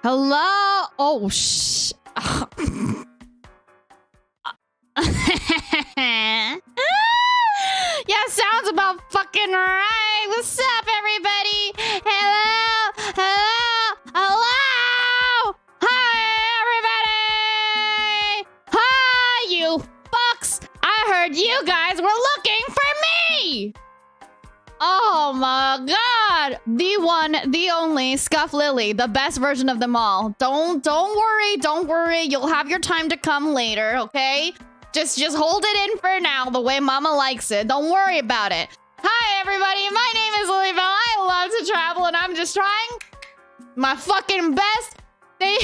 Hello? Oh, shh. Yeah, sounds about fucking right. What's up, everybody? Hello? Hello? Hello? Hi, everybody! Hi, you fucks! I heard you guys were looking for me! Oh my god! The one, the only, Scuff Lily, the best version of them all. Don't worry. You'll have your time to come later, okay? Just hold it in for now, the way Mama likes it. Don't worry about it. Hi, everybody. My name is Lily Bell. I love to travel, and I'm just trying my fucking best. Thank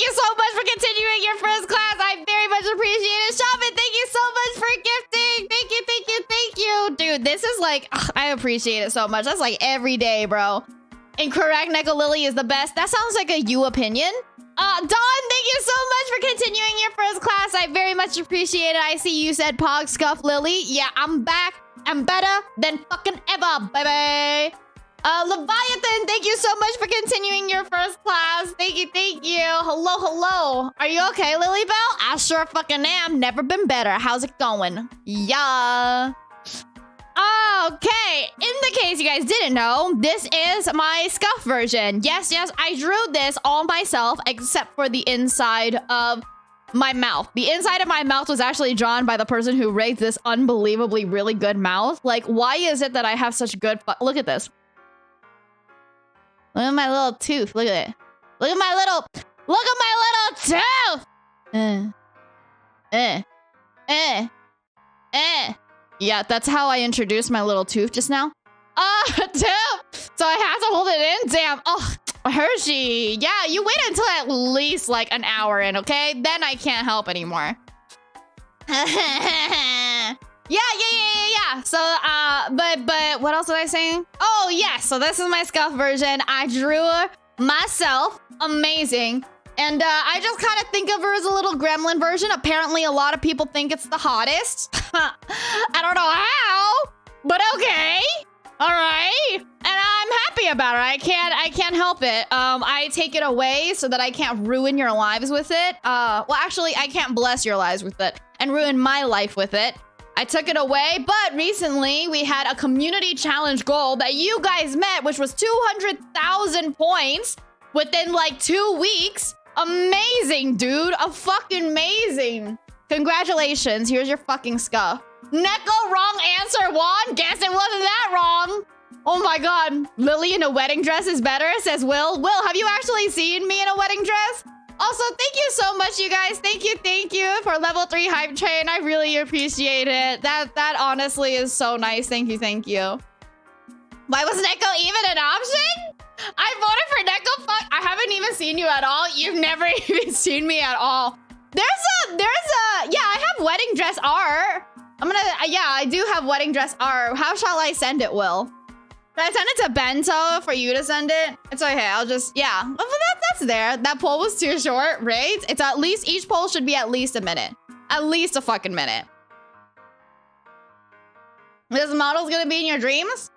you so much for continuing your first class. I very much appreciate it. Shaman, thank you so much for gifting. Thank you. Dude, this is like, I appreciate it so much. That's like every day, bro. Incorrect, Neko Lily is the best. That sounds like a you opinion. Dawn, thank you so much for continuing your first class. I very much appreciate it. I see you said Pog Scuff Lily. Yeah, I'm back. I'm better than fucking ever, baby. Leviathan, thank you so much for continuing your first class. Thank you. Hello. Are you okay, Lily Bell? I sure fucking am. Never been better. How's it going? Yeah. Okay, in the case you guys didn't know, this is my Scuff version. Yes, I drew this all myself, except for the inside of my mouth. The inside of my mouth was actually drawn by the person who raised this unbelievably really good mouth. Like, why is it that I have such good look at this. Look at my little tooth. Look at it. Look at my little tooth. Yeah, that's how I introduced my little tooth just now. Tooth! So I have to hold it in? Damn. Oh, Hershey. Yeah, you wait until at least like an hour in, okay? Then I can't help anymore. Yeah. So, but what else was I saying? Oh, yeah. So this is my Scuff version. I drew myself. Amazing. And I just kind of think of her as a little gremlin version. Apparently, a lot of people think it's the hottest. I don't know how, but okay. All right. And I'm happy about it. I can't help it. I take it away so that I can't ruin your lives with it. Well, actually, I can't bless your lives with it and ruin my life with it. I took it away, but recently we had a community challenge goal that you guys met, which was 200,000 points within like 2 weeks. Amazing, dude. Fucking amazing. Congratulations. Here's your fucking Scuff. Neko, wrong answer. Juan, guess it wasn't that wrong. Oh my god. Lily in a wedding dress is better, says Will. Will, have you actually seen me in a wedding dress? Also, thank you so much, you guys. Thank you for level 3 hype train. I really appreciate it. That honestly is so nice. Thank you. Why was Neko even an option? I voted for Neko. Fuck, I haven't even seen you at all. You've never even seen me at all. Yeah, I have wedding dress R. I do have wedding dress R. How shall I send it, Will? Should I send it to Bento for you to send it? It's okay, I'll just, yeah. That's there. That poll was too short, right? It's at least, each poll should be at least a minute. At least a fucking minute. This model's gonna be in your dreams?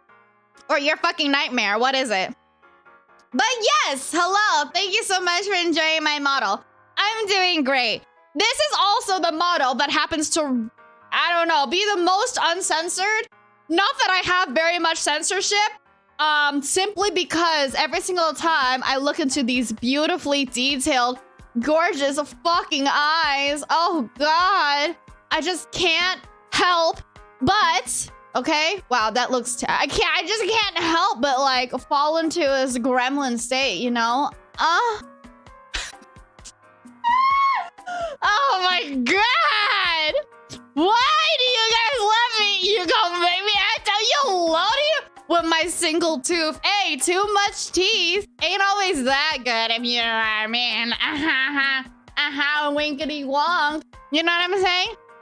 Or your fucking nightmare, what is it? But yes, hello. Thank you so much for enjoying my model. I'm doing great. This is also the model that happens to, I don't know, be the most uncensored. Not that I have very much censorship, simply because every single time I look into these beautifully detailed, gorgeous fucking eyes, oh god, I just can't help but... Okay, wow, that looks, I just can't help but like fall into this gremlin state, you know? Oh my god! Why do you guys love me? You gonna make me act out? You load you with my single tooth. Hey, too much teeth ain't always that good, if you know what I mean. Winkety wonk. You know what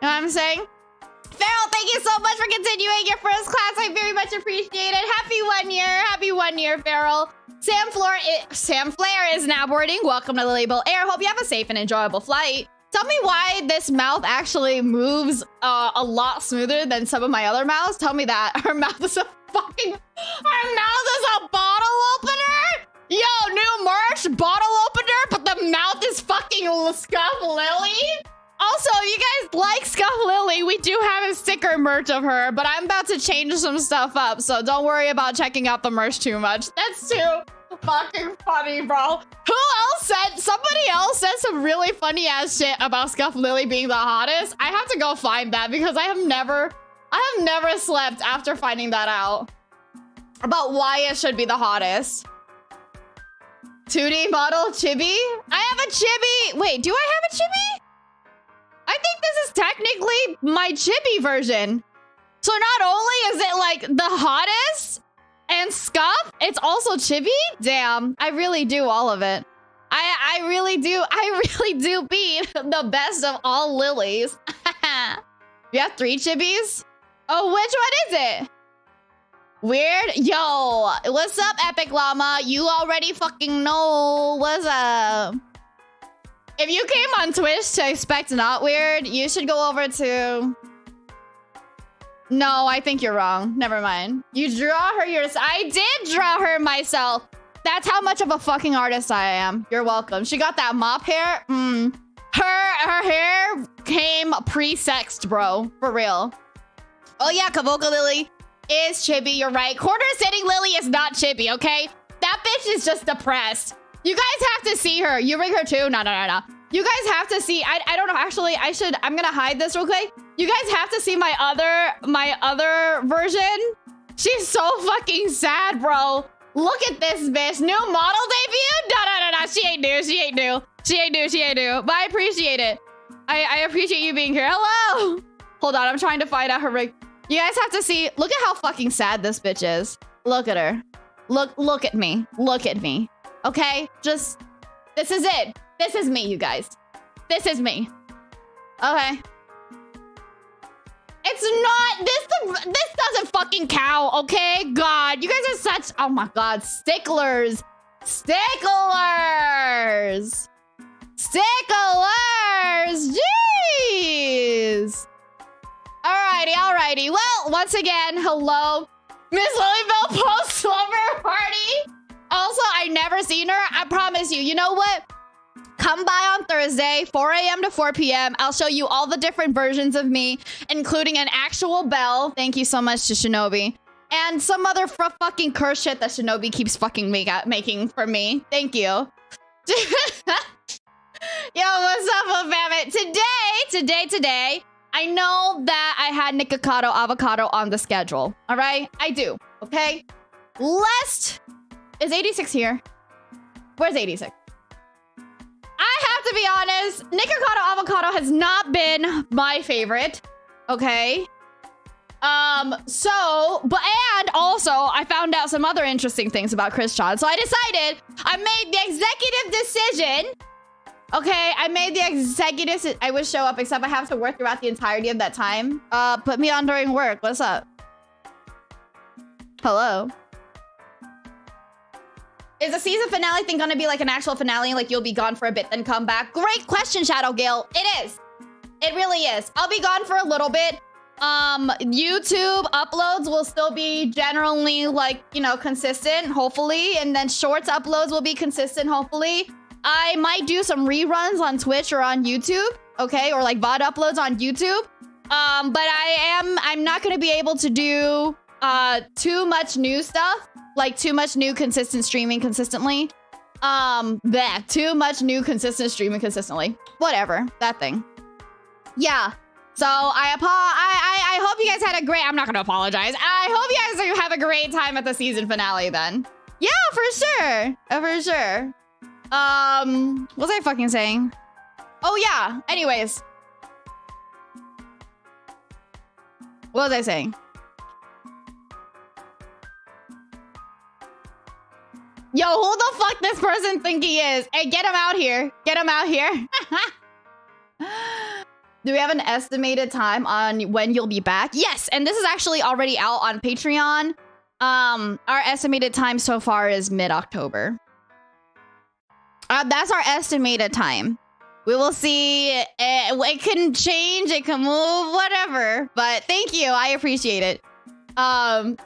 I'm saying? Farrell, thank you so much for continuing your first class. I very much appreciate it. Happy 1 year. Happy 1 year, Farrell. Sam Flair is now boarding. Welcome to the Label Air. Hope you have a safe and enjoyable flight. Tell me why this mouth actually moves a lot smoother than some of my other mouths. Tell me that. Her mouth is a bottle opener? Yo, new merch, bottle opener, but the mouth is fucking Scuff Lily. Also, if you guys like Scuff Lily, we do have a sticker merch of her, but I'm about to change some stuff up, so don't worry about checking out the merch too much. That's too fucking funny, bro. Who else said, somebody else said some really funny ass shit about Scuff Lily being the hottest. I have to go find that because I have never slept after finding that out. About why it should be the hottest. 2D model chibi? I have a chibi. Wait, do I have a chibi? I think this is technically my chibi version. So not only is it like the hottest and Scuff, it's also chibi? Damn, I really do all of it. I really do beat the best of all lilies. You have 3 chibis? Oh, which one is it? Weird? Yo, what's up, Epic Llama? You already fucking know what's up. If you came on Twitch to expect not weird, you should go over to... No, I think you're wrong. Never mind. You draw her yourself. I did draw her myself. That's how much of a fucking artist I am. You're welcome. She got that mop hair. Her hair came pre-sexed, bro. For real. Oh yeah, Kavoka Lily is chibi. You're right. Corner sitting Lily is not chibi, okay? That bitch is just depressed. You guys have to see her. You ring her too? No. You guys have to see. I don't know. Actually, I'm gonna hide this real quick. You guys have to see my other version. She's so fucking sad, bro. Look at this bitch. New model debut? No. She ain't new. But I appreciate it. I appreciate you being here. Hello. Hold on. I'm trying to find out her rig. You guys have to see. Look at how fucking sad this bitch is. Look at her. Look at me. Look at me. Okay? Just, this is it. This is me, you guys. This is me. Okay. It's not, this doesn't fucking count, okay? God, you guys are such, oh my God, sticklers. Sticklers. Jeez. Alrighty. Well, once again, hello. Miss Lilybell post slumber party. Also, I never seen her. I promise you. You know what? Come by on Thursday, 4 a.m. to 4 p.m. I'll show you all the different versions of me, including an actual bell. Thank you so much to Shinobi. And some other fucking curse shit that Shinobi keeps fucking making for me. Thank you. Yo, what's up, Babbitt? Today, I know that I had Nikocado Avocado on the schedule. All right? I do. Okay? Is 86 here? Where's 86? I have to be honest, Nikocado Avocado has not been my favorite. Okay? And also, I found out some other interesting things about Chris Chan. So I decided, I made the executive decision. Okay, I would show up, except I have to work throughout the entirety of that time. Put me on during work. What's up? Hello? Is the season finale thing gonna be like an actual finale? Like you'll be gone for a bit, then come back? Great question, Shadow Gale. It is. It really is. I'll be gone for a little bit. YouTube uploads will still be generally like, you know, consistent, hopefully. And then shorts uploads will be consistent, hopefully. I might do some reruns on Twitch or on YouTube, okay? Or like VOD uploads on YouTube. But I'm not gonna be able to do too much new stuff. Like too much new consistent streaming consistently. Too much new consistent streaming consistently. Whatever, that thing. Yeah. So I hope you guys had a great, I'm not gonna apologize. I hope you guys have a great time at the season finale then. Yeah, for sure. For sure. What was I fucking saying? Oh yeah, anyways. What was I saying? Yo, who the fuck this person think he is? Hey, get him out here. Get him out here. Do we have an estimated time on when you'll be back? Yes, and this is actually already out on Patreon. Our estimated time so far is mid-October. That's our estimated time. We will see. It can change, it can move, whatever. But thank you, I appreciate it.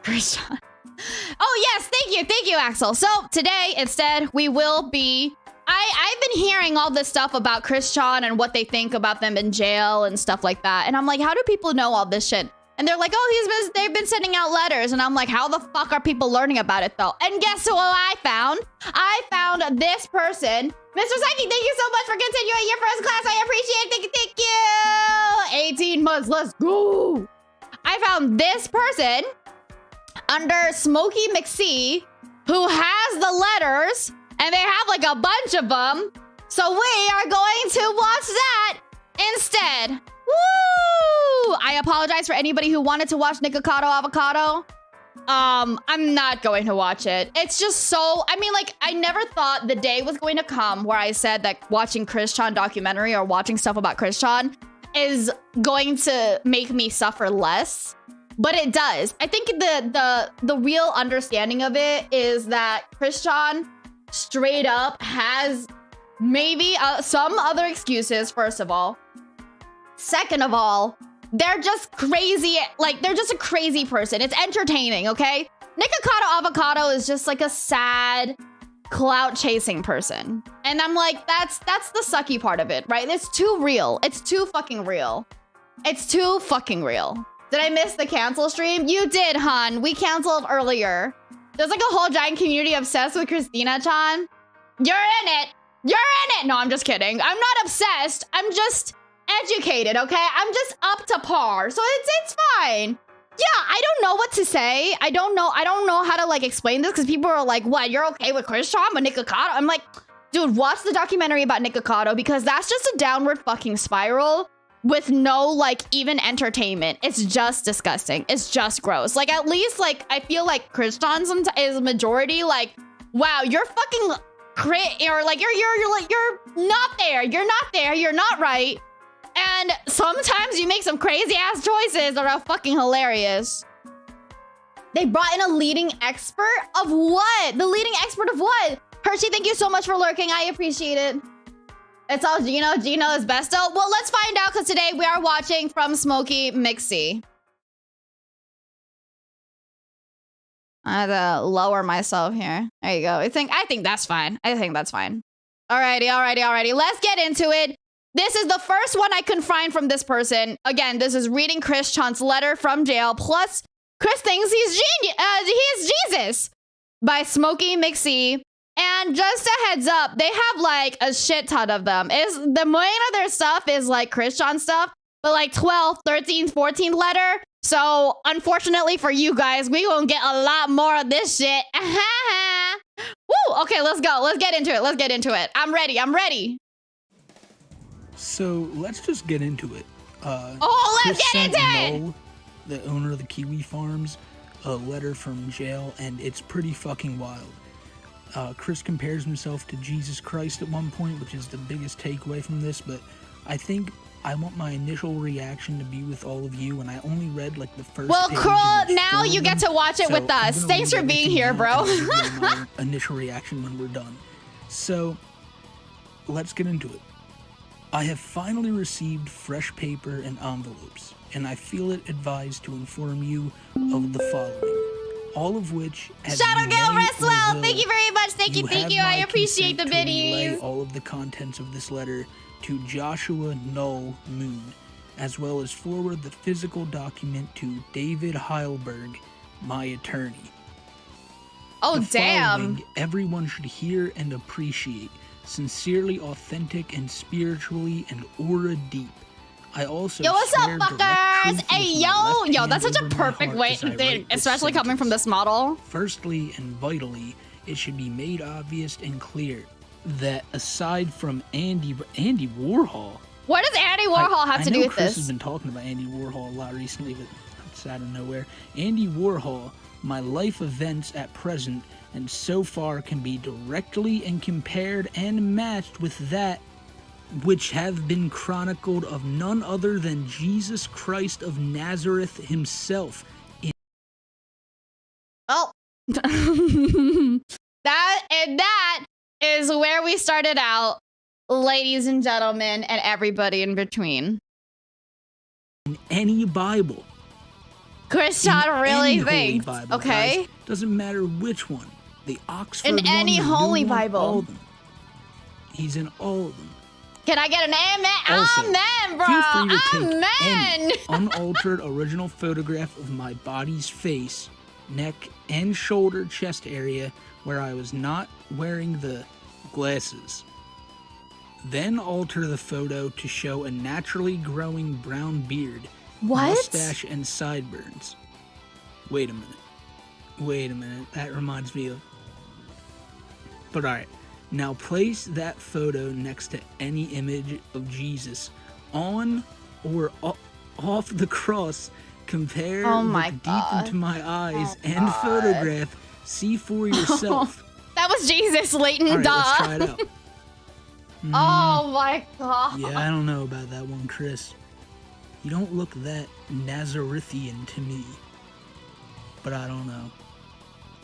Christian. Oh yes, thank you, Axel. So today, instead, we will be. I've been hearing all this stuff about Christian and what they think about them in jail and stuff like that, and I'm like, how do people know all this shit? And they're like, oh, they've been sending out letters, and I'm like, how the fuck are people learning about it though? And guess what I found? I found this person. Mr. Psyche, thank you so much for continuing your first class. I appreciate it. Thank you. 18 months, let's go. I found this person under Smokey McSee who has the letters, and they have like a bunch of them. So we are going to watch that instead. Woo! I apologize for anybody who wanted to watch Nikocado Avocado. I'm not going to watch it. It's just so, I mean, like, I never thought the day was going to come where I said that watching Christian documentary or watching stuff about Christian is going to make me suffer less. But it does. I think the real understanding of it is that Christian straight up has maybe some other excuses, first of all. Second of all, they're just crazy. Like, they're just a crazy person. It's entertaining, okay? Nikocado Avocado is just like a sad, clout-chasing person. And I'm like, that's the sucky part of it, right? It's too real. It's too fucking real. It's too fucking real. Did I miss the cancel stream? You did, hun. We canceled earlier. There's like a whole giant community obsessed with Christina-chan. You're in it. You're in it. No, I'm just kidding. I'm not obsessed. I'm just educated, okay? I'm just up to par. So it's fine. Yeah, I don't know what to say. I don't know how to like explain this because people are like, what, you're okay with Christian but Nikocado? I'm like, dude, watch the documentary about Nikocado because that's just a downward fucking spiral with no like even entertainment. It's just disgusting. It's just gross. Like, at least like I feel like Christian is a majority. Like, wow, you're fucking or like you're not there. You're not there. You're not right. And sometimes you make some crazy ass choices that are fucking hilarious. They brought in a leading expert of what? The leading expert of what? Hershey, thank you so much for lurking. I appreciate it. It's all Gino. Gino is besto. Well, let's find out because today we are watching from Smokey McSee. I had to lower myself here. There you go. I think that's fine. I think that's fine. Alrighty. Let's get into it. This is the first one I can find from this person. Again, this is reading Christian's letter from jail. Plus, Chris thinks he's he's Jesus by Smokey McSee. And just a heads up, they have like a shit ton of them. The main of their stuff is like Christian stuff, but like 12th, 13th, 14th letter. So unfortunately for you guys, we gonna get a lot more of this shit. Woo! Okay, let's go. Let's get into it. I'm ready. So let's just get into it. Let's get into it! Mo, the owner of the Kiwi Farms, a letter from jail, and it's pretty fucking wild. Chris compares himself to Jesus Christ at one point, which is the biggest takeaway from this, but I think I want my initial reaction to be with all of you, and I only read like the first page. Well, now you get to watch it with us. Thanks for being here, bro. My initial reaction when we're done. So, let's get into it. I have finally received fresh paper and envelopes, and I feel it advised to inform you of the following, all of which, as Shadow you Gale may Rest or well. will, Thank you very much. Thank you. I appreciate the consent to relay biddies. all of the contents of this letter to Joshua Null Moon, as well as forward the physical document to David Heilberg, my attorney. Oh, The damn. following everyone should hear and appreciate. Sincerely authentic and spiritually and aura deep. I also Yo, what's up, share direct fuckers? truth Hey, with my left yo, that's hand such a over my perfect heart way, as I dude, write this especially coming from sentence. this model. Firstly and vitally, it should be made obvious and clear that aside from Andy Warhol. What does Andy Warhol have to do with Chris this? has been talking about Andy Warhol a lot recently, but it's out of nowhere. Andy Warhol, my life events at present and so far can be directly and compared and matched with that which have been chronicled of none other than Jesus Christ of Nazareth himself. Oh. that is where we started out, ladies and gentlemen, and everybody in between. In any Bible. Christian really Holy thinks. Bible, Okay. guys. Doesn't matter which one. The Oxford In one, any the holy new one, Bible. all of them. He's in all of them. Can I get an amen? Also, Amen, bro. feel free to take Amen. any unaltered original photograph of my body's face, neck, and shoulder chest area where I was not wearing the glasses. Then alter the photo to show a naturally growing brown beard, What? mustache, and sideburns. Wait a minute. That reminds me of... But alright. Now place that photo next to any image of Jesus on or off the cross. Compare, look deep into my eyes, and photograph. See for yourself. That was Jesus, Leighton. All right, Duh. let's try it out. Oh my god. Yeah, I don't know about that one, Chris. You don't look that Nazarethian to me. But I don't know.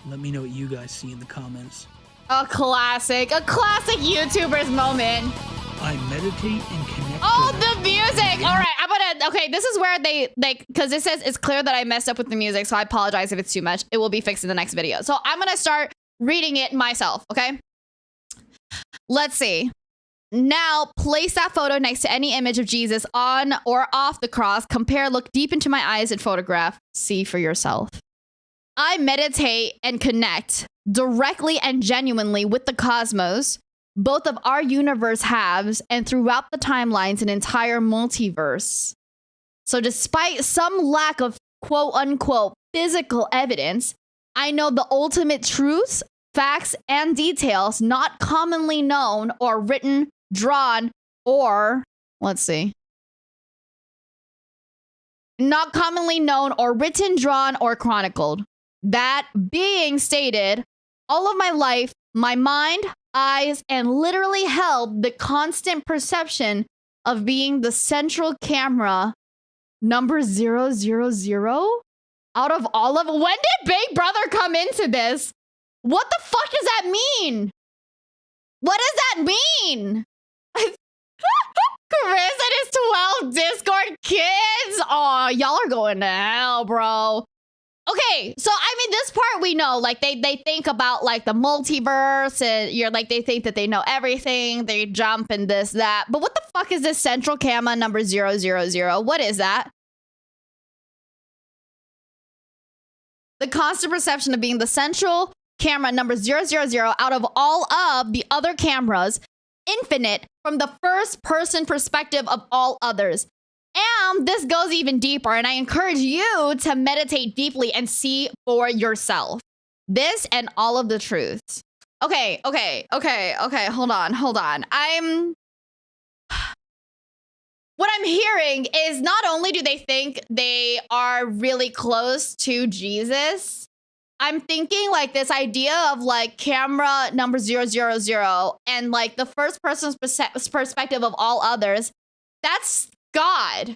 Let me know what you guys see in the comments. A classic YouTuber's moment. I meditate and connect. Oh, the music. All right, okay, this is where they because it says it's clear that I messed up with the music, so I apologize if it's too much. It will be fixed in the next video. So I'm gonna start reading it myself, okay? Let's see. Now, place that photo next to any image of Jesus on or off the cross. Compare, look deep into my eyes and photograph. See for yourself. I meditate and connect directly and genuinely with the cosmos, both of our universe halves, and throughout the timelines, an entire multiverse. So despite some lack of quote-unquote physical evidence, I know the ultimate truths, facts, and details not commonly known or written, drawn, or, let's see. Not commonly known or written, drawn, or chronicled. That being stated, all of my life, my mind, eyes, and literally held the constant perception of being the central camera number 000 out of all of... When did Big Brother come into this? What the fuck does that mean? What does that mean? Chris and his 12 Discord kids? Oh, y'all are going to hell, bro. Okay, so I mean, this part we know, like they think about like the multiverse, and you're like they think that they know everything. They jump and this that, but what the fuck is this central camera number 000? What is that? The constant perception of being the central camera number 000 out of all of the other cameras, infinite from the first person perspective of all others. And this goes even deeper, and I encourage you to meditate deeply and see for yourself. This and all of the truths. Okay. Hold on. What I'm hearing is not only do they think they are really close to Jesus, I'm thinking like this idea of like camera number 000 and like the first person's perspective of all others. That's God,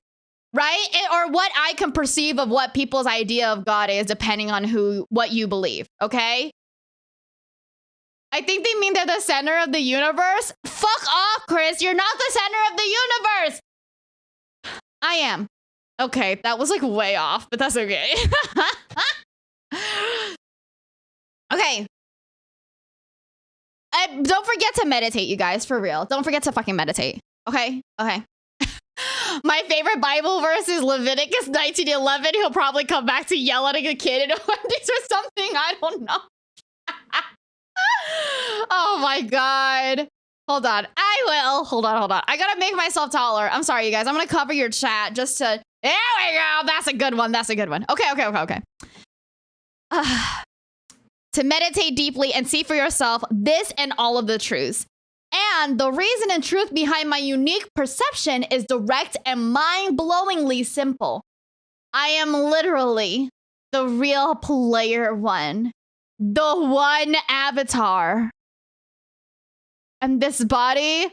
right? Or what I can perceive of what people's idea of God is, depending on what you believe, okay? I think they mean they're the center of the universe. Fuck off, Chris. You're not the center of the universe. I am. Okay, that was like way off, but that's okay. Okay. Don't forget to meditate, you guys, for real. Don't forget to fucking meditate, okay? Okay. My favorite Bible verse is Leviticus 19:11. He'll probably come back to yell at a kid in a Wendy's or something. I don't know. Oh my God. Hold on. I will. Hold on. I gotta make myself taller. I'm sorry, you guys. I'm gonna cover your chat just to... There we go. That's a good one. Okay. To meditate deeply and see for yourself this and all of the truths. And the reason and truth behind my unique perception is direct and mind-blowingly simple. I am literally the real player one. The one avatar. And this body,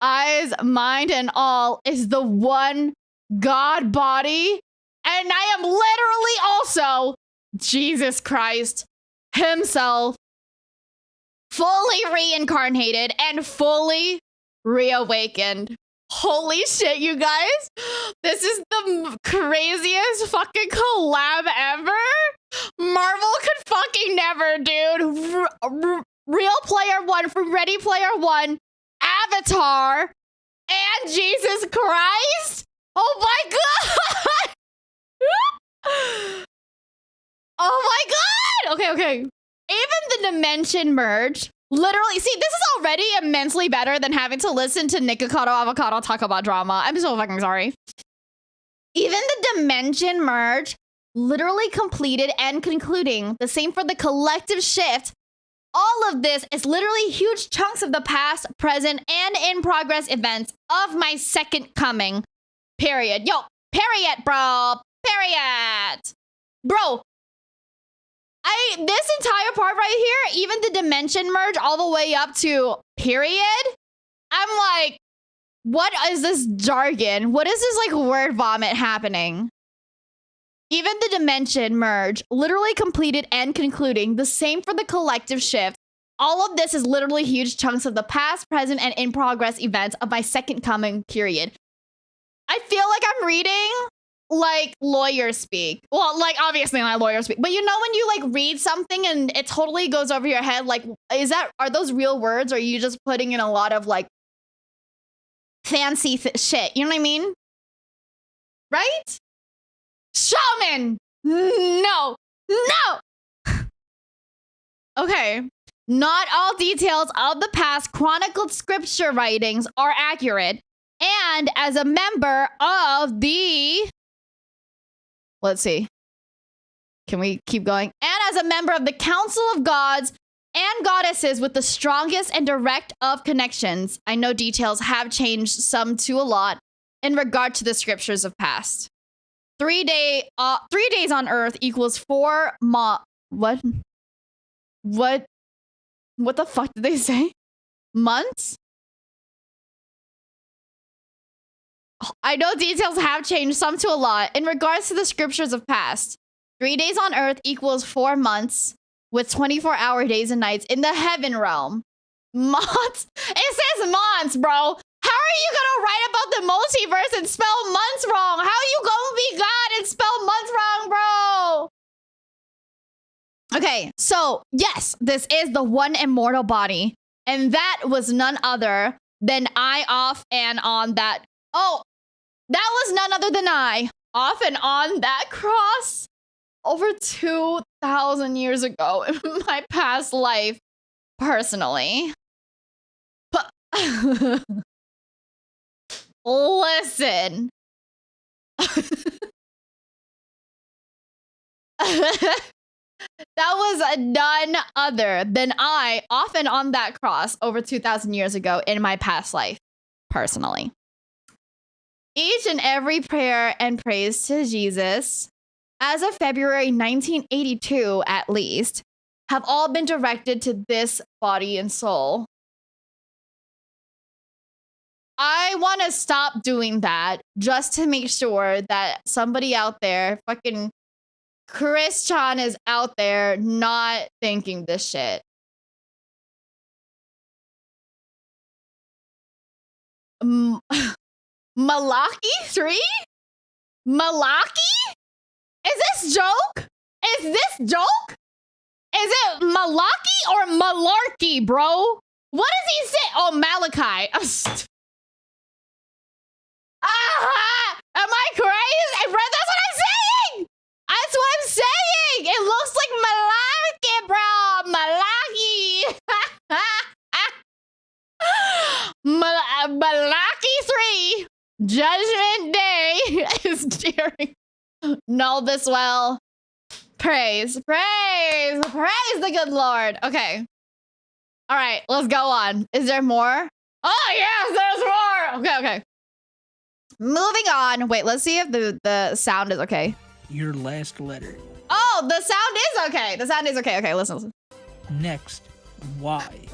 eyes, mind, and all is the one God body. And I am literally also Jesus Christ himself, fully reincarnated and fully reawakened. Holy shit, you guys. This is the craziest fucking collab ever. Marvel could fucking never, dude. Real Player One from Ready Player One, Avatar, and Jesus Christ. Oh my god. Oh my god. Okay. Even the dimension merge. Literally, see, this is already immensely better than having to listen to Nikocado Avocado talk about drama. I'm so fucking sorry. Even the dimension merge, literally completed and concluding. The same for the collective shift. All of this is literally huge chunks of the past, present, and in progress events of my second coming. Period. Yo, period, bro. Period. Bro. This entire part right here, even the dimension merge all the way up to period, I'm like, what is this jargon? What is this like word vomit happening? Even the dimension merge, literally completed and concluding. The same for the collective shift. All of this is literally huge chunks of the past, present, and in progress events of my second coming period. I feel like I'm reading like lawyer speak. Well, like obviously not lawyer speak, but you know when you like read something and it totally goes over your head, like are those real words or are you just putting in a lot of like fancy shit? You know what I mean? Right? Shaman! No! Okay. Not all details of the past chronicled scripture writings are accurate. And as a member of the... Let's see. Can we keep going? And as a member of the Council of Gods and Goddesses with the strongest and direct of connections, I know details have changed some to a lot in regard to the scriptures of past. 3 days on Earth equals 4 What? What the fuck did they say? Months? I know details have changed, some to a lot. In regards to the scriptures of past, 3 days on Earth equals 4 months with 24-hour days and nights in the heaven realm. Months? It says months, bro. How are you gonna write about the multiverse and spell months wrong? How are you gonna be God and spell months wrong, bro? Okay, so yes, this is the one immortal body. And that was none other than I off and on that. Oh, that was none other than I off and on that cross over 2,000 years ago in my past life, personally. But listen. That was none other than I, off and on that cross over 2,000 years ago in my past life, personally. Each and every prayer and praise to Jesus, as of February 1982 at least, have all been directed to this body and soul. I want to stop doing that just to make sure that somebody out there, fucking Chris Chan, is out there not thinking this shit. Malachi 3? Malachi? Is this joke? Is this joke? Is it Malachi or Malarkey, bro? What does he say? Oh, Malachi. Am I crazy? Bro, that's what I'm saying. That's what I'm saying. It looks like Malachi, bro. Malachi 3. Judgment Day is cheering. Know this well. Praise the good Lord. Okay. All right, let's go on. Is there more? Oh, yes, there's more. Okay. Moving on. Wait, let's see if the sound is okay. Your last letter. Oh, the sound is okay. The sound is okay. Okay, listen. Next, why?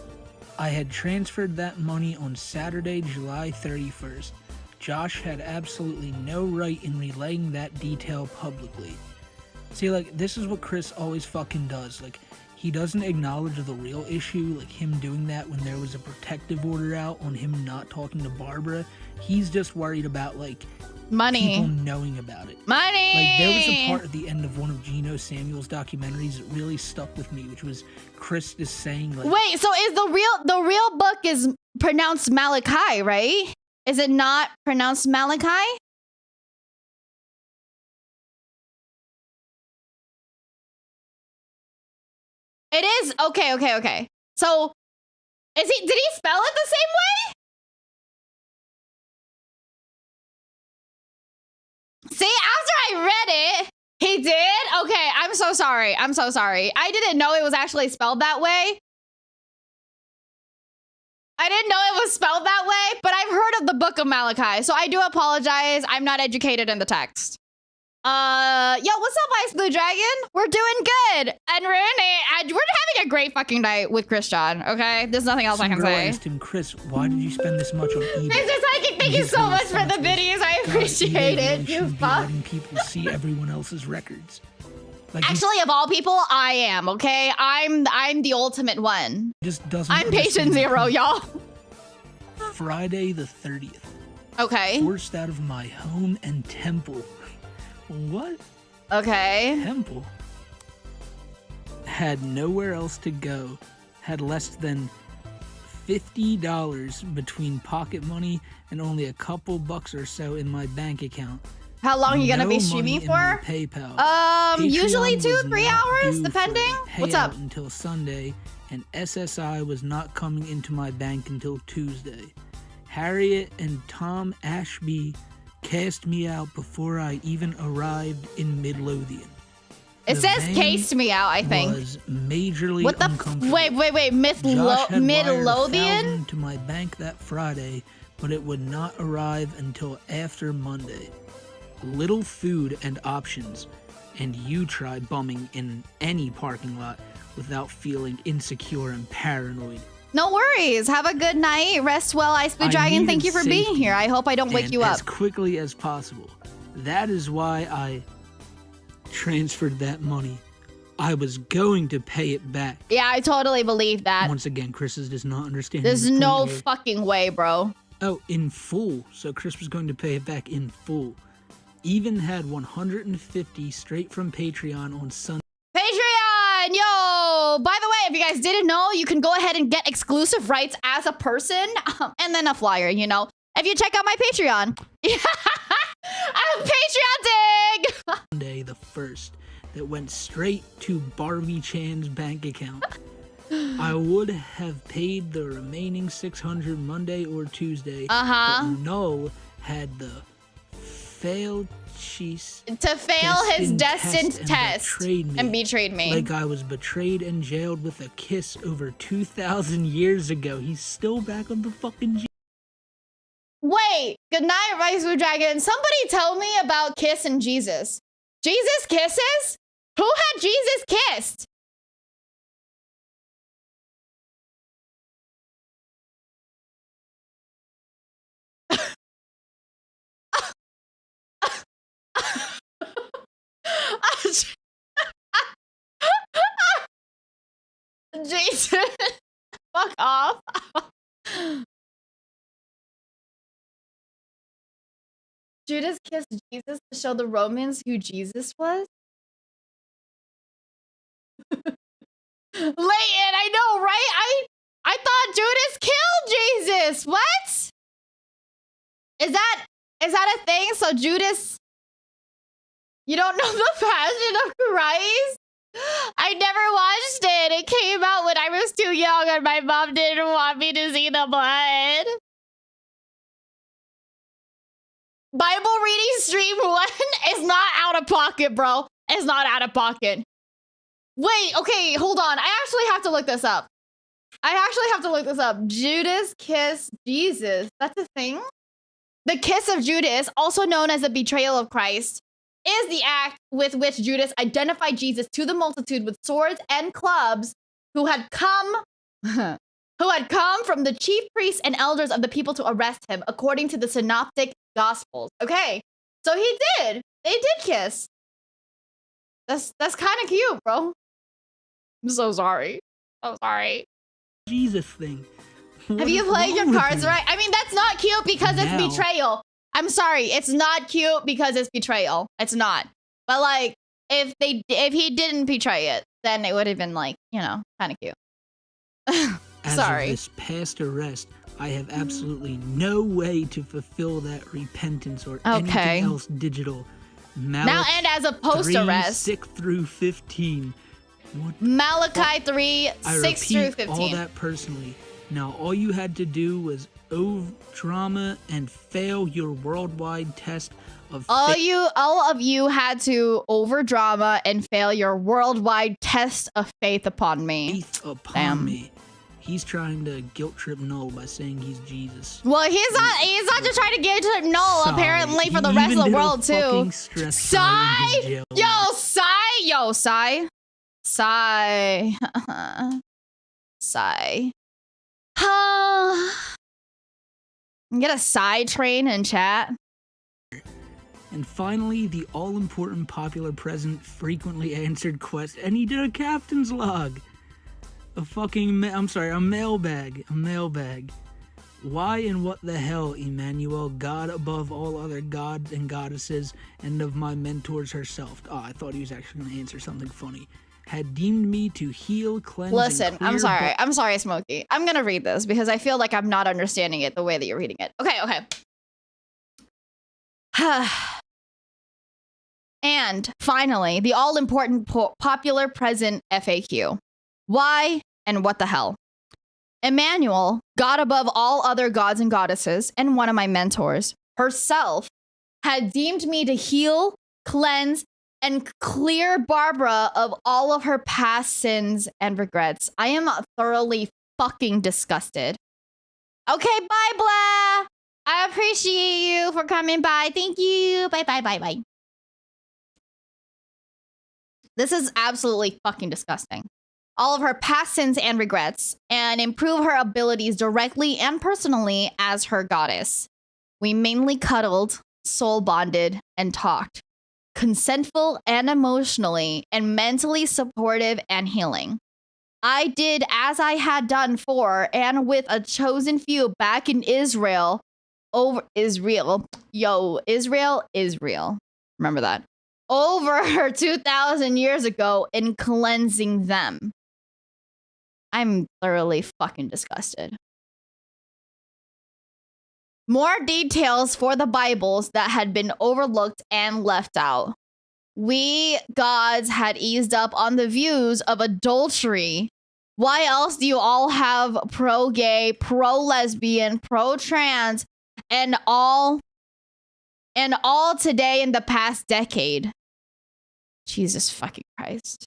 I had transferred that money on Saturday, July 31st. Josh had absolutely no right in relaying that detail publicly. See, like, this is what Chris always fucking does. Like, he doesn't acknowledge the real issue, like him doing that when there was a protective order out on him not talking to Barbara, He's just worried about like Money. people knowing about it. Money. Like there was a part at the end of one of Geno Samuel's documentaries that really stuck with me, which was Chris just saying like, wait, so is the real book is pronounced Malachi, right? Is it not pronounced Malachi? It is. Okay. So did he spell it the same way? See, after I read it, he did? Okay, I'm so sorry. I didn't know it was actually spelled that way. I didn't know it was spelled that way, but I've heard of the Book of Malachi, so I do apologize. I'm not educated in the text. Yo, what's up, Ice Blue Dragon? We're doing good. And we're having a great fucking night with Christian, okay? There's nothing else I can say. Asked him, Chris, why did you spend this much on eBay? Mr. Psychic, thank you so much for the videos. I appreciate it. You fuck. Letting people see everyone else's records. Like actually, of all people, I am, okay? I'm the ultimate one. Just doesn't. I'm patient zero, y'all. Friday the 30th. Okay. Forced out of my home and temple. What? Okay. Temple. Had nowhere else to go. Had less than $50 between pocket money and only a couple bucks or so in my bank account. How long are you gonna be streaming for? PayPal. Usually 2-3 hours, depending. What's up? Until Sunday, and SSI was not coming into my bank until Tuesday. Harriet and Tom Ashby cast me out before I even arrived in Midlothian. It says cased me out, I think. Was majorly what the uncomfortable. Wait, Midlothian? To my bank that Friday, but it would not arrive until after Monday. Little food and options, and you try bumming in any parking lot without feeling insecure and paranoid. No worries. Have a good night. Rest well, Ice Blue Dragon. Thank you for being here. I hope I don't wake you up. As quickly as possible. That is why I transferred that money. I was going to pay it back. Yeah, I totally believe that. Once again, Chris does not understand. There's no fucking way, bro. Oh, in full. So Chris was going to pay it back in full. Even had 150 straight from Patreon on Sunday. Patreon! Yo! By the way, if you guys didn't know, you can go ahead and get exclusive rights as a person and then a flyer, you know? If you check out my Patreon. I'm patriotic! Monday the 1st that went straight to Barbie Chan's bank account. I would have paid the remaining $600 Monday or Tuesday. But no had the failed to fail his destined test and betrayed me. Like I was betrayed and jailed with a kiss over 2,000 years ago. He's still back on the fucking Wait, good night, Ice Blue Dragon. Somebody tell me about Kiss and Jesus. Jesus kisses? Who had Jesus kissed? Jason, fuck off. Judas kissed Jesus to show the Romans who Jesus was? Leighton, I know, right? I thought Judas killed Jesus. What? Is that a thing? So Judas, you don't know the Passion of Christ? I never watched it. It came out when I was too young and my mom didn't want me to see the blood. Bible reading stream 1 is not out of pocket, bro. It's not out of pocket. Wait, okay, hold on. I actually have to look this up. Judas kissed Jesus. That's a thing? The kiss of Judas, also known as the betrayal of Christ, is the act with which Judas identified Jesus to the multitude with swords and clubs who had come from the chief priests and elders of the people to arrest him, according to the synoptic gospels. Okay, so he did. They did kiss. That's kind of cute, bro. I'm so sorry. Jesus thing. Have you played your cards right? I mean, that's not cute because it's betrayal. I'm sorry, it's not cute because it's betrayal. It's not. But like, if he didn't betray it, then it would have been like, you know, kind of cute. Sorry. As of this past arrest, I have absolutely no way to fulfill that repentance or anything else digital. Now and as a post-arrest. 6 through 15. Malachi 3, 6 through 15. All that personally. Now, all you had to do was drama and fail your worldwide test of all of you had to over drama and fail your worldwide test of faith upon me. Faith upon me. He's trying to guilt trip Null by saying he's Jesus. Well, he's not just trying to guilt trip Null, apparently, for the rest of the world, too. Sigh! Yo, sigh. Get a side train in chat. And finally, the all-important popular present frequently answered quest, and he did a captain's log. A mailbag. Why and what the hell, Emmanuel, God above all other gods and goddesses, and of my mentors herself? Oh, I thought he was actually going to answer something funny. Had deemed me to heal, cleanse, listen, I'm sorry, Smokey. I'm going to read this because I feel like I'm not understanding it the way that you're reading it. Okay. And finally, the all-important popular present FAQ. Why and what the hell? Emmanuel, God above all other gods and goddesses, and one of my mentors, herself, had deemed me to heal, cleanse, and clear Barbara of all of her past sins and regrets. I am thoroughly fucking disgusted. Okay, bye, blah. I appreciate you for coming by. Thank you. Bye. This is absolutely fucking disgusting. All of her past sins and regrets, and improve her abilities directly and personally as her goddess. We mainly cuddled, soul bonded, and talked. Consentful and emotionally and mentally supportive and healing. I did as I had done for and with a chosen few back in Israel. Israel. Remember that. Over 2,000 years ago in cleansing them. I'm thoroughly fucking disgusted. More details for the Bibles that had been overlooked and left out. We gods had eased up on the views of adultery. Why else do you all have pro-gay, pro-lesbian, pro-trans, and all today in the past decade? Jesus fucking Christ.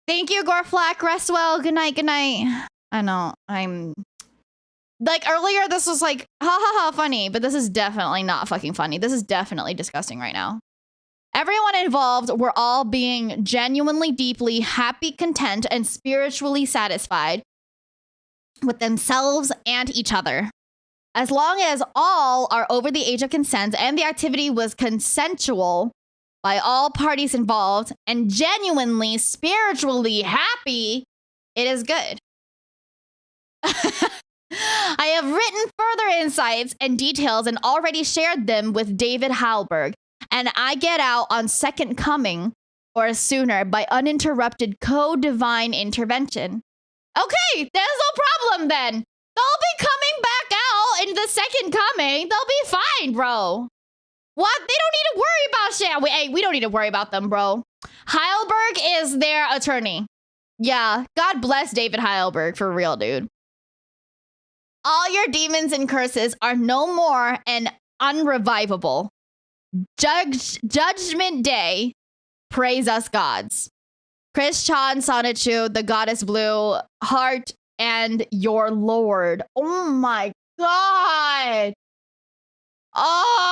Thank you, Gorflack. Rest well. Good night. I know. I'm... Like, earlier, this was like, funny. But this is definitely not fucking funny. This is definitely disgusting right now. Everyone involved were all being genuinely, deeply happy, content, and spiritually satisfied with themselves and each other. As long as all are over the age of consent and the activity was consensual by all parties involved and genuinely spiritually happy, it is good. I have written further insights and details and already shared them with David Heilberg, and I get out on second coming or sooner by uninterrupted co-divine intervention. Okay, there's no problem then. They'll be coming back out in the second coming. They'll be fine, bro. What? They don't need to worry about shit. Hey, we don't need to worry about them, bro. Heilberg is their attorney. Yeah, God bless David Heilberg, for real, dude. All your demons and curses are no more and unrevivable. Judgment Day, praise us gods. Chris Chan, Sonichu, the Goddess Blue, Heart, and your Lord. Oh my God. Ah!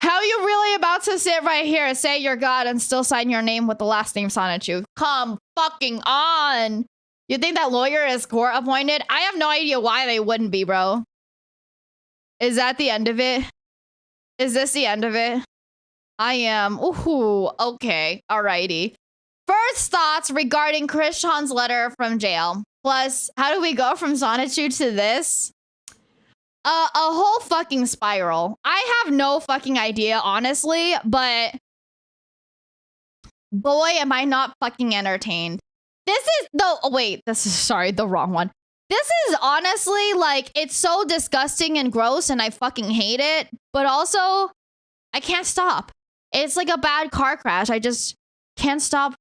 How are you really about to sit right here and say you're God and still sign your name with the last name Sonichu? Come fucking on. You think that lawyer is court appointed? I have no idea why they wouldn't be, bro. Is that the end of it? Is this the end of it? I am. Ooh, okay. Alrighty. First thoughts regarding Chris Sean's letter from jail. Plus, how do we go from Sonichu to this? A whole fucking spiral. I have no fucking idea, honestly, but boy, am I not fucking entertained. This is the, oh wait, this is, sorry, the wrong one. This is honestly, like, it's so disgusting and gross and I fucking hate it, but also, I can't stop. It's like a bad car crash. I just can't stop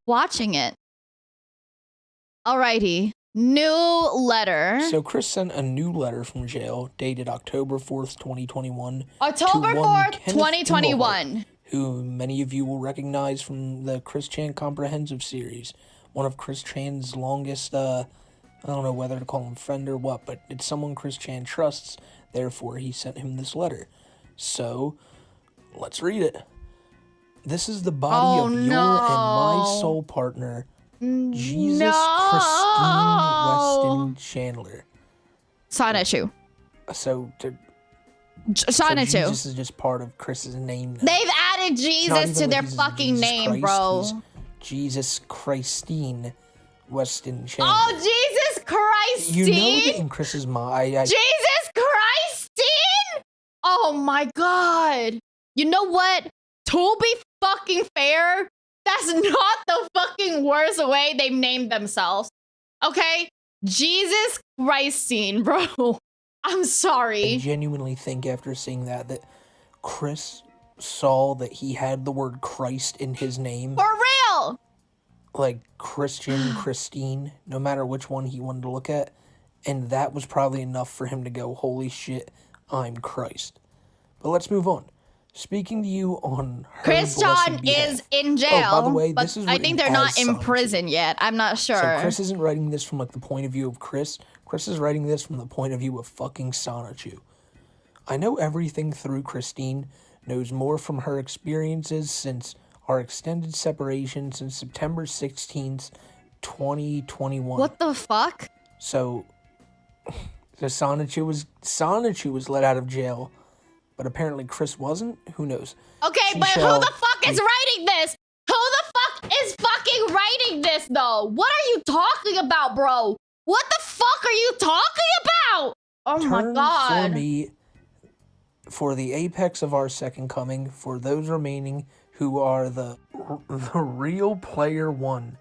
watching it. Alrighty. New letter. So Chris sent a new letter from jail dated October 4th, 2021. October 4th, 2021. Who many of you will recognize from the Chris Chan Comprehensive series. One of Chris Chan's longest, I don't know whether to call him friend or what, but it's someone Chris Chan trusts. Therefore, he sent him this letter. So, let's read it. This is the body of your and my soul partner, Jesus Christine Weston Chandler. Sonichu. So Sonichu. Jesus is just part of Chris's name now. They've added Jesus to their fucking name, bro. Jesus Christine Weston Chandler. Oh, Jesus Christine! You know that in Chris's mind, Jesus Christine! Oh my god. You know what? To be fucking fair, that's not the fucking worst way they've named themselves. Okay? Jesus Christine, bro. I'm sorry. I genuinely think after seeing that Chris saw that he had the word Christ in his name. For real! Like Christian, Christine, no matter which one he wanted to look at. And that was probably enough for him to go, holy shit, I'm Christ. But let's move on. Speaking to you on her Chris Sean is in jail. Oh, by the way, this is I think they're not in prison yet. I'm not sure. So Chris isn't writing this from like the point of view of Chris. Chris is writing this from the point of view of fucking Sonichu. I know everything through Christine, knows more from her experiences since our extended separation since September 16th, 2021. What the fuck? So Sonichu was let out of jail, but apparently Chris wasn't. Who knows? Okay, but who the fuck is writing this? Who the fuck is fucking writing this, though? What are you talking about, bro? What the fuck are you talking about? Oh my god. For me, for the apex of our second coming, for those remaining who are the real player one,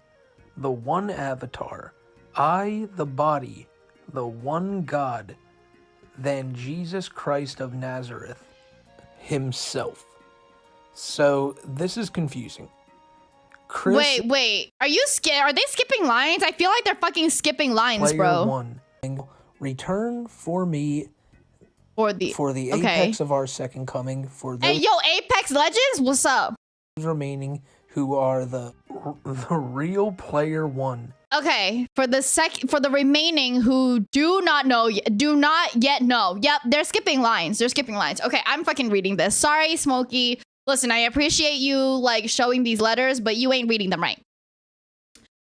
the one avatar, I, the body, the one God, than Jesus Christ of Nazareth himself. So this is confusing. Chris, wait. Are you scared? Are they skipping lines? I feel like they're fucking skipping lines, bro. One, return for me for the apex of our second coming. For those, hey, yo, Apex Legends, what's up? Remaining who are the real player one. Okay, for the remaining who do not yet know. Yep, they're skipping lines. Okay, I'm fucking reading this. Sorry, Smokey. Listen, I appreciate you like showing these letters, but you ain't reading them right.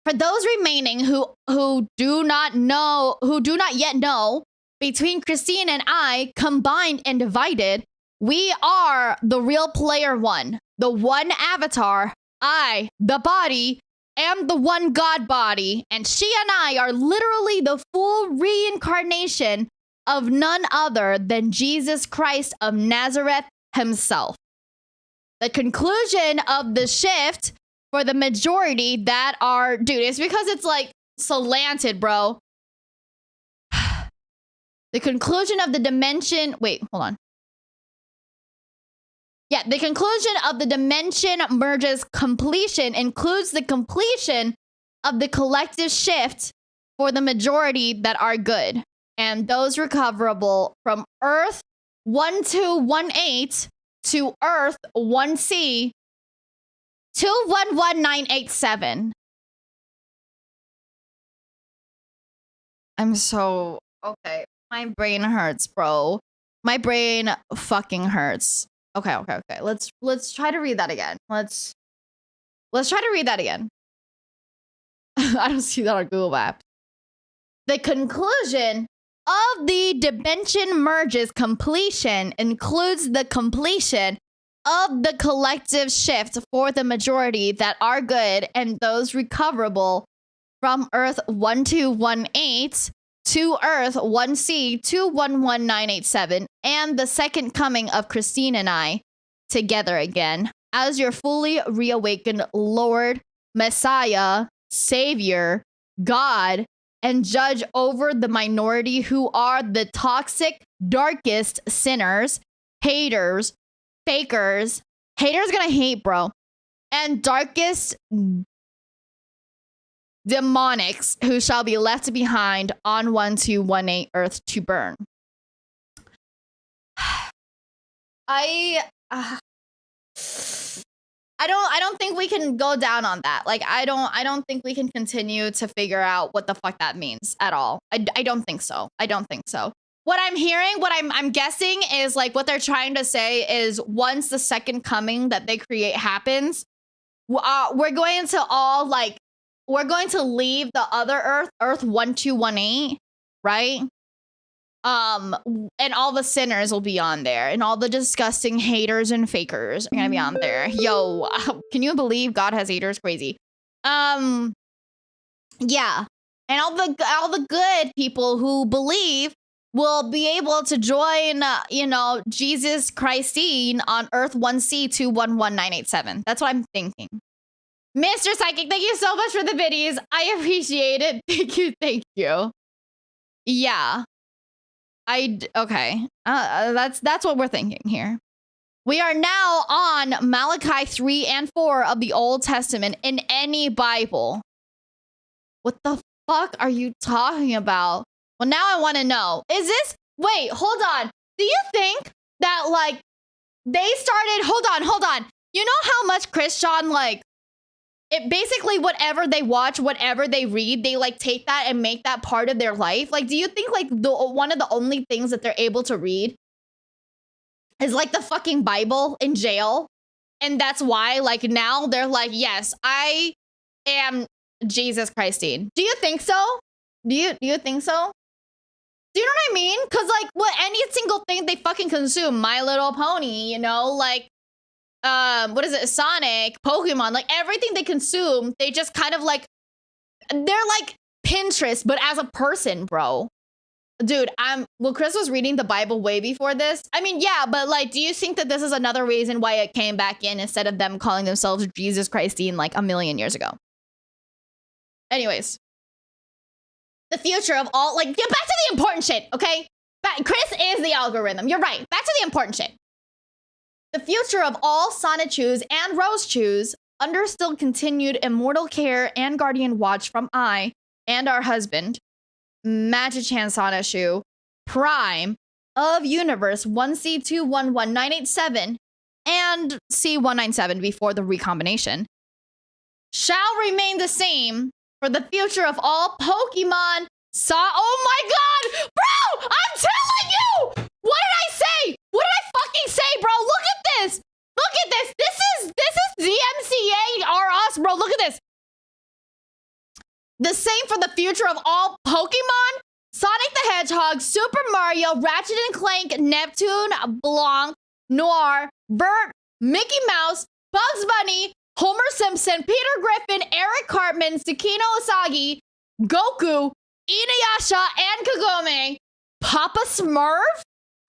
For those remaining who do not yet know, between Christine and I, combined and divided, we are the real player one, the one avatar, I, the body, am the one God body, and she and I are literally the full reincarnation of none other than Jesus Christ of Nazareth himself. The conclusion of the shift for the majority that are, dude, it's because it's like slanted, bro. The conclusion of the dimension, wait, hold on. Yeah, the conclusion of the dimension merges completion includes the completion of the collective shift for the majority that are good, and those recoverable from Earth 1218 to Earth 1C 211987. I'm so okay. My brain hurts, bro. My brain fucking hurts. Okay. Let's try to read that again. Let's try to read that again. I don't see that on Google Maps. The conclusion of the dimension merges completion includes the completion of the collective shift for the majority that are good and those recoverable from Earth 1218 to Earth 1C 211987 and the second coming of Christine and I together again as your fully reawakened Lord, Messiah, Savior, God, and judge over the minority who are the toxic, darkest sinners, haters, fakers, haters gonna hate, bro, and darkest demonics who shall be left behind on 1218 Earth to burn. I don't think we can go down on that. Like, I don't think we can continue to figure out what the fuck that means at all. I don't think so. I don't think so. What I'm hearing, what I'm guessing is like what they're trying to say is once the second coming that they create happens, we're going to all like, we're going to leave the other Earth, Earth 1218, right? And all the sinners will be on there, and all the disgusting haters and fakers are gonna be on there. Yo, can you believe God has haters? Crazy. Yeah, and all the good people who believe will be able to join, you know, Jesus Christine on Earth 1C 211987. That's what I'm thinking. Mr. Psychic, thank you so much for the biddies. I appreciate it. Thank you. Yeah. Okay. That's what we're thinking here. We are now on Malachi 3 and 4 of the Old Testament in any Bible. What the fuck are you talking about? Well, now I want to know. Is this... Wait, hold on. Do you think that, like, they started... Hold on. You know how much Christian, like... It basically, whatever they watch, whatever they read, they like take that and make that part of their life. Like, do you think like one of the only things that they're able to read is like the fucking Bible in jail? And that's why like now they're like, yes, I am Jesus Christine. Do you think so? Do you think so? Do you know what I mean? Because like what any single thing they fucking consume, My Little Pony, you know, like what is it, Sonic, Pokemon, like everything they consume, they just kind of like, they're like Pinterest, but as a person, bro. Dude, well, Chris was reading the Bible way before this. I mean, yeah, but like, do you think that this is another reason why it came back in instead of them calling themselves Jesus Christine like a million years ago? Anyways. The future of all, like, get back to the important shit, okay? Chris is the algorithm. You're right. Back to the important shit. The future of all Sonichus and Rosechus under still continued immortal care and guardian watch from I and our husband, Magichan Sonichu, Prime of Universe 1C211987 and C197 before the recombination, shall remain the same for the future of all Pokemon. Oh my god! Bro! I'm telling you! What did I say? What did I fucking say, bro? Look at this! Look at this! This is DMCA or us, bro. Look at this. The same for the future of all Pokemon, Sonic the Hedgehog, Super Mario, Ratchet and Clank, Neptune, Blanc, Noir, Bert, Mickey Mouse, Bugs Bunny, Homer Simpson, Peter Griffin, Eric Cartman, Tsukino Usagi, Goku, Inuyasha, and Kagome, Papa Smurf,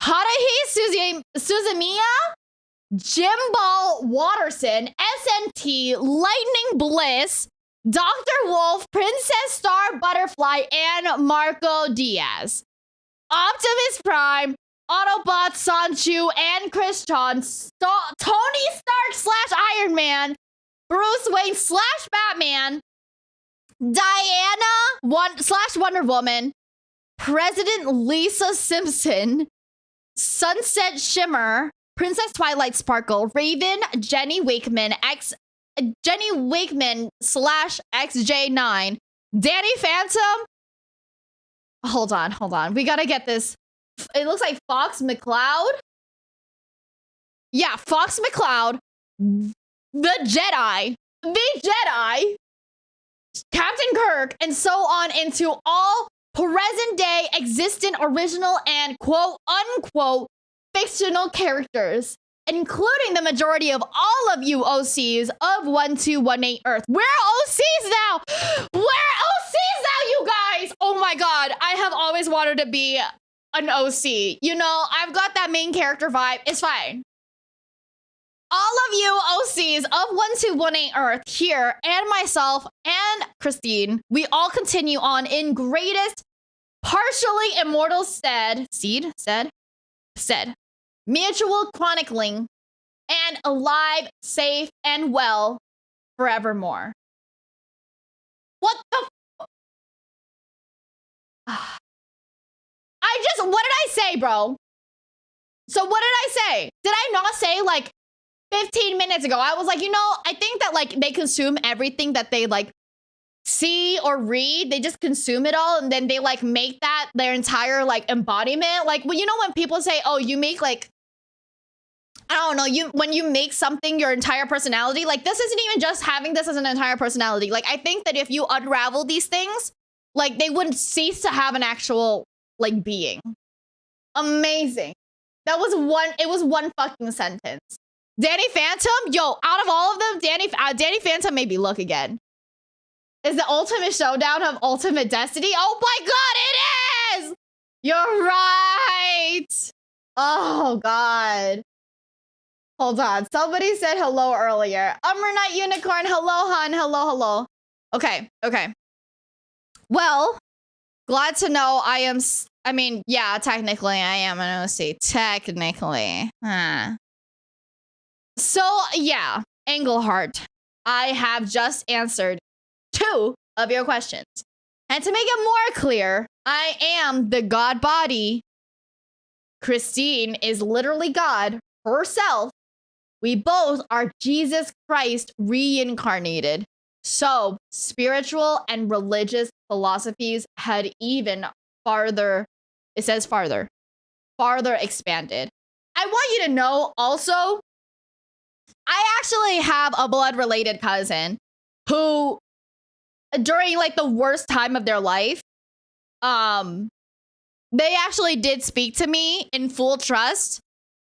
Haruhi Suzumiya, Jimbal Watterson, SNT, Lightning Bliss, Dr. Wolf, Princess Star Butterfly, and Marco Diaz. Optimus Prime, Autobot Sanchu, and Christian, Tony Stark / Iron Man, Bruce Wayne / Batman, Diana / Wonder Woman, President Lisa Simpson, Sunset Shimmer, Princess Twilight Sparkle, Raven, Jenny Wakeman / XJ9, Danny Phantom. Hold on. We gotta get this. It looks like Fox McCloud. Yeah, Fox McCloud, the Jedi, Captain Kirk, and so on into all present day existent original and quote unquote fictional characters including the majority of all of you OCs of 1218 Earth. We're OCs now. We're OCs now, you guys. Oh my God. I have always wanted to be an OC. You know, I've got that main character vibe. It's fine. All of you OCs of 1218 Earth here, and myself and Christine, we all continue on in greatest partially immortal said mutual chronicling and alive, safe, and well forevermore. What the what did I say, bro? So what did I say? Did I not say like 15 minutes ago? I was like, you know, I think that like they consume everything that they like see or read. They just consume it all, and then they like make that their entire like embodiment. Like, well, you know, when people say, oh, you make like, I don't know, when you make something your entire personality, like this isn't even just having this as an entire personality. Like, I think that if you unravel these things, like they wouldn't cease to have an actual like being. Amazing. That was one fucking sentence. Danny Phantom, yo, out of all of them, Danny Phantom made me look again. Is the ultimate showdown of ultimate destiny? Oh my God, it is! You're right. Oh God. Hold on. Somebody said hello earlier. Night Unicorn, hello, hon. Hello. Okay. Well, glad to know I mean, yeah, technically I am an OC. Technically. So, yeah, Engleheart, I have just answered 2 of your questions. And to make it more clear, I am the God body. Christine is literally God herself. We both are Jesus Christ reincarnated. So spiritual and religious philosophies had even farther, it says farther expanded. I want you to know also, I actually have a blood-related cousin who, during like the worst time of their life, they actually did speak to me in full trust,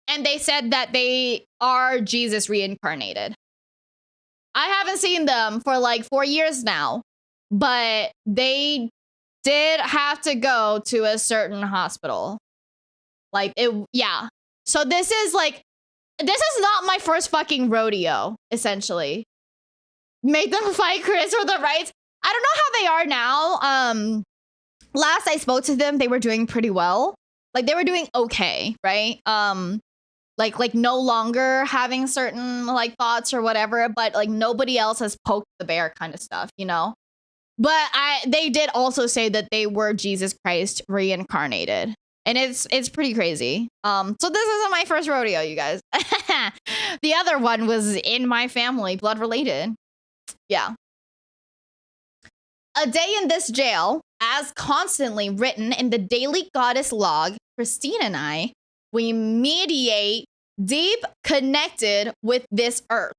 and they said that they are Jesus reincarnated. I haven't seen them for like 4 years now, but they did have to go to a certain hospital. Like, yeah. So this is not my first fucking rodeo, essentially. Make them fight Chris for the rights. I don't know how they are now. Last I spoke to them, they were doing pretty well. Like, they were doing okay, right? Like no longer having certain like thoughts or whatever, but like nobody else has poked the bear kind of stuff, you know? But they did also say that they were Jesus Christ reincarnated. And it's pretty crazy. So this isn't my first rodeo, you guys. The other one was in my family, blood related. Yeah. A day in this jail, as constantly written in the daily goddess log, Christine and I, we mediate deep connected with this earth.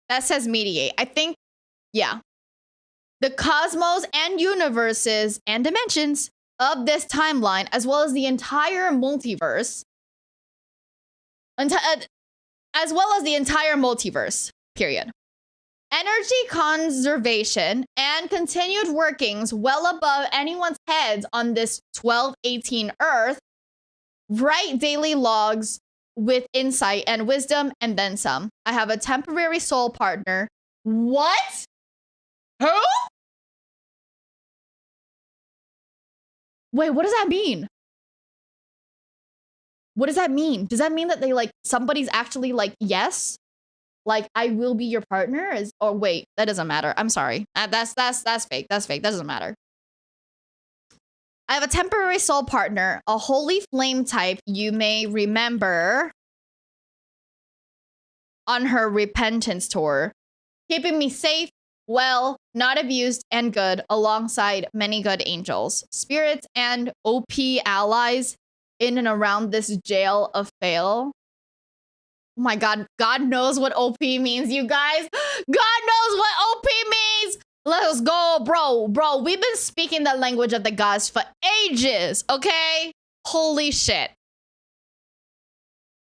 That says mediate. I think, yeah. The cosmos and universes and dimensions of this timeline, as well as the entire multiverse, as well as the entire multiverse, period. Energy conservation and continued workings well above anyone's heads on this 1218 Earth. Write daily logs with insight and wisdom, and then some. I have a temporary soul partner. What? Who? Wait, what does that mean? What does that mean? Does that mean that they like somebody's actually like, yes? Like, I will be your partner? Or wait, that doesn't matter. I'm sorry. That's fake. That's fake. That doesn't matter. I have a temporary soul partner, a holy flame type you may remember on her repentance tour, keeping me safe, well, not abused, and good, alongside many good angels, spirits, and OP allies in and around this jail of fail. Oh my God, God knows what OP means, you guys. God knows what OP means. Let's go, bro. Bro, we've been speaking the language of the gods for ages, okay? Holy shit.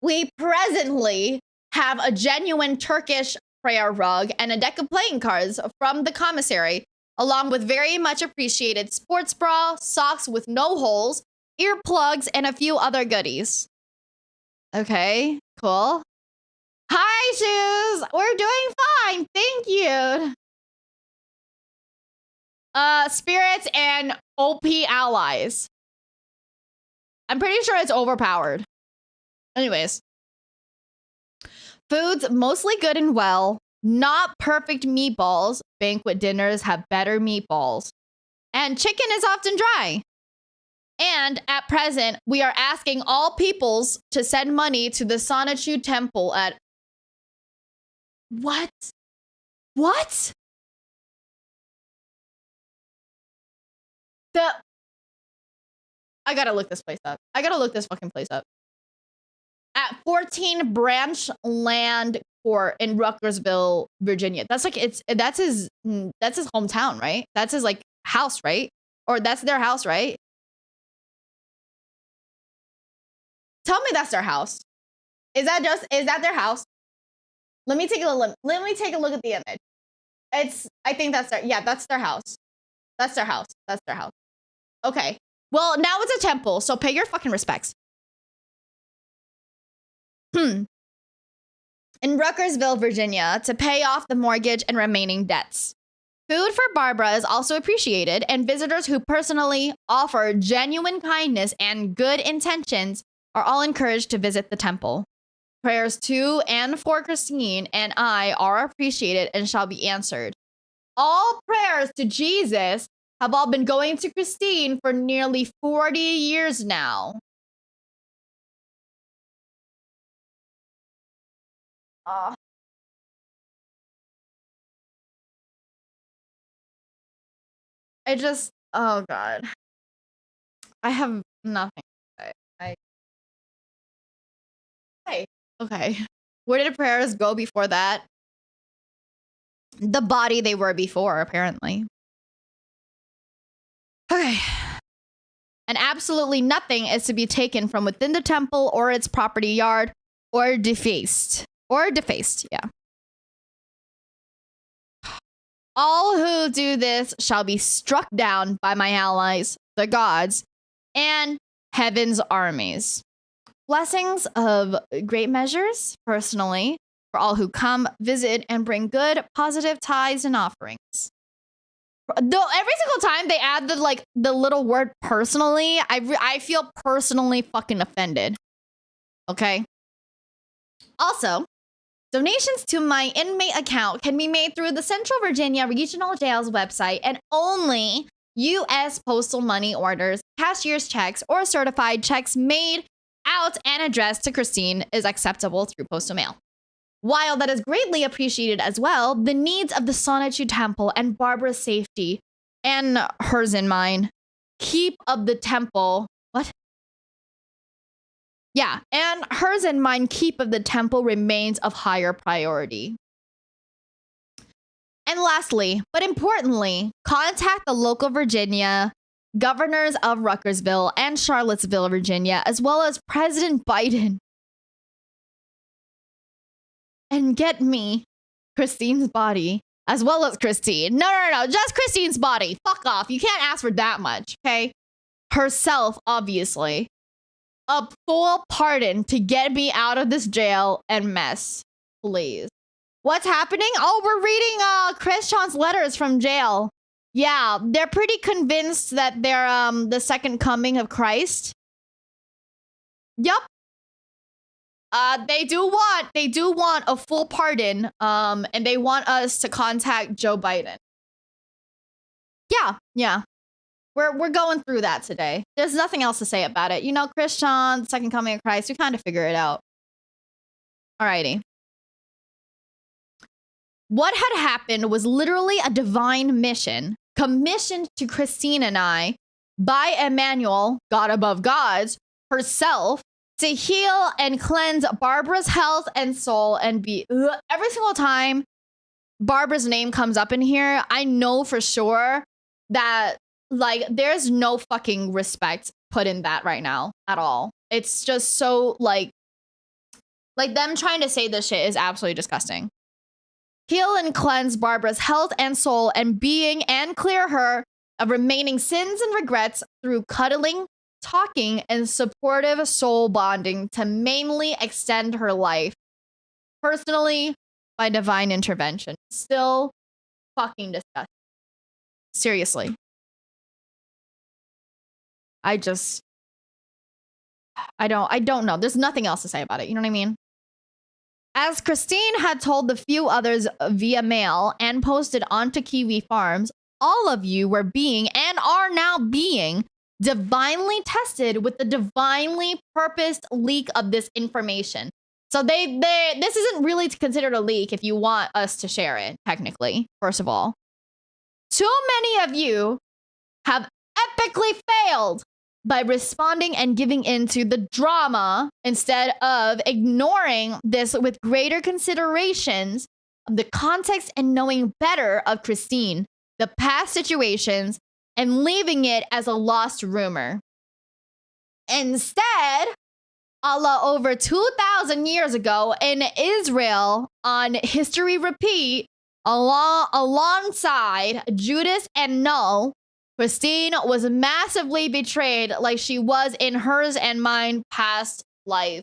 We presently have a genuine Turkish prayer rug and a deck of playing cards from the commissary, along with very much appreciated sports bra, socks with no holes, earplugs, and a few other goodies. Okay, cool. Hi, Shoes! We're doing fine, thank you. Spirits and OP allies. I'm pretty sure it's overpowered. Anyways. Food's mostly good and well. Not perfect meatballs. Banquet dinners have better meatballs. And chicken is often dry. And at present, we are asking all peoples to send money to the Sonichu Temple at... What? What? I gotta look this place up. I gotta look this fucking place up. At 14 Branch Land Court in Ruckersville, Virginia. That's like that's his hometown, right? That's his like house, right? Or that's their house, right? Tell me that's their house. Is that their house? Let me take a look. Let me take a look at the image. I think that's that's their house. That's their house. That's their house. Okay. Well, now it's a temple, so pay your fucking respects. In Ruckersville, Virginia, to pay off the mortgage and remaining debts. Food for Barbara is also appreciated, and visitors who personally offer genuine kindness and good intentions are all encouraged to visit the temple. Prayers to and for Christine and I are appreciated and shall be answered. All prayers to Jesus have all been going to Christine for nearly 40 years now. Oh God. I have nothing to say. Okay. Where did prayers go before that? The body they were before, apparently. Okay. And absolutely nothing is to be taken from within the temple or its property yard or defaced. Yeah. All who do this shall be struck down by my allies, the gods, and heaven's armies. Blessings of great measures, personally, for all who come, visit, and bring good, positive tithes and offerings. Though every single time they add the little word personally, I feel personally fucking offended. Okay? Also, donations to my inmate account can be made through the Central Virginia Regional Jail's website, and only U.S. postal money orders, cashier's checks, or certified checks made out and addressed to Christine is acceptable through postal mail. While that is greatly appreciated as well, the needs of the Sonichu Temple and Barbara's safety, and hers in mind, keep of the temple... What? Yeah, and hers in mind, keep of the temple remains of higher priority. And lastly, but importantly, contact the local Virginia governors of Ruckersville and Charlottesville, Virginia, as well as President Biden, and get me Christine's body, as well as Christine. No, just Christine's body. Fuck off. You can't ask for that much, okay? Herself, obviously. A full pardon to get me out of this jail and mess, please. What's happening? Oh, we're reading Christian's letters from jail. Yeah, they're pretty convinced that they're the second coming of Christ. Yup. They do want a full pardon, and they want us to contact Joe Biden. Yeah. We're going through that today. There's nothing else to say about it. You know, Christian, second coming of Christ, we kind of figure it out. Alrighty. What had happened was literally a divine mission commissioned to Christine and I by Emmanuel, God above gods, herself, to heal and cleanse Barbara's health and soul and be... Every single time Barbara's name comes up in here, I know for sure that, like, there's no fucking respect put in that right now at all. It's just so, like, Like, them trying to say this shit is absolutely disgusting. Heal and cleanse Barbara's health and soul and being and clear her of remaining sins and regrets through cuddling, talking, and supportive soul bonding to mainly extend her life. Personally, by divine intervention. Still fucking disgusting. Seriously. I don't know. There's nothing else to say about it. You know what I mean? As Christine had told the few others via mail and posted onto Kiwi Farms, all of you were being and are now being divinely tested with the divinely purposed leak of this information. So this isn't really considered a leak if you want us to share it, technically, first of all. Too many of you have epically failed by responding and giving into the drama instead of ignoring this with greater considerations of the context and knowing better of Christine, the past situations, and leaving it as a lost rumor. Instead, Allah over 2,000 years ago in Israel on History Repeat, alongside Judas and Null, Christine was massively betrayed like she was in hers and mine past life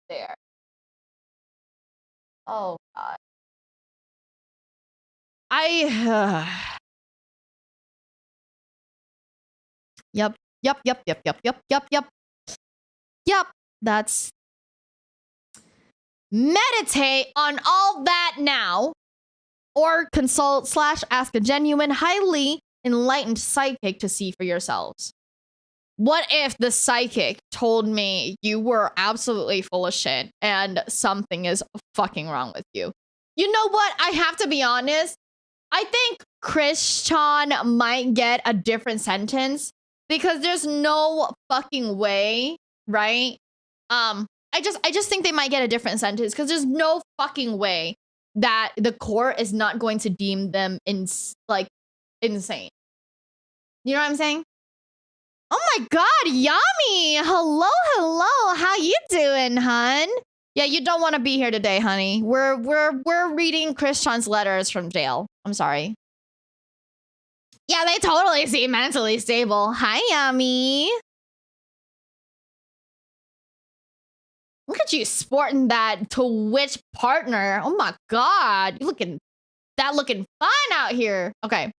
there. Oh, God. Yep. That's... Meditate on all that now. Or consult / ask a genuine, highly enlightened psychic to see for yourselves. What if the psychic told me you were absolutely full of shit and something is fucking wrong with you? You know what? I have to be honest. I think Christian might get a different sentence because there's no fucking way, right? I just think they might get a different sentence because there's no fucking way that the court is not going to deem them insane. You know what I'm saying? Oh my God, Yami! Hello. How you doing, hun? Yeah, you don't want to be here today, honey. We're reading Christian's letters from jail. I'm sorry. Yeah, they totally seem mentally stable. Hi, Yami. Look at you sporting that Twitch partner. Oh my God. You're looking fine out here. Okay.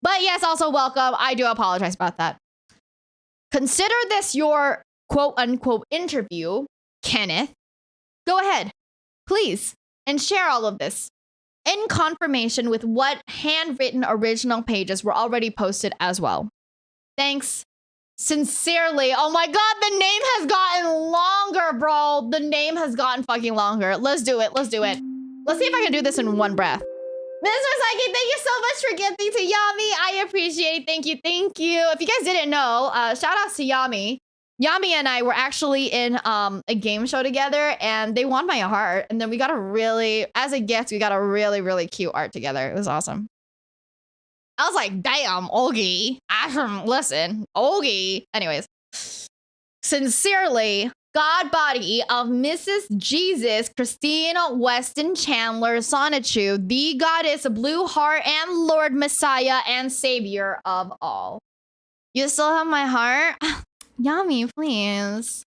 But yes, also welcome. I do apologize about that. Consider this your quote unquote interview, Kenneth. Go ahead, please, and share all of this in confirmation with what handwritten original pages were already posted as well. Thanks. Sincerely. Oh my God, the name has gotten longer, bro. The name has gotten fucking longer. Let's do it. Let's see if I can do this in one breath. Mr. Psychic, thank you so much for gifting to Yami. I appreciate it. Thank you. If you guys didn't know, shout outs to Yami. Yami and I were actually in a game show together and they won my heart. And then we got as a gift, we got a really, really cute art together. It was awesome. I was like, damn, Ogie. Listen, Ogie. Anyways, sincerely, God body of Mrs. Jesus, Christine Weston Chandler Sonichu, the goddess, blue heart, and Lord Messiah and Savior of all. You still have my heart? Yummy, please.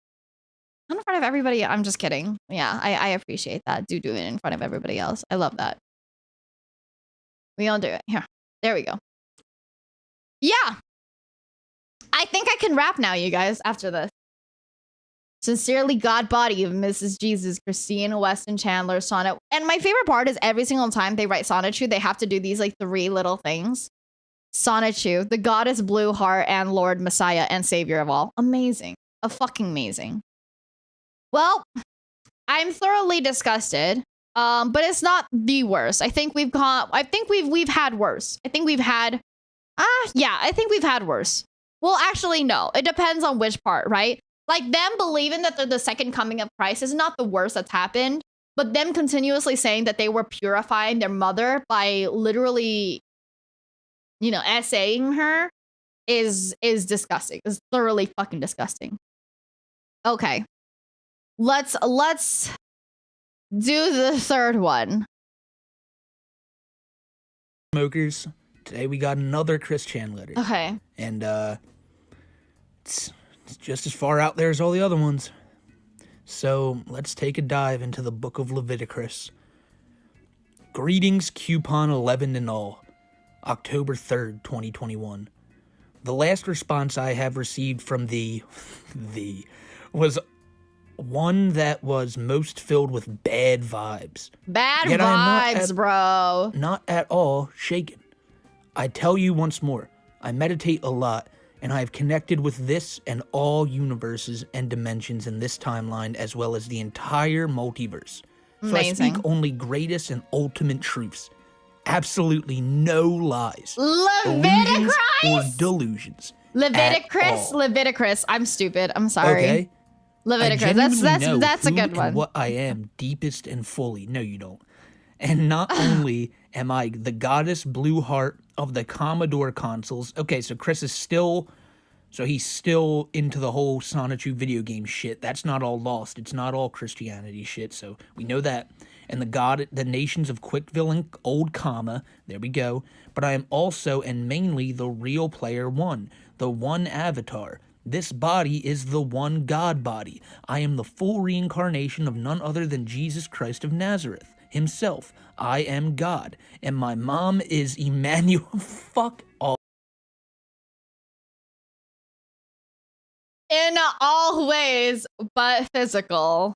Not in front of everybody. I'm just kidding. Yeah, I appreciate that. Do it in front of everybody else. I love that. We all do it. Here. There we go. Yeah. I think I can rap now, you guys, after this. Sincerely, God body of Mrs. Jesus, Christine Weston Chandler, Sonnet. And my favorite part is every single time they write Sonichu, they have to do these like 3 little things. Sonichu, the goddess, blue heart, and Lord Messiah and Savior of all. Amazing. Fucking amazing. Well, I'm thoroughly disgusted. But it's not the worst. I think we've had worse. I think we've had worse. Well, actually, no. It depends on which part, right? Like, them believing that they're the second coming of Christ is not the worst that's happened, but them continuously saying that they were purifying their mother by literally, essaying her is disgusting. It's thoroughly fucking disgusting. Okay. Let's do the third one. Smokers, today we got another Chris Chan letter. Okay. And it's just as far out there as all the other ones. So let's take a dive into the book of Leviticus. Greetings, Coupon 11 and all. October 3rd, 2021. The last response I have received from thee was one that was most filled with bad vibes. Bad Yet vibes, bro. Not at all shaken. I tell you once more, I meditate a lot, and I have connected with this and all universes and dimensions in this timeline, as well as the entire multiverse. So Amazing. I speak only greatest and ultimate truths. Absolutely no lies. Leviticus or delusions. Leviticus. I'm stupid. I'm sorry. Okay. Leviticus. That's a who good and one. What I am deepest and fully. No, you don't. And not only am I the goddess blue heart of the Commodore consoles. Okay, so Chris is still, he's still into the whole Sonichu video game shit. That's not all lost. It's not all Christianity shit. So we know that. And the nations of Quickville and Old Comma. There we go. But I am also and mainly the real player one, the one avatar. This body is the one God body. I am the full reincarnation of none other than Jesus Christ of Nazareth himself. I am God. And my mom is Emmanuel. Fuck all. In all ways but physical,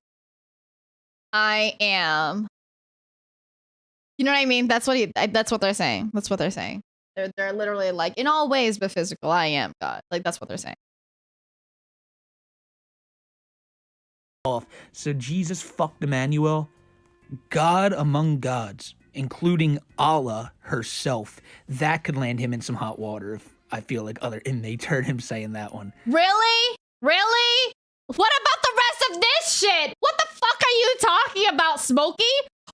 I am. You know what I mean? That's what they're saying. That's what they're saying. They're literally like, in all ways but physical, I am God. Like, that's what they're saying. So Jesus fucked Emmanuel, God among gods, including Allah herself. That could land him in some hot water if I feel like other inmates heard him saying that one. Really? Really? What about the rest of this shit? What the fuck are you talking about, Smokey?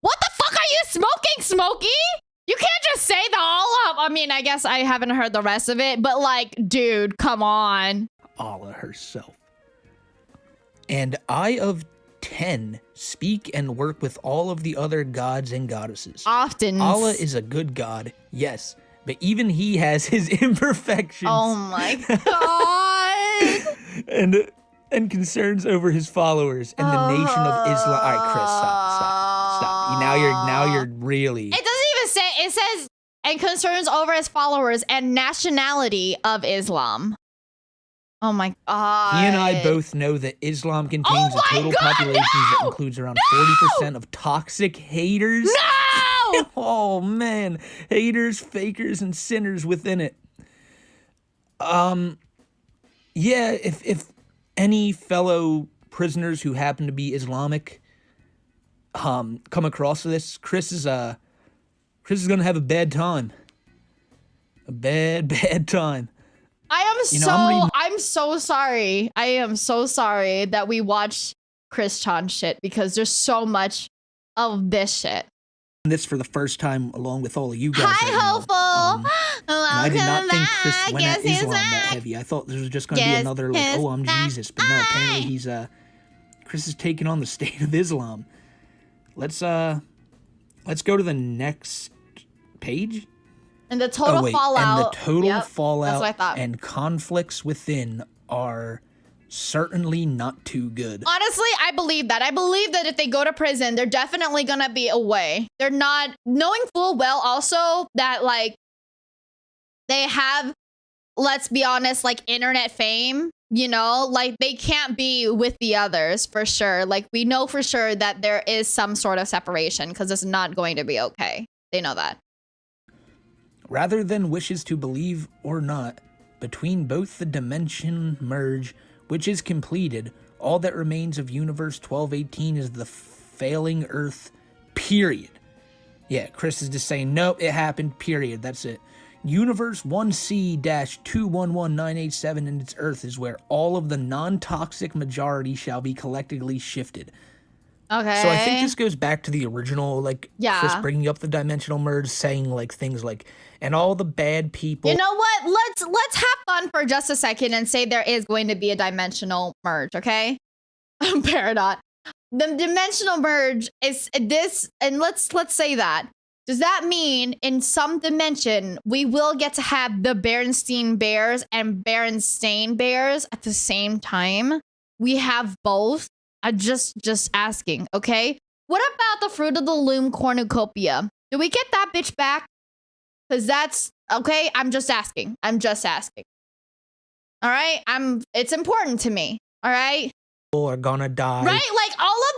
What the fuck are you smoking, Smokey? You can't just say the all up. I mean, I guess I haven't heard the rest of it, but like, dude, come on. Allah herself. And I of 10 speak and work with all of the other gods and goddesses. Often. Allah is a good God, yes, but even he has his imperfections. Oh my god. and concerns over his followers and the nation of Islam. All right, Chris, stop. Now you're really. It doesn't even say. It says and concerns over his followers and nationality of Islam. Oh my god. He and I both know that Islam contains a total population that includes around 40% of toxic haters. No! Oh man, haters, fakers, and sinners within it. Yeah, if any fellow prisoners who happen to be Islamic come across this, Chris is gonna have a bad time. A bad time. I'm so sorry. I am so sorry that we watched Chris Chan shit because there's so much of this shit. This for the first time along with all of you guys. Hi, hopeful. I did not think Chris went at Islam that heavy. I thought this was just gonna be another like, oh, I'm Jesus, but no, apparently Chris is taking on the state of Islam. Let's go to the next page. And the total fallout. And the total fallout that's what I thought. And conflicts within are certainly not too good. Honestly, I believe that. I believe that if they go to prison, they're definitely gonna be away. They're not knowing full well also that like they have, let's be honest, like internet fame, you know, like they can't be with the others for sure. Like we know for sure that there is some sort of separation because it's not going to be okay. They know that. Rather than wishes to believe or not, between both the dimension merge, which is completed, all that remains of Universe 1218 is the failing Earth, period. Yeah, Chris is just saying, nope, it happened, period, that's it. Universe 1C-211987 and its Earth is where all of the non-toxic majority shall be collectively shifted. Okay. So I think this goes back to the original, like, Chris bringing up the dimensional merge, saying, like, things like, and all the bad people. You know what? Let's have fun for just a second and say there is going to be a dimensional merge, okay? Paradox. the dimensional merge is this, and let's say that. Does that mean in some dimension we will get to have the Berenstein Bears and Berenstain Bears at the same time? We have both. I'm just asking, okay? What about the Fruit of the Loom cornucopia? Do we get that bitch back? Because that's okay. I'm just asking. All right. It's important to me. All right. People are gonna die. Right? Like all of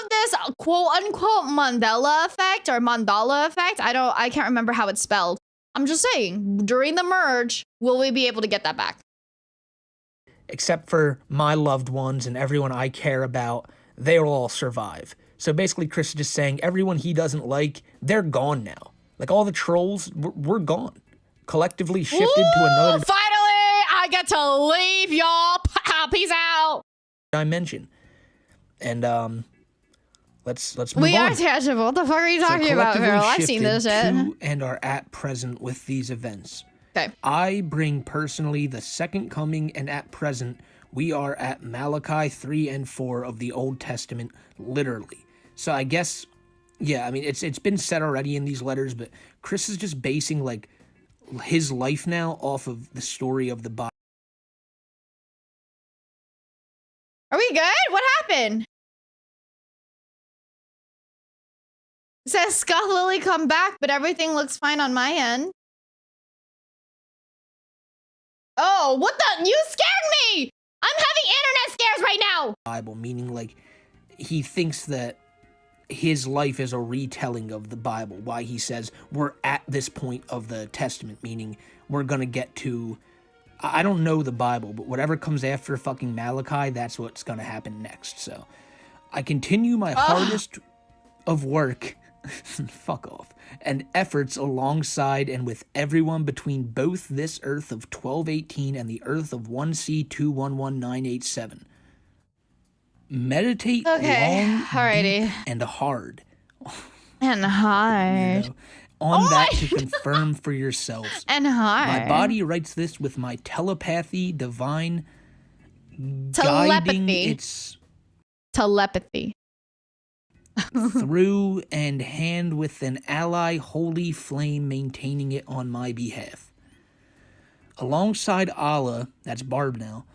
this quote unquote Mandela effect or Mandala effect. I can't remember how it's spelled. I'm just saying, during the merge, will we be able to get that back? Except for my loved ones and everyone I care about, they'll all survive. So basically, Chris is just saying everyone he doesn't like, they're gone now. Like all the trolls, we're gone. Collectively shifted to another Finally, I get to leave, y'all. Peace out. dimension. And let's move on. We are tangible. What the fuck are you talking about, girl? I've seen this shit. To and are at present with these events. Okay. I bring personally the second coming, and at present we are at Malachi 3 and 4 of the Old Testament, literally. So I guess, yeah, I mean, it's been said already in these letters, but Chris is just basing, like, his life now off of the story of the Bible. Are we good? What happened? It says Scuff Lily come back, but everything looks fine on my end. Oh, what the? You scared me! I'm having internet scares right now! Bible, meaning, like, he thinks that his life is a retelling of the Bible, why he says we're at this point of the Testament, meaning we're gonna get to, I don't know the Bible, but whatever comes after fucking Malachi, that's what's gonna happen next. So I continue my hardest of work, fuck off, and efforts alongside and with everyone between both this Earth of 1218 and the Earth of 1C211987. Meditate long, alrighty, deep, and hard. And hard. You know, on that to confirm for yourselves. And hard. My body writes this with my telepathy, divine Telepathy. guiding its Telepathy. through and hand with an ally holy flame maintaining it on my behalf. Alongside Allah, that's Barb now,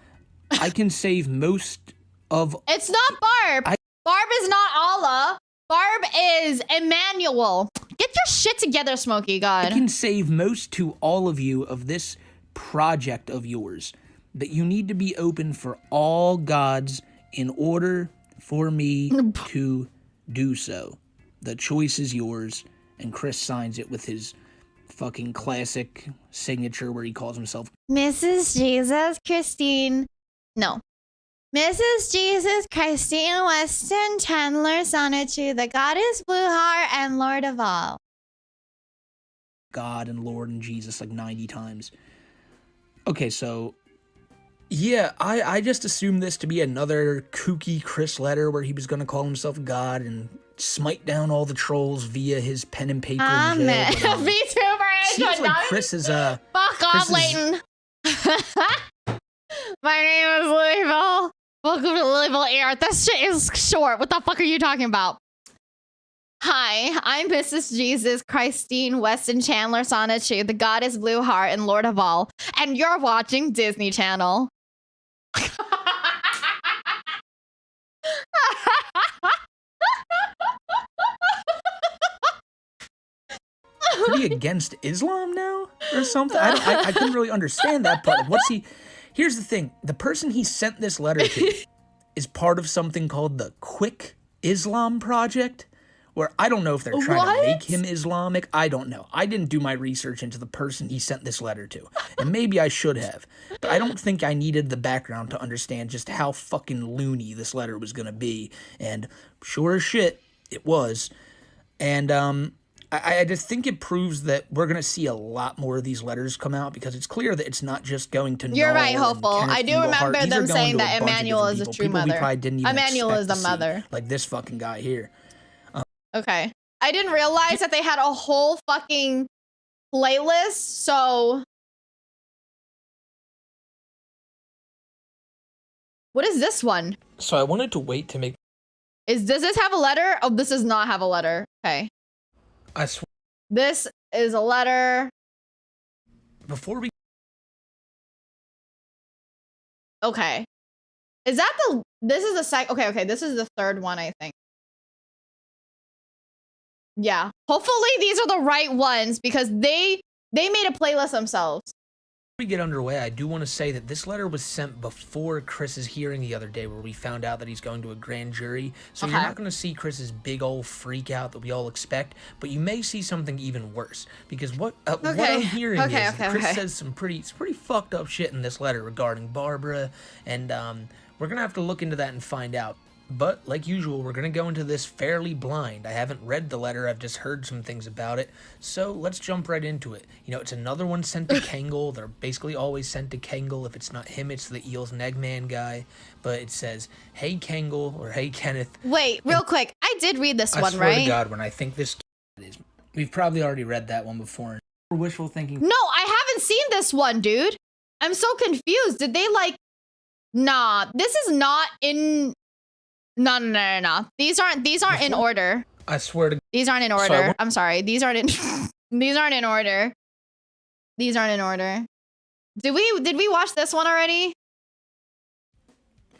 I can save most of... It's not Barb. Barb is not Allah. Barb is Emmanuel. Get your shit together, Smokey God. I can save most to all of you of this project of yours, but you need to be open for all gods in order for me to do so. The choice is yours, and Chris signs it with his fucking classic signature where he calls himself Mrs. Jesus Christine. No. Mrs. Jesus Christine Weston Chandler Sonatu, the goddess Blue Heart and Lord of all. God and Lord and Jesus like 90 times. Okay, so yeah, I just assumed this to be another kooky Chris letter where he was going to call himself God and smite down all the trolls via his pen and paper. Amen. VTuber. Seems like Chris is fuck off, Leighton. My name is Louisville. Welcome to Louisville Air. That shit is short. What the fuck are you talking about? Hi, I'm Mrs. Jesus Christine Weston Chandler Sonatu, the goddess Blue Heart and Lord of all, and you're watching Disney Channel. Pretty against Islam now or something? I couldn't really understand that part. What's he... Here's the thing. The person he sent this letter to is part of something called the Quick Islam Project, where I don't know if they're trying to make him Islamic. I don't know. I didn't do my research into the person he sent this letter to, and maybe I should have, but I don't think I needed the background to understand just how fucking loony this letter was going to be, and sure as shit, it was. And I just think it proves that we're going to see a lot more of these letters come out, because it's clear that it's not just going to You're right, Hopeful. I do remember them saying that Emmanuel is a true mother. Emmanuel is the mother. Like this fucking guy here. Okay. I didn't realize that they had a whole fucking playlist, so... What is this one? So I wanted to wait to make Does this have a letter? Oh, this does not have a letter. Okay. I swear. This is a letter. Before we... Okay. Is that this is the second, okay, this is the third one, I think. Yeah. Hopefully these are the right ones because they made a playlist themselves. Before we get underway, I do want to say that this letter was sent before Chris's hearing the other day where we found out that he's going to a grand jury. So you're not going to see Chris's big old freak out that we all expect, but you may see something even worse. Because what I'm hearing is Chris says some pretty fucked up shit in this letter regarding Barbara, and we're going to have to look into that and find out. But, like usual, we're going to go into this fairly blind. I haven't read the letter, I've just heard some things about it. So, let's jump right into it. You know, it's another one sent to Kangol. They're basically always sent to Kangol. If it's not him, it's the Eels Negman guy. But it says, hey Kangol, or hey Kenneth. Wait, real quick. I did read this one, right? I swear to God, when I think this is... We've probably already read that one before. We're wishful thinking. No, I haven't seen this one, dude. I'm so confused. Did they, like... Nah, this is not in... No. These aren't in order. I swear to... These aren't in order. Sorry, I'm sorry. These aren't in... These aren't in order. These aren't in order. Did we watch this one already?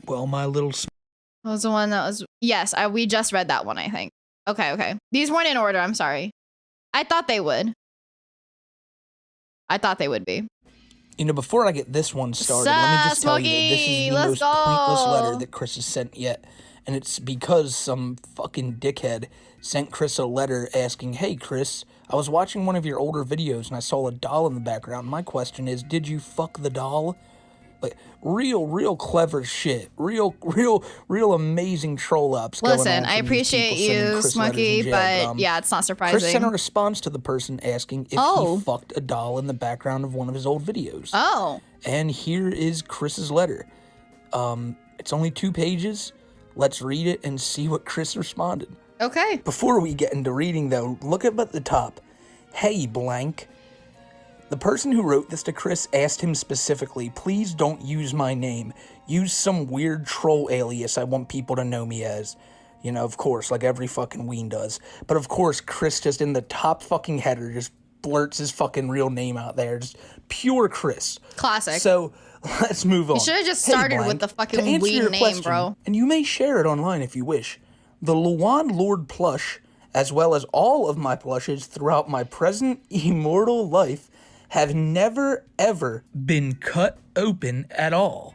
Well, my little... What was the one that was... Yes, we just read that one, I think. Okay. These weren't in order. I'm sorry. I thought they would. I thought they would be. You know, before I get this one started, let me just tell you that this is the most pointless letter that Chris has sent yet. And it's because some fucking dickhead sent Chris a letter asking, hey, Chris, I was watching one of your older videos and I saw a doll in the background. My question is, did you fuck the doll? Like, real clever shit. Real amazing troll ups going on. Listen, I appreciate you, Smokey, but yeah, it's not surprising. Chris sent a response to the person asking if he fucked a doll in the background of one of his old videos. Oh. And here is Chris's letter. It's only 2 pages. Let's read it and see what Chris responded. Okay. Before we get into reading, though, look up at the top. Hey, blank. The person who wrote this to Chris asked him specifically, please don't use my name. Use some weird troll alias I want people to know me as. You know, of course, like every fucking ween does. But of course, Chris just in the top fucking header just blurts his fucking real name out there. Just pure Chris. Classic. So... let's move on. You should have just started with the fucking weed name, bro. And you may share it online if you wish. The Luan Lord plush, as well as all of my plushes throughout my present immortal life, have never ever been cut open at all.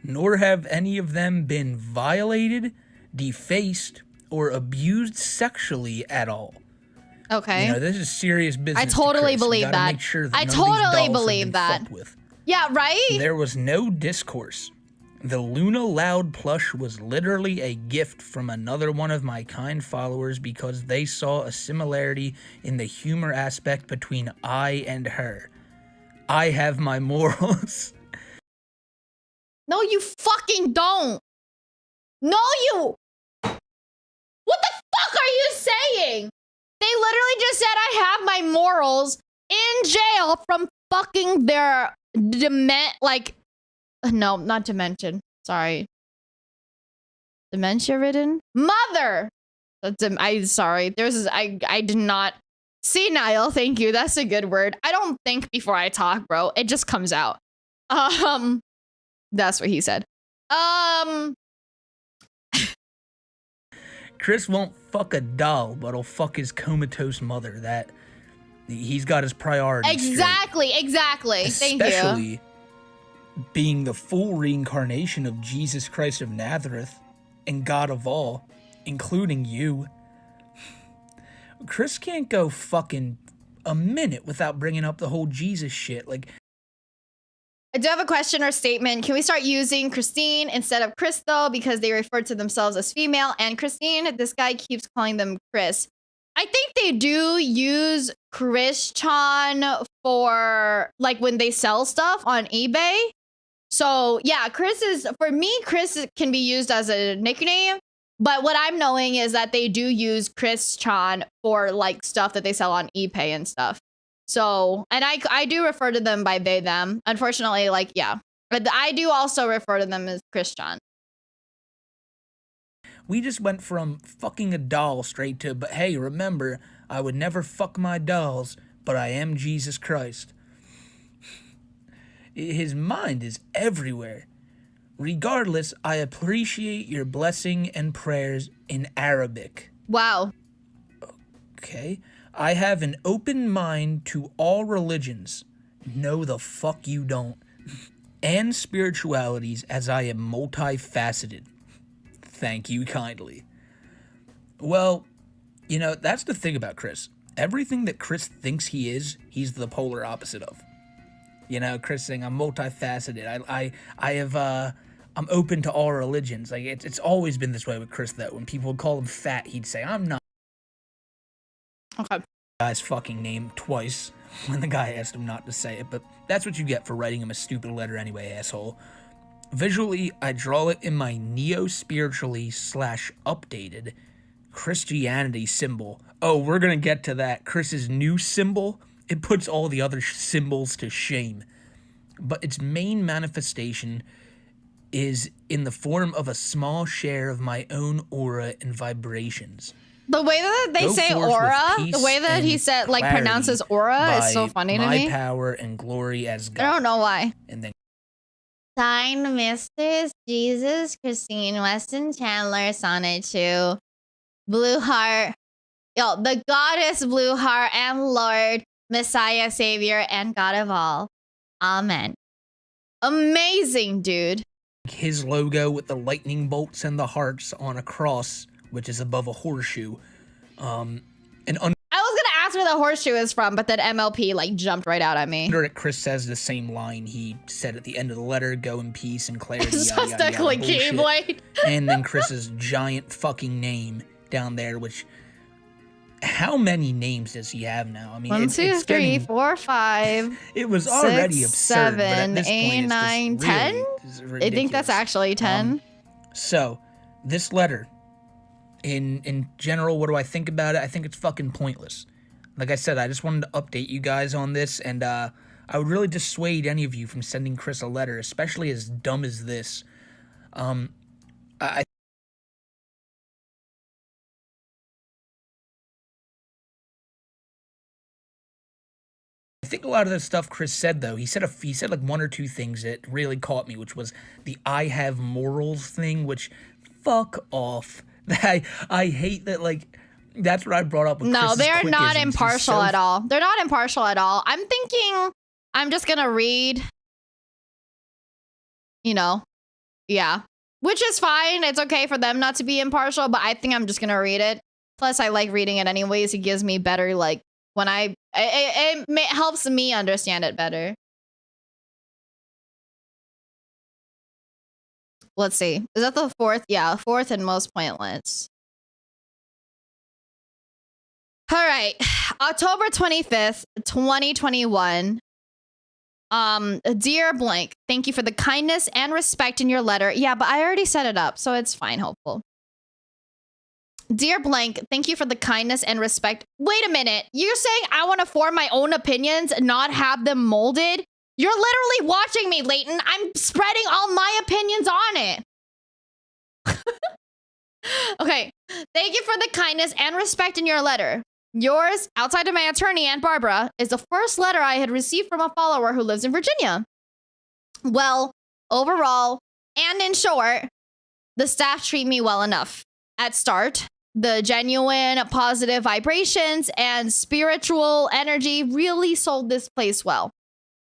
Nor have any of them been violated, defaced, or abused sexually at all. Okay. You know, this is serious business. I totally believe that. Make sure that I totally believe that. Yeah, right? There was no discourse. The Luna Loud plush was literally a gift from another one of my kind followers because they saw a similarity in the humor aspect between I and her. I have my morals. No, you fucking don't. No, you... What the fuck are you saying? They literally just said I have my morals in jail from fucking their... no, not dementia. Sorry. Dementia-ridden? Mother! I'm sorry. I did not... Senile, thank you. That's a good word. I don't think before I talk, bro. It just comes out. That's what he said. Chris won't fuck a doll, but he'll fuck his comatose mother. That... he's got his priorities Exactly. Thank you. Especially being the full reincarnation of Jesus Christ of Nazareth and God of all, including you. Chris can't go fucking a minute without bringing up the whole Jesus shit. Like, I do have a question or statement. Can we start using Christine instead of Crystal because they refer to themselves as female? And Christine, this guy keeps calling them Chris. I think they do use Chris-chan for, like, when they sell stuff on eBay. So, yeah, for me, Chris can be used as a nickname. But what I'm knowing is that they do use Chris-chan for, like, stuff that they sell on eBay and stuff. So, and I do refer to them by they, them. Unfortunately, like, yeah. But I do also refer to them as Chris-chan. We just went from fucking a doll straight to, but hey, remember, I would never fuck my dolls, but I am Jesus Christ. His mind is everywhere. Regardless, I appreciate your blessing and prayers in Arabic. Wow. Okay. I have an open mind to all religions. No, the fuck you don't. And spiritualities, as I am multifaceted. Thank you kindly. Well, you know, that's the thing about Chris. Everything that Chris thinks he is, he's the polar opposite of. You know, Chris saying I'm multifaceted. I'm open to all religions. Like it's always been this way with Chris though. When people would call him fat, he'd say, I'm not. Okay. Guy's fucking name twice when the guy asked him not to say it, but that's what you get for writing him a stupid letter anyway, asshole. Visually, I draw it in my neo-spiritually / updated Christianity symbol. Oh, we're gonna get to that. Chris's new symbol, it puts all the other symbols to shame. But its main manifestation is in the form of a small share of my own aura and vibrations. The way that they say aura, the way that he said, like, pronounces aura is so funny to me. My power and glory as God. I don't know why. And then Signed, Mrs. Jesus, Christine, Weston, Chandler, Sonnet 2, Blue Heart, yo, the Goddess Blue Heart, and Lord, Messiah, Savior, and God of all. Amen. Amazing, dude. His logo with the lightning bolts and the hearts on a cross, which is above a horseshoe. I was gonna ask where the horseshoe is from, but then MLP like jumped right out at me. Under it, Chris says the same line he said at the end of the letter: "Go in peace and clarity." It's just a Keyblade. And then Chris's giant fucking name down there, which. How many names does he have now? I mean, 1, 2, 3, 4, 5. It was already 6, absurd. 7, 8, 9, 10. I think that's actually 10. So, this letter, in general, what do I think about it? I think it's fucking pointless. Like I said, I just wanted to update you guys on this, and I would really dissuade any of you from sending Chris a letter, especially as dumb as this. I think a lot of the stuff Chris said, though, he said like 1 or 2 things that really caught me, which was the I have morals thing, which fuck off. I hate that, like, that's what I brought up with No, Chris's they're not quickisms. impartial at all. They're not impartial at all. I'm thinking I'm just gonna read, you know, yeah, which is fine. It's okay for them not to be impartial, but I think I'm just gonna read it. Plus, I like reading it anyways. It gives me better, like, when it helps me understand it better. Let's see. Is that the 4th? Yeah, 4th and most pointless. All right. October 25th, 2021. Dear blank, thank you for the kindness and respect in your letter. Yeah, but I already set it up, so it's fine, hopeful. Dear blank, thank you for the kindness and respect. Wait a minute. You're saying I want to form my own opinions and not have them molded? You're literally watching me, Leighton. I'm spreading all my opinions on it. Okay. Thank you for the kindness and respect in your letter. Yours, outside of my attorney, Aunt Barbara, is the first letter I had received from a follower who lives in Virginia. Well, overall, and in short, the staff treat me well enough. At start, the genuine positive vibrations and spiritual energy really sold this place well.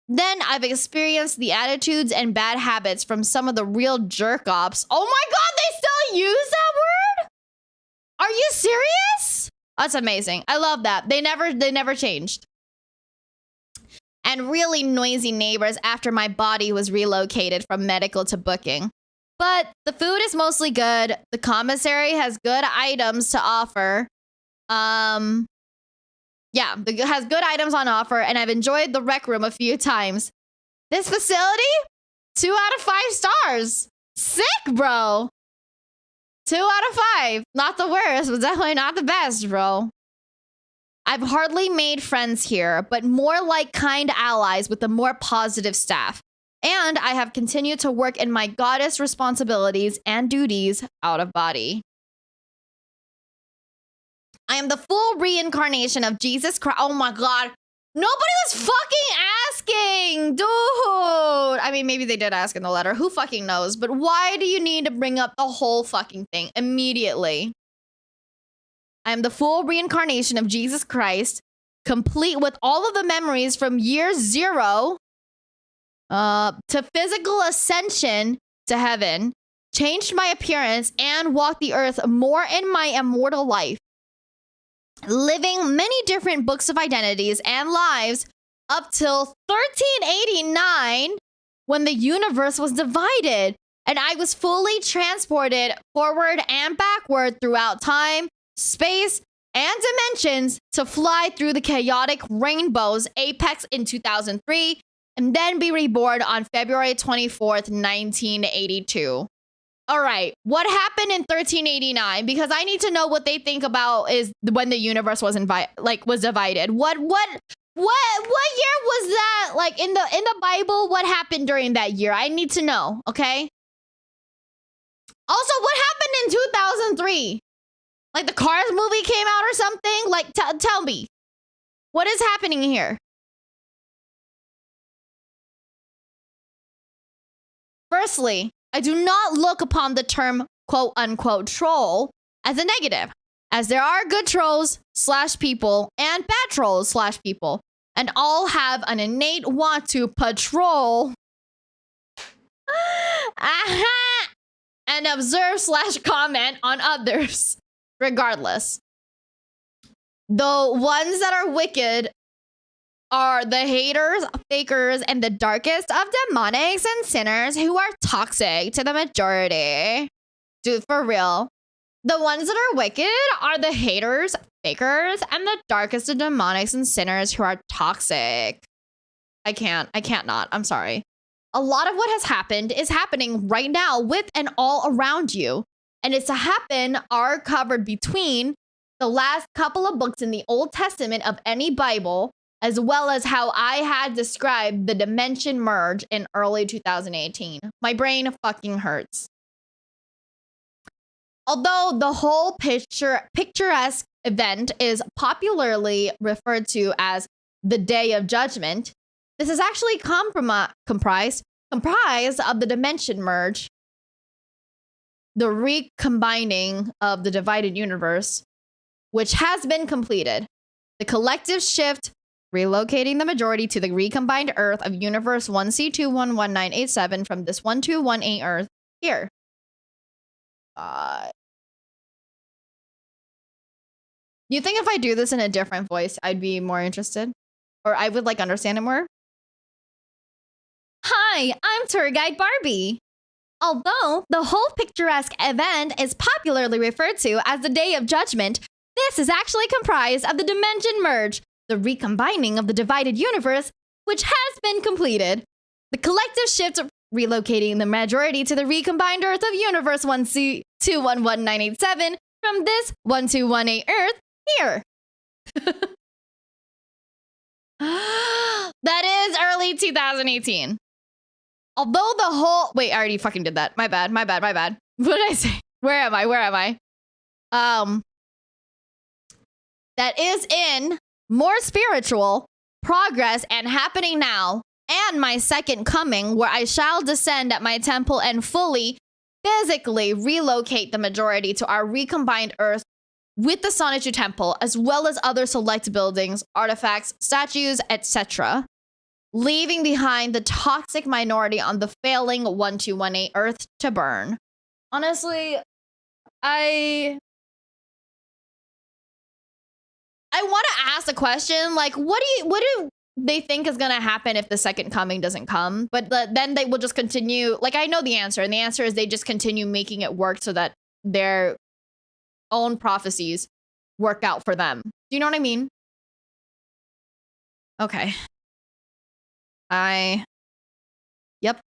Then I've experienced the attitudes and bad habits from some of the real jerk-ops. Oh my god, they still use that word? Are you serious? That's amazing. I love that. They never changed. And really noisy neighbors after my body was relocated from medical to booking. But the food is mostly good. The commissary has good items to offer. Yeah, it has good items on offer, and I've enjoyed the rec room a few times. This facility? 2 out of 5 stars. Sick, bro. 2 out of 5. Not the worst, but definitely not the best, bro. I've hardly made friends here, but more like kind allies with a more positive staff. And I have continued to work in my goddess responsibilities and duties out of body. I am the full reincarnation of Jesus Christ. Oh my God. Nobody was fucking asking, dude. I mean, maybe they did ask in the letter. Who fucking knows? But why do you need to bring up the whole fucking thing immediately? I am the full reincarnation of Jesus Christ, complete with all of the memories from year 0 to physical ascension to heaven, changed my appearance, and walked the earth more in my immortal life, living many different books of identities and lives up till 1389 when the universe was divided and I was fully transported forward and backward throughout time, space, and dimensions to fly through the chaotic rainbow's apex in 2003 and then be reborn on February 24th, 1982. All right, what happened in 1389? Because I need to know what they think about is when the universe was divided. What year was that? Like in the Bible, what happened during that year? I need to know, okay? Also, what happened in 2003? Like the Cars movie came out or something? Like tell me. What is happening here? Firstly, I do not look upon the term quote unquote troll as a negative, as there are good trolls / people and bad trolls / people, and all have an innate want to patrol and observe / comment on others, regardless. The ones that are wicked are the haters, fakers, and the darkest of demonics and sinners who are toxic to the majority. Dude, for real. The ones that are wicked are the haters, fakers, and the darkest of demonics and sinners who are toxic. I can't not. I'm sorry. A lot of what has happened is happening right now with and all around you. And it's to happen are covered between the last couple of books in the Old Testament of any Bible, as well as how I had described the dimension merge in early 2018. My brain fucking hurts. Although the whole picturesque event is popularly referred to as the Day of Judgment, this is actually comprised of the dimension merge, the recombining of the divided universe, which has been completed, the collective shift relocating the majority to the recombined Earth of Universe 1C211987 from this 1218 Earth here. You think if I do this in a different voice, I'd be more interested? Or I would like understand it more? Hi, I'm Tour Guide Barbie. Although the whole picturesque event is popularly referred to as the Day of Judgment, this is actually comprised of the dimension merge, the recombining of the divided universe, which has been completed. The collective shift relocating the majority to the recombined Earth of Universe 1C211987 from this 1218 Earth here. That is early 2018. Although the whole... Wait, I already fucking did that. My bad. What did I say? Where am I? That is in more spiritual progress and happening now, and my second coming, where I shall descend at my temple and fully, physically relocate the majority to our recombined Earth with the Sonichu Temple, as well as other select buildings, artifacts, statues, etc., leaving behind the toxic minority on the failing 1218 Earth to burn. Honestly, I want to ask a question, like, what do they think is going to happen if the second coming doesn't come? But then they will just continue. Like, I know the answer, and the answer is they just continue making it work so that their own prophecies work out for them. Do you know what I mean? Okay. Yep.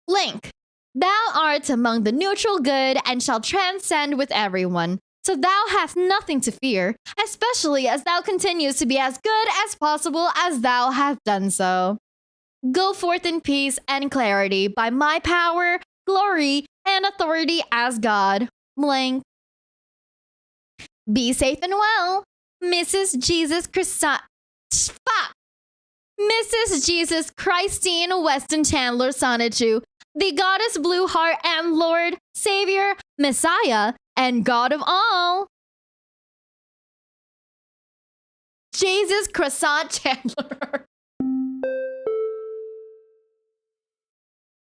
Link. Thou art among the neutral good and shall transcend with everyone. So thou hast nothing to fear, especially as thou continues to be as good as possible as thou hast done so. Go forth in peace and clarity by my power, glory, and authority as God. blank. Be safe and well, Mrs. Jesus Christ. Fuck. Mrs. Jesus Christine Weston Chandler Sonichu, the goddess Blue Heart and Lord, Savior, Messiah, and God of all. Jesus Croissant Chandler.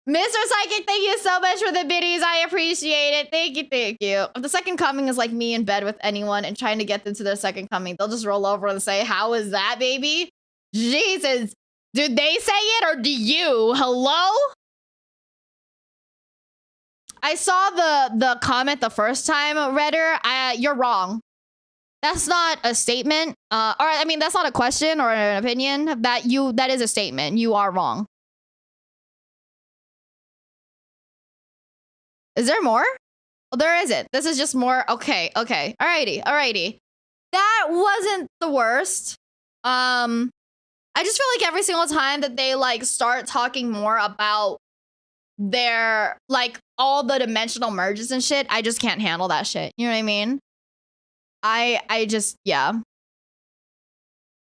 Mr. Psychic, thank you so much for the biddies. I appreciate it. Thank you, thank you. If the second coming is like me in bed with anyone and trying to get them to their second coming, they'll just roll over and say, how is that, baby? Jesus. Did they say it or do you? Hello? I saw the comment the first time, Redder. You're wrong. That's not a statement. Or I mean, that's not a question or an opinion. That is a statement. You are wrong. Is there more? Oh, there isn't. This is just more. Okay, okay. Alrighty. That wasn't the worst. I just feel like every single time that they like start talking more about their like all the dimensional merges and shit, I just can't handle that shit. You know what I mean? I just, yeah.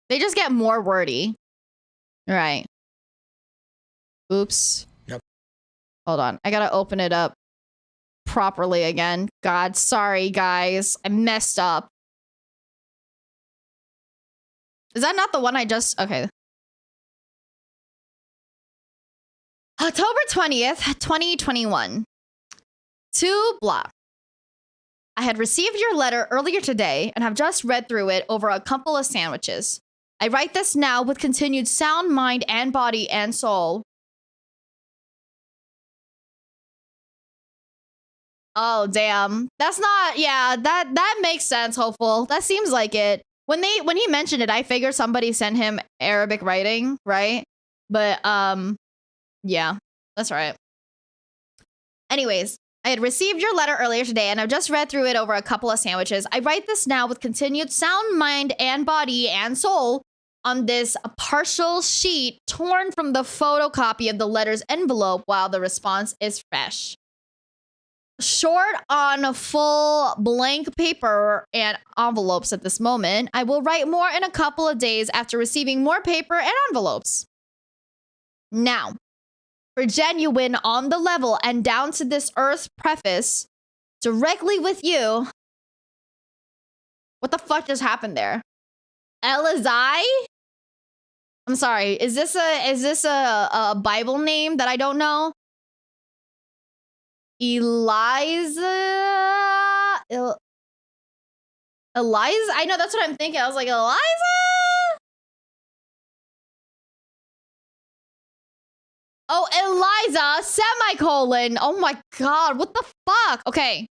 They just get more wordy. Right. Oops. Yep. Hold on. I gotta open it up properly again. God, sorry guys. I messed up. Is that not the one I just... Okay. October 20th, 2021. To blah. I had received your letter earlier today and have just read through it over a couple of sandwiches. I write this now with continued sound mind and body and soul. Oh, damn. That's not... Yeah, that makes sense, hopeful. That seems like it. When he mentioned it, I figured somebody sent him Arabic writing, right? But, yeah, that's right. Anyways, I had received your letter earlier today and I've just read through it over a couple of sandwiches. I write this now with continued sound, mind, and body and soul on this partial sheet torn from the photocopy of the letter's envelope while the response is fresh. Short on full blank paper and envelopes at this moment. I will write more in a couple of days after receiving more paper and envelopes. Now, for genuine on the level and down to this earth preface, directly with you. What the fuck just happened there? Elizai? I'm sorry. Is this a Bible name that I don't know? Eliza? Eliza? I know, that's what I'm thinking. I was like, Eliza? Oh, Eliza, semicolon. Oh my God, what the fuck? Okay.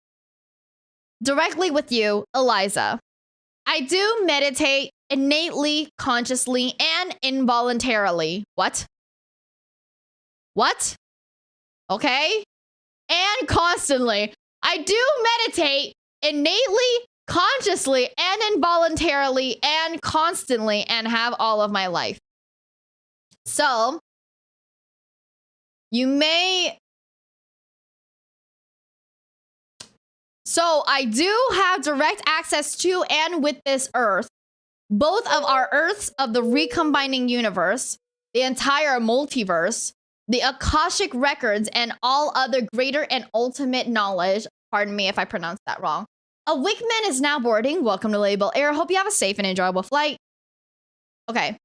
Directly with you, Eliza. I do meditate innately, consciously, and involuntarily. What? What? Okay. And constantly. I do meditate innately, consciously, and involuntarily, and constantly, and have all of my life. So, you may... So, I do have direct access to and with this Earth, both of our Earths of the recombining universe, the entire multiverse, the Akashic records, and all other greater and ultimate knowledge. Pardon me if I pronounced that wrong. A Wickman is now boarding. Welcome to Label Air. Hope you have a safe and enjoyable flight. Okay.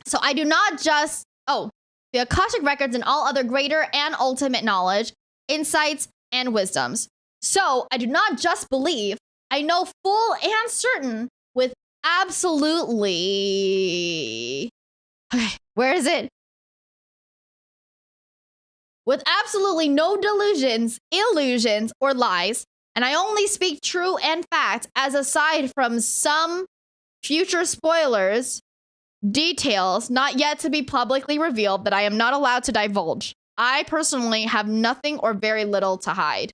So I do not just... Oh, the Akashic records and all other greater and ultimate knowledge, insights, and wisdoms. So I do not just believe. I know full and certain with absolutely... Okay, where is it? With absolutely no delusions, illusions, or lies, and I only speak true and fact as aside from some future spoilers, details not yet to be publicly revealed that I am not allowed to divulge. I personally have nothing or very little to hide.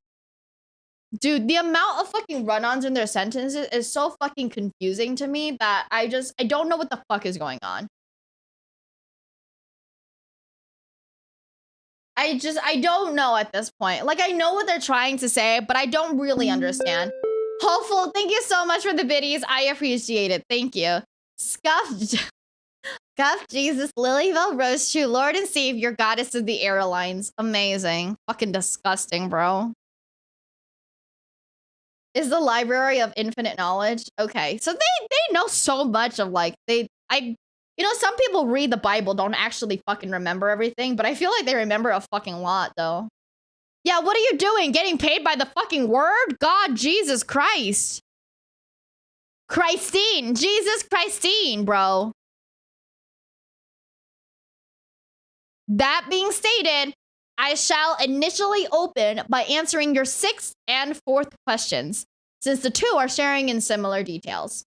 Dude, the amount of fucking run-ons in their sentences is so fucking confusing to me that I don't know what the fuck is going on. I don't know at this point. Like, I know what they're trying to say, but I don't really understand. Hopeful, thank you so much for the biddies. I appreciate it. Thank you. Scuff Jesus, Lilyville Rose True, Lord and Savior, Goddess of the Airlines. Amazing. Fucking disgusting, bro. Is the Library of Infinite Knowledge? Okay, so they know so much of like, you know, some people read the Bible, don't actually fucking remember everything, but I feel like they remember a fucking lot though. Yeah, what are you doing? Getting paid by the fucking word? God, Jesus Christ. Christine, Jesus Christine, bro. That being stated, I shall initially open by answering your 6th and 4th questions, since the 2 are sharing in similar details.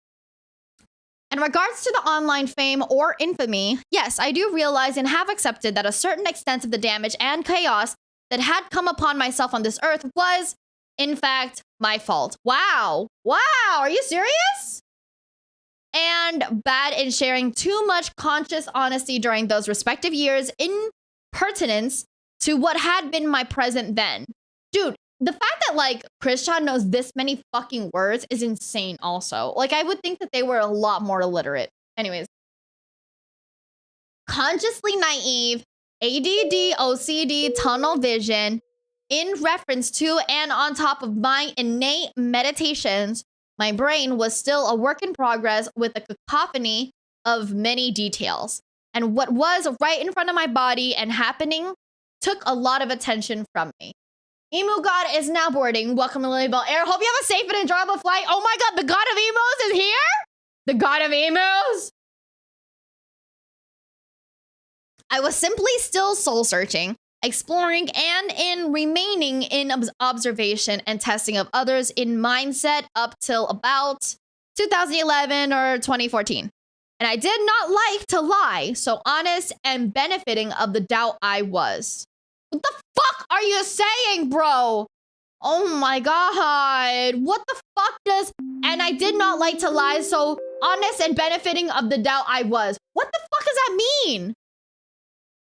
In regards to the online fame or infamy, yes, I do realize and have accepted that a certain extent of the damage and chaos that had come upon myself on this earth was, in fact, my fault. Wow. Wow, are you serious? And bad in sharing too much conscious honesty during those respective years in pertinence to what had been my present then. Dude, the fact that like Christian knows this many fucking words is insane also. Like I would think that they were a lot more illiterate. Anyways. Consciously naive, ADD, OCD, tunnel vision, in reference to and on top of my innate meditations, my brain was still a work in progress with a cacophony of many details. And what was right in front of my body and happening took a lot of attention from me. Emu God is now boarding. Welcome to Lilybell Air. Hope you have a safe and enjoyable flight. Oh my God, the God of Emos is here? The God of Emos? I was simply still soul searching, exploring, and in remaining in observation and testing of others in mindset up till about 2011 or 2014. And I did not like to lie, so honest and benefiting of the doubt I was. What the fuck are you saying, bro? Oh my God. What the fuck does... And I did not like to lie, so honest and benefiting of the doubt I was. What the fuck does that mean?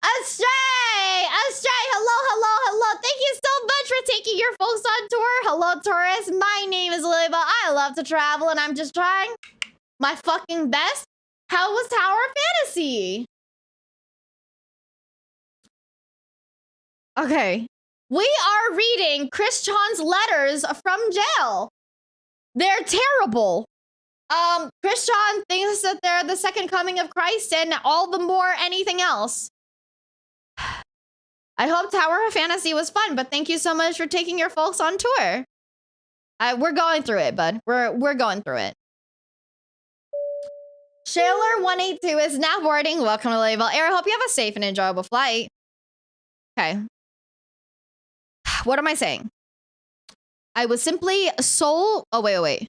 Astray! Astray! Hello. Thank you so much for taking your folks on tour. Hello, tourists. My name is Lilybell. I love to travel, and I'm just trying my fucking best. How was Tower of Fantasy? Okay. We are reading Christian's letters from jail. They're terrible. Christian thinks that they're the second coming of Christ and all the more anything else. I hope Tower of Fantasy was fun, but thank you so much for taking your folks on tour. We're going through it, bud. We're going through it. Shaler182 is now boarding. Welcome to Lilybell Air. I hope you have a safe and enjoyable flight. Okay. What am I saying? I was simply soul... Oh, wait.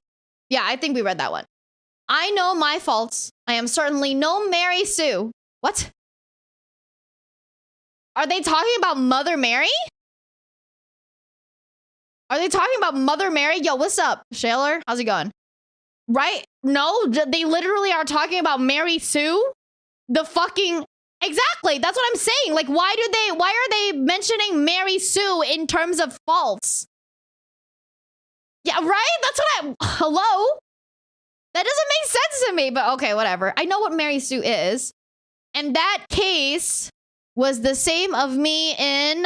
Yeah, I think we read that one. I know my faults. I am certainly no Mary Sue. What? Are they talking about Mother Mary? Are they talking about Mother Mary? Yo, what's up, Shaler? How's it going? Right? No, they literally are talking about Mary Sue. The fucking... Exactly, that's what I'm saying. Like, why are they mentioning Mary Sue in terms of faults? Yeah, right? That's what hello? That doesn't make sense to me, but okay, whatever. I know what Mary Sue is. And that case was the same of me in...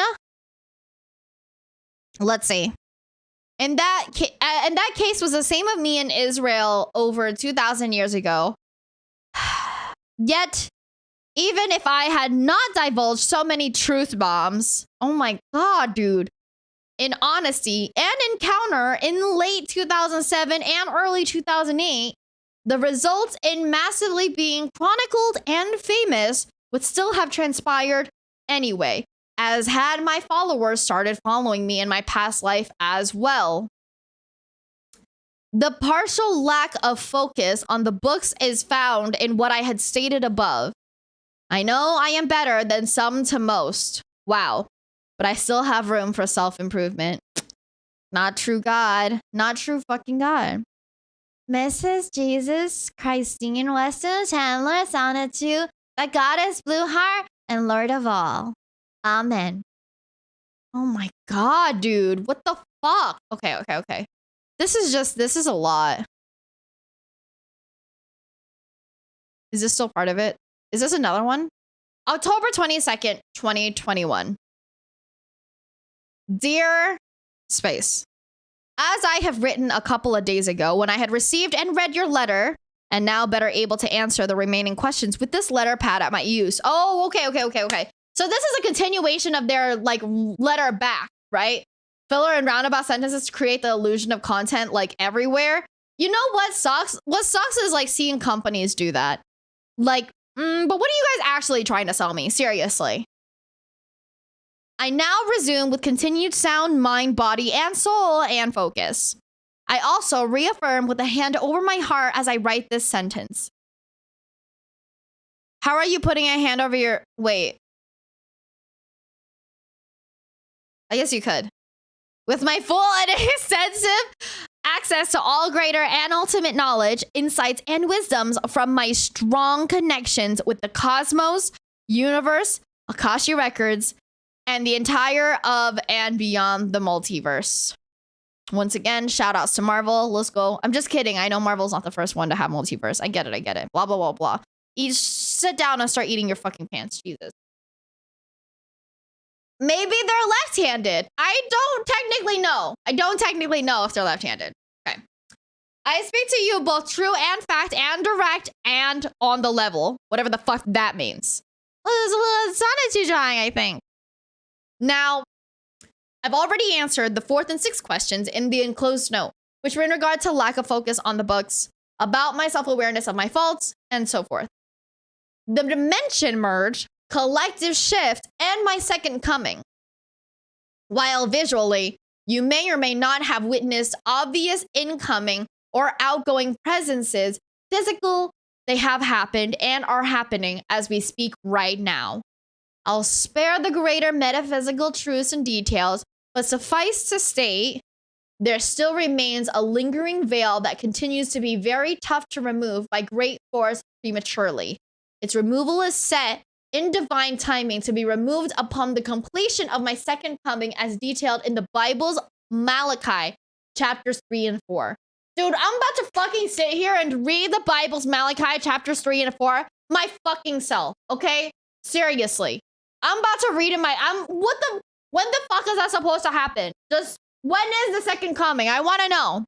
Let's see. And that case was the same of me in Israel over 2,000 years ago. Yet, even if I had not divulged so many truth bombs, oh my God, dude, in honesty and encounter in late 2007 and early 2008, the results in massively being chronicled and famous would still have transpired anyway, as had my followers started following me in my past life as well. The partial lack of focus on the books is found in what I had stated above. I know I am better than some to most. Wow. But I still have room for self-improvement. Not true, God. Not true fucking God. Mrs. Jesus, Christine Weston Chandler, Sonnet 2, the Goddess Blue Heart, and Lord of all. Amen. Oh my god, dude. What the fuck? Okay. This is a lot. Is this still part of it? Is this another one? October 22nd, 2021. Dear Space, as I have written a couple of days ago when I had received and read your letter, and now better able to answer the remaining questions with this letter pad at my use. Oh, okay. So this is a continuation of their, like, letter back, right? Filler and roundabout sentences to create the illusion of content, like, everywhere. You know what sucks? What sucks is, like, seeing companies do that. Like, but what are you guys actually trying to sell me? Seriously. I now resume with continued sound, mind, body, and soul, and focus. I also reaffirm with a hand over my heart as I write this sentence. How are you putting a hand over your... Wait. I guess you could. With my full and extensive access to all greater and ultimate knowledge, insights, and wisdoms from my strong connections with the cosmos, universe, Akasha Records, and the entire of and beyond the multiverse. Once again, shout outs to Marvel. Let's go. I'm just kidding. I know Marvel's not the first one to have multiverse. I get it. Blah, blah, blah, blah. Sit down and start eating your fucking pants. Jesus. Maybe they're left-handed. I don't technically know if they're left-handed. Okay. I speak to you both true and fact and direct and on the level. Whatever the fuck that means. Well, it sounded too drawing, I think. Now, I've already answered the 4th and 6th questions in the enclosed note, which were in regard to lack of focus on the books, about my self-awareness of my faults, and so forth. The dimension merge, collective shift, and my second coming. While visually, you may or may not have witnessed obvious incoming or outgoing presences, physical, they have happened and are happening as we speak right now. I'll spare the greater metaphysical truths and details, but suffice to state, there still remains a lingering veil that continues to be very tough to remove by great force prematurely. Its removal is set in divine timing to be removed upon the completion of my second coming as detailed in the Bible's Malachi, chapters 3 and 4. Dude, I'm about to fucking sit here and read the Bible's Malachi, chapters 3 and 4 my fucking self, okay? Seriously. I'm about to read in my... when the fuck is that supposed to happen? Just, when is the second coming? I want to know.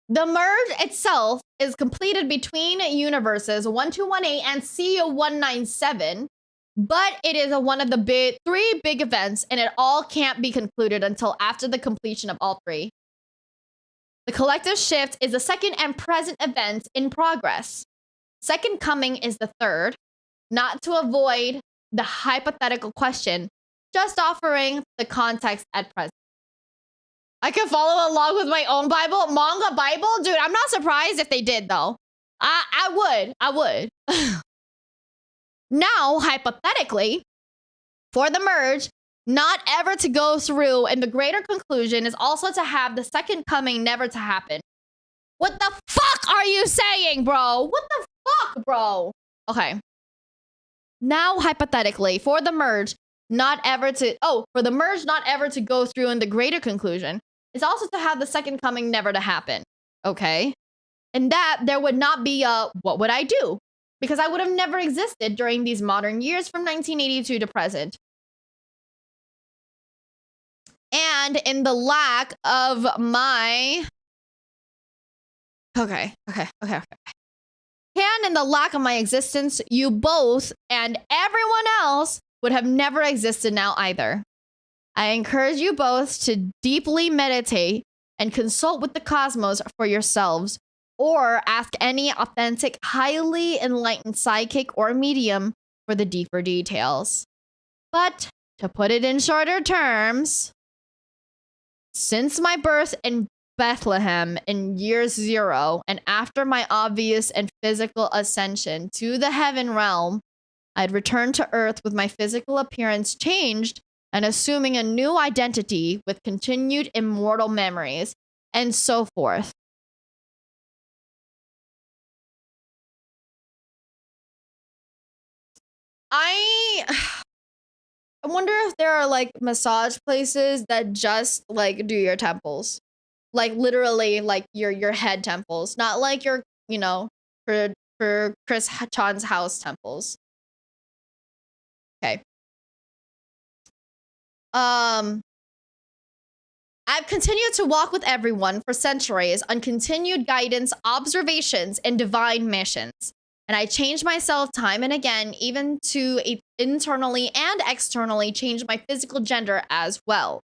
The merge itself is completed between universes 1218 and C197, but it is one of the three big events, and it all can't be concluded until after the completion of all three. The collective shift is the second and present event in progress. Second coming is the third, not to avoid the hypothetical question, just offering the context at present. I can follow along with my own Bible, manga Bible? Dude, I'm not surprised if they did, though. I would. Now, hypothetically, for the merge, not ever to go through, and the greater conclusion is also to have the second coming never to happen. What the fuck are you saying, bro? What the fuck, bro? Okay. Now, hypothetically, for the merge, not ever to go through in the greater conclusion, is also to have the second coming never to happen. Okay. And that there would not be a, what would I do? Because I would have never existed during these modern years from 1982 to present. And in the lack of my... Okay. And in the lack of my existence, you both and everyone else would have never existed now either. I encourage you both to deeply meditate and consult with the cosmos for yourselves, or ask any authentic, highly enlightened psychic or medium for the deeper details. But to put it in shorter terms, since my birth in Bethlehem in year 0 and after my obvious and physical ascension to the heaven realm, I'd returned to Earth with my physical appearance changed and assuming a new identity with continued immortal memories, and so forth. I wonder if there are like massage places that just like do your temples. Like literally like your head temples, not like your, you know, for Chris Chan's house temples. Okay. I've continued to walk with everyone for centuries on continued guidance, observations, and divine missions. And I changed myself time and again, even to internally and externally change my physical gender as well.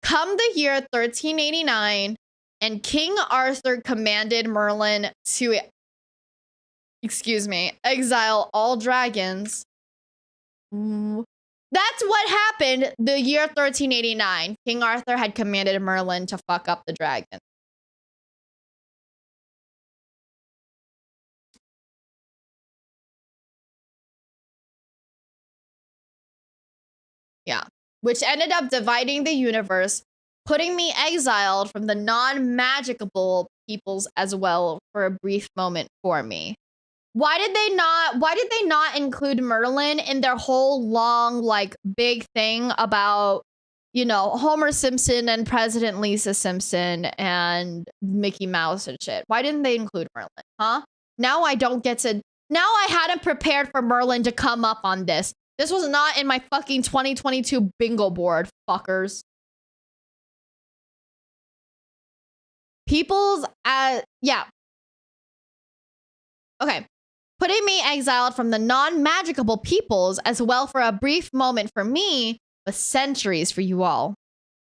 Come the year 1389, and King Arthur commanded Merlin to, exile all dragons. That's what happened the year 1389. King Arthur had commanded Merlin to fuck up the dragon. Yeah. Which ended up dividing the universe, putting me exiled from the non-magicable peoples as well for a brief moment for me. Why did they not include Merlin in their whole long, like, big thing about, you know, Homer Simpson and President Lisa Simpson and Mickey Mouse and shit? Why didn't they include Merlin, huh? Now I hadn't prepared for Merlin to come up on this. This was not in my fucking 2022 bingo board, fuckers. Yeah. Okay. Putting me exiled from the non-magicable peoples as well for a brief moment for me, but centuries for you all.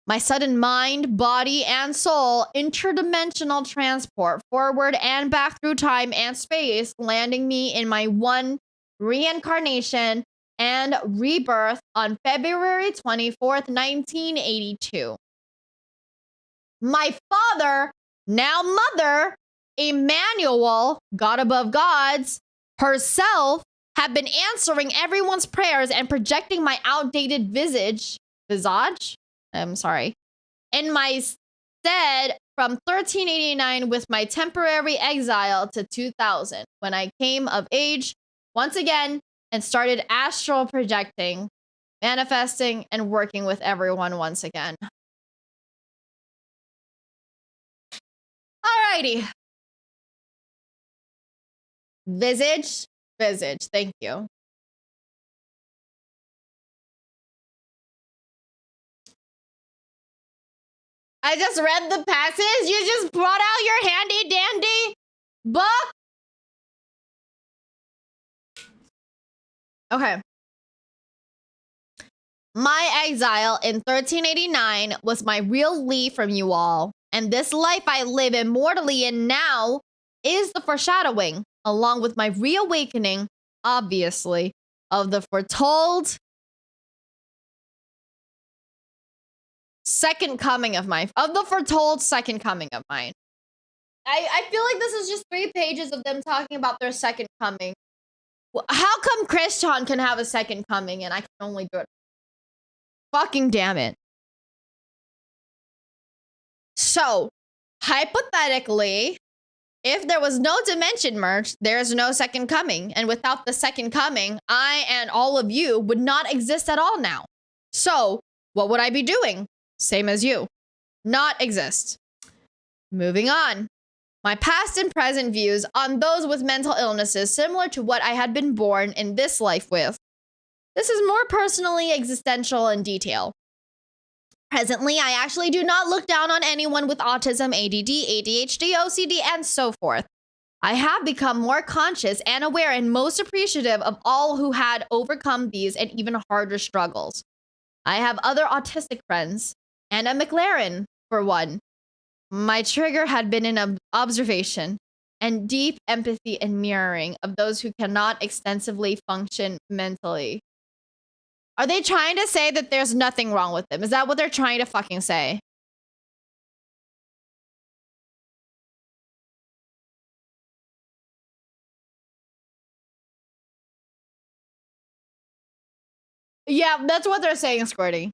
My sudden mind, body, and soul interdimensional transport forward and back through time and space, landing me in my one reincarnation and rebirth on February 24th, 1982. My father, now mother, Emmanuel, God above gods, herself, have been answering everyone's prayers and projecting my outdated visage, I'm sorry, in my stead from 1389 with my temporary exile to 2000, when I came of age once again and started astral projecting, manifesting, and working with everyone once again. Alrighty. Visage, thank you. I just read the passage. You just brought out your handy dandy book. Okay. My exile in 1389 was my real leave from you all, and this life I live immortally in now is the foreshadowing, along with my reawakening, obviously, of the foretold second coming of mine. I feel like this is just 3 pages of them talking about their second coming. How come Christian can have a second coming and I can only do it? Fucking damn it. So, hypothetically, if there was no dimension merge, there's no second coming. And without the second coming, I and all of you would not exist at all now. So, what would I be doing? Same as you. Not exist. Moving on. My past and present views on those with mental illnesses similar to what I had been born in this life with. This is more personally existential in detail. Presently, I actually do not look down on anyone with autism, ADD, ADHD, OCD, and so forth. I have become more conscious and aware and most appreciative of all who had overcome these and even harder struggles. I have other autistic friends, and a McLaren, for one. My trigger had been an observation and deep empathy and mirroring of those who cannot extensively function mentally. Are they trying to say that there's nothing wrong with them? Is that what they're trying to fucking say? Yeah, that's what they're saying, Squirty.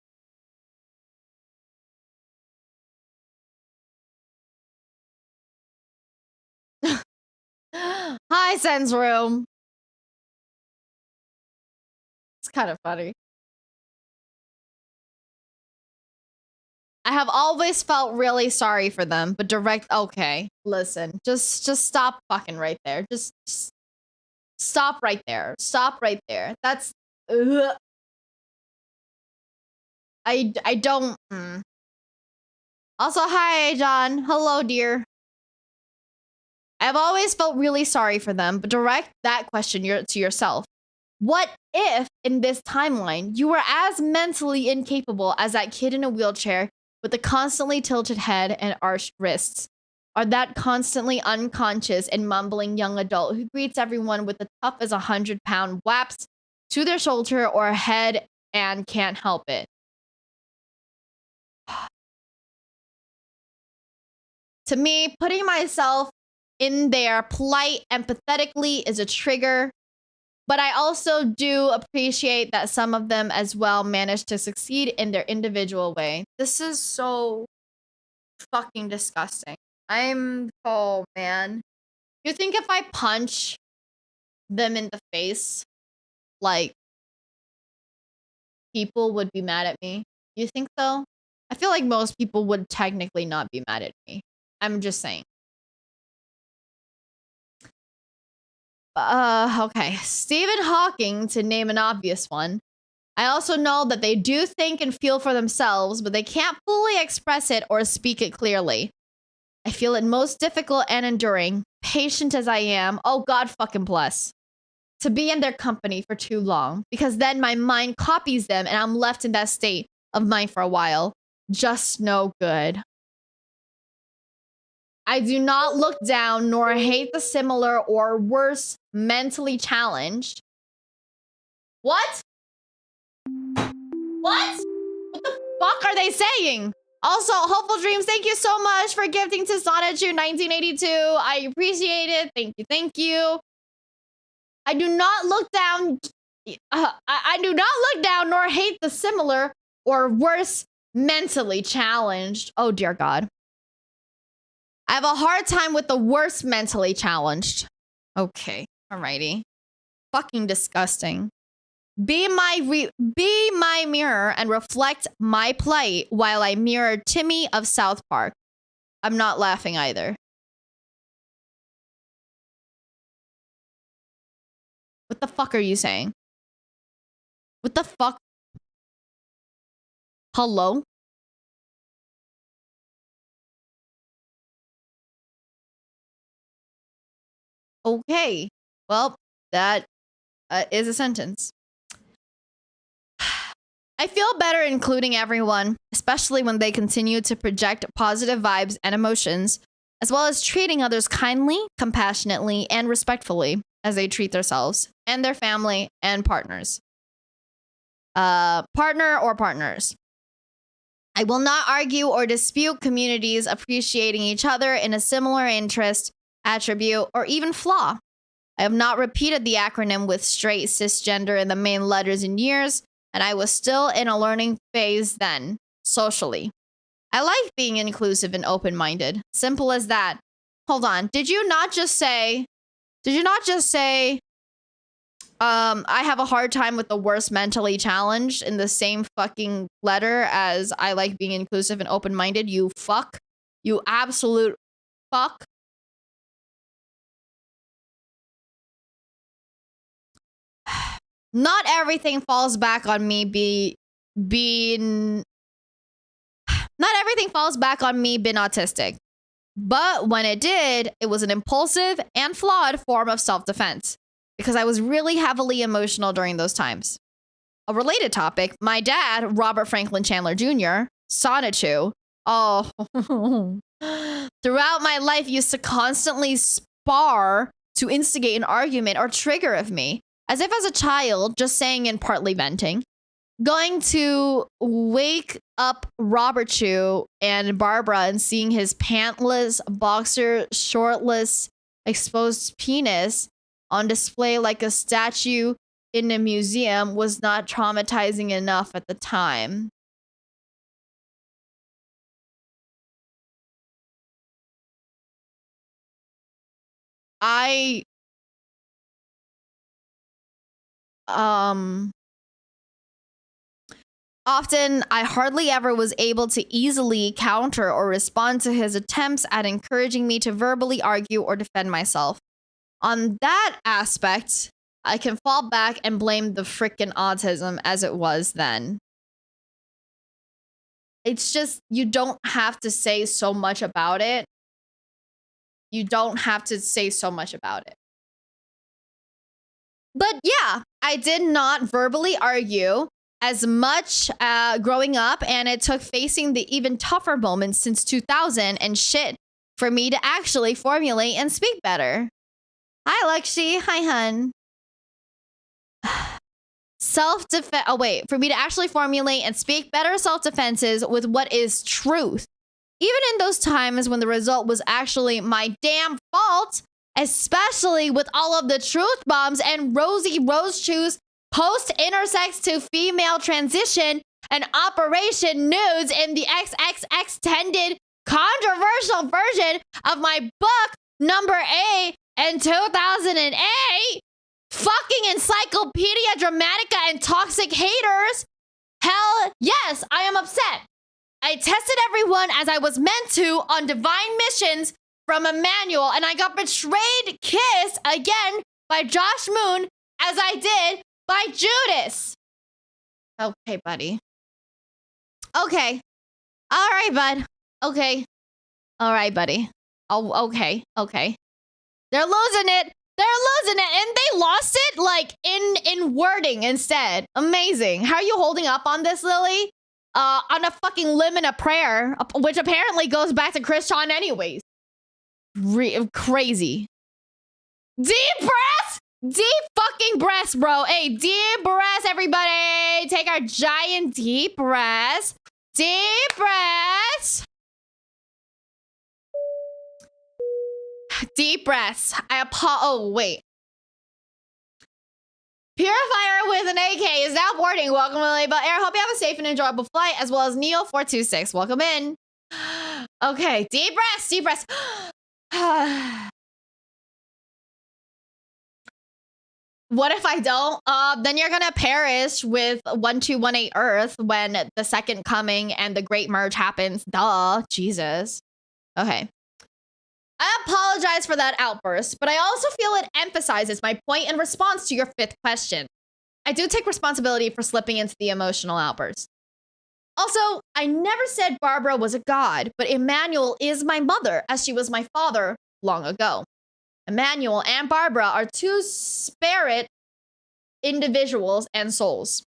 Hi, Sense Room. It's kind of funny. I have always felt really sorry for them, but okay, listen, just stop fucking right there. Just stop right there. Stop right there. That's, ugh. I don't, Also, hi, John. Hello, dear. I've always felt really sorry for them, but direct that question to yourself. What if, in this timeline, you were as mentally incapable as that kid in a wheelchair with the constantly tilted head and arched wrists? Or that constantly unconscious and mumbling young adult who greets everyone with the tough as 100-pound whaps to their shoulder or head and can't help it? To me, putting myself in there polite, empathetically is a trigger. But I also do appreciate that some of them as well manage to succeed in their individual way. This is so fucking disgusting. Oh man. You think if I punch them in the face, like, people would be mad at me? You think so? I feel like most people would technically not be mad at me. I'm just saying. Okay. Stephen Hawking, to name an obvious one. I also know that they do think and feel for themselves, but they can't fully express it or speak it clearly. I feel it most difficult and enduring, patient as I am, oh God fucking bless, to be in their company for too long, because then my mind copies them and I'm left in that state of mind for a while. Just no good. I do not look down nor hate the similar or worse mentally challenged. What? What? What the fuck are they saying? Also, Hopeful Dreams, thank you so much for gifting to Sonichu 1982. I appreciate it. Thank you, thank you. I do not look down. I do not look down nor hate the similar or worse mentally challenged. Oh dear God. I have a hard time with the worst mentally challenged. Okay, alrighty. Fucking disgusting. Be my mirror and reflect my plight while I mirror Timmy of South Park. I'm not laughing either. What the fuck are you saying? What the fuck? Hello? Okay. Well, that is a sentence. I feel better including everyone, especially when they continue to project positive vibes and emotions, as well as treating others kindly, compassionately, and respectfully as they treat themselves and their family and partners. Partner or partners. I will not argue or dispute communities appreciating each other in a similar interest, attribute, or even flaw. I have not repeated the acronym with straight cisgender in the main letters in years, and I was still in a learning phase then, socially. I like being inclusive and open-minded. Simple as that. Hold on. Did you not just say, I have a hard time with the worst mentally challenged in the same fucking letter as I like being inclusive and open-minded? You fuck. You absolute fuck. Not everything falls back on me being autistic. But when it did, it was an impulsive and flawed form of self-defense because I was really heavily emotional during those times. A related topic, my dad, Robert Franklin Chandler Jr., Sonichu, throughout my life used to constantly spar to instigate an argument or trigger of me, as if as a child, just saying and partly venting. Going to wake up Robert Chu and Barbara and seeing his pantless, boxer, shortless, exposed penis on display like a statue in a museum was not traumatizing enough at the time. I Often, I hardly ever was able to easily counter or respond to his attempts at encouraging me to verbally argue or defend myself. On that aspect, I can fall back and blame the frickin' autism as it was then. It's just, you don't have to say so much about it. You don't have to say so much about it. But yeah, I did not verbally argue as much growing up, and it took facing the even tougher moments since 2000 and shit for me to actually formulate and speak better. Hi, Lakshi. Hi, hun. Self-defense. Oh, wait. For me to actually formulate and speak better self-defenses with what is truth. Even in those times when the result was actually my damn fault, especially with all of the truth bombs and Rosie Rose Shoes post-intersex to female transition and Operation Nudes in the XXX-tended controversial version of my book, Number 8, in 2008. Fucking Encyclopedia Dramatica and toxic haters. Hell yes, I am upset. I tested everyone as I was meant to on divine missions from Emmanuel, and I got betrayed, kissed again by Josh Moon as I did by Judas. Okay, buddy. Okay. All right, bud. Okay. All right, buddy. Oh, okay. Okay. They're losing it. They're losing it, and they lost it like in wording instead. Amazing. How are you holding up on this, Lily? On a fucking limb and a prayer, which apparently goes back to Christian anyways. Crazy. Deep breaths! Deep fucking breaths, bro. Hey, deep breaths, everybody. Take our giant deep breaths. Deep breaths. Deep breaths. Oh, wait. Purifier with an AK is now boarding. Welcome, Lily But Air. Hope you have a safe and enjoyable flight, as well as Neo426. Welcome in. Okay, deep breaths, deep breaths. What if I don't? Then you're gonna perish with 1218 Earth when the second coming and the great merge happens. Duh, Jesus. Okay. I apologize for that outburst, but I also feel it emphasizes my point in response to your fifth question. I do take responsibility for slipping into the emotional outburst. Also, I never said Barbara was a god, but Emmanuel is my mother, as she was my father long ago. Emmanuel and Barbara are two spirit individuals and souls.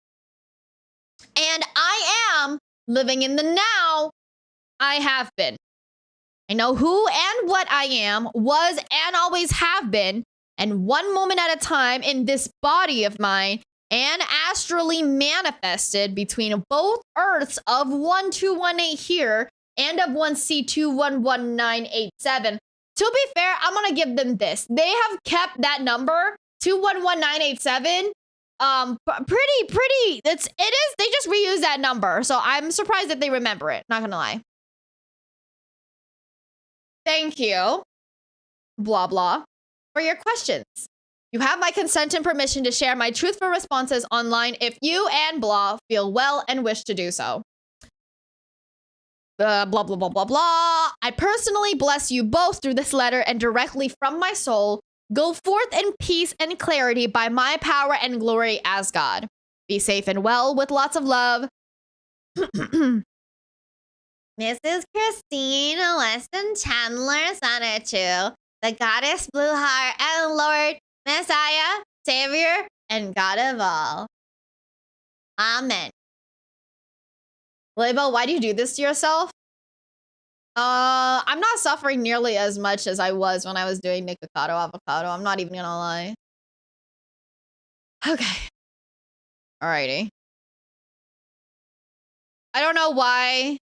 And I am living in the now. I have been. I know who and what I am, was and always have been, and one moment at a time in this body of mine, and astrally manifested between both Earths of 1218 here and of 1C211987. To be fair, I'm gonna give them this. They have kept that number, 211987, pretty, it is, they just reuse that number, so I'm surprised that they remember it, not gonna lie. Thank you, blah, blah, for your questions. You have my consent and permission to share my truthful responses online if you and blah feel well and wish to do so. Blah, blah, blah, blah, blah. I personally bless you both through this letter and directly from my soul. Go forth in peace and clarity by my power and glory as God. Be safe and well with lots of love. Mrs. Christine Weston Chandler Sonichu, the goddess Blue Heart and Lord, Messiah, Savior, and God of all. Amen. Lebo, why do you do this to yourself? I'm not suffering nearly as much as I was when I was doing Nikocado Avocado. I'm not even gonna lie. Okay. Alrighty. I don't know why.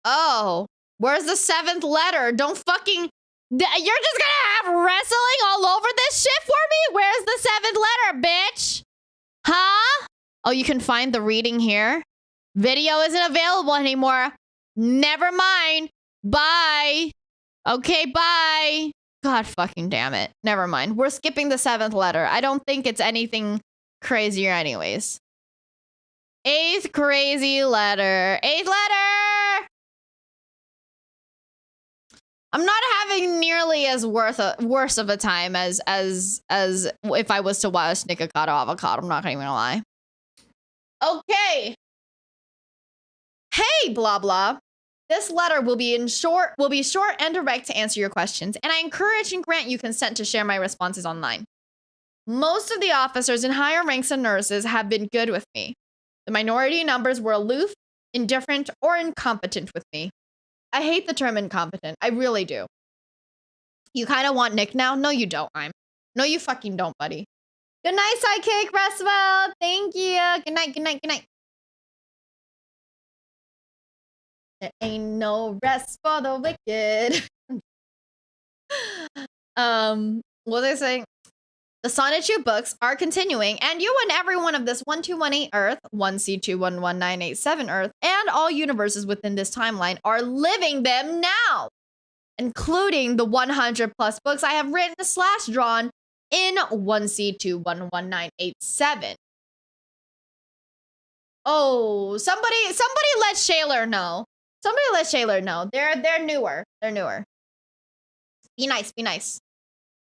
Oh, where's the seventh letter? Don't fucking... You're just gonna have wrestling all over this shit for me? Where's the seventh letter, bitch? Huh? Oh, you can find the reading here. Video isn't available anymore. Never mind. Bye. Okay, bye. God fucking damn it. Never mind. We're skipping the seventh letter. I don't think it's anything crazier anyways. 8th crazy letter. 8th letter! I'm not having nearly as worse of a time as if I was to watch Nikocado Avocado. I'm not even gonna lie. Okay. Hey, blah blah. This letter will be short and direct to answer your questions, and I encourage and grant you consent to share my responses online. Most of the officers in higher ranks and nurses have been good with me. The minority numbers were aloof, indifferent, or incompetent with me. I hate the term incompetent. I really do. You kind of want Nick now? No, you don't, No, you fucking don't, buddy. Good night, Sidekick, Restwell. Thank you. Good night, good night, good night. There ain't no rest for the wicked. What was I saying? The Sonichu books are continuing, and you and every one of this 1218 Earth, 1C211987 Earth, and all universes within this timeline are living them now, including the 100 plus books I have written / drawn in 1C211987. Oh, somebody let Shayler know. Somebody let Shayler know. They're newer. They're newer. Be nice, be nice.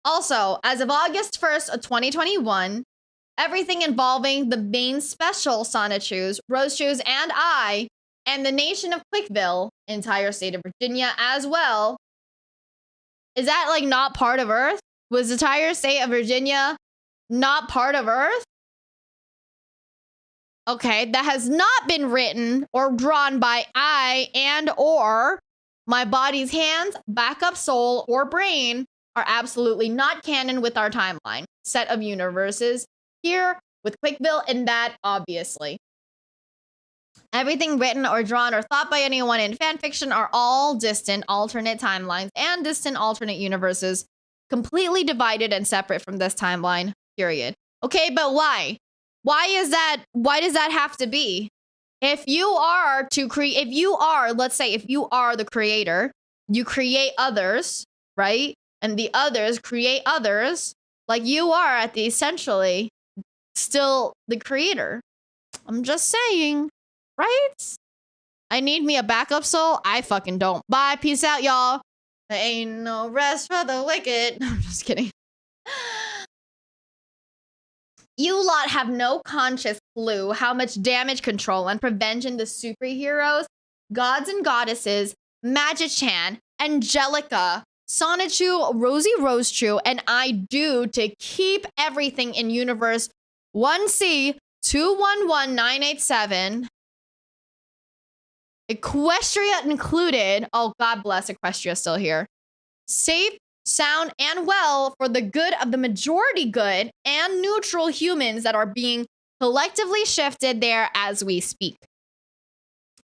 Also, as of August 1st of 2021, everything involving the main special Sonichus, Rosechus, and I, and the nation of Quickville, entire state of Virginia as well. Is that like not part of Earth? Was the entire state of Virginia not part of Earth? Okay, that has not been written or drawn by I and or my body's hands, backup soul, or brain are absolutely not canon with our timeline set of universes here with Quickville, and that obviously. Everything written or drawn or thought by anyone in fanfiction are all distant alternate timelines and distant alternate universes, completely divided and separate from this timeline, period. Okay, but why? Why does that have to be? If you are, let's say if you are the creator, you create others, right? And the others create others, like you are at the essentially still the creator. I'm just saying, right? I need me a backup soul. I fucking don't. Bye. Peace out, y'all. There ain't no rest for the wicked. No, I'm just kidding. You lot have no conscious clue how much damage control and prevention the superheroes, gods and goddesses, Magichan, Angelica, Sonichu, Rosie Rosechu, and I do to keep everything in universe 1C211987, Equestria included. Oh, God bless Equestria still here. Safe, sound, and well for the good of the majority good and neutral humans that are being collectively shifted there as we speak.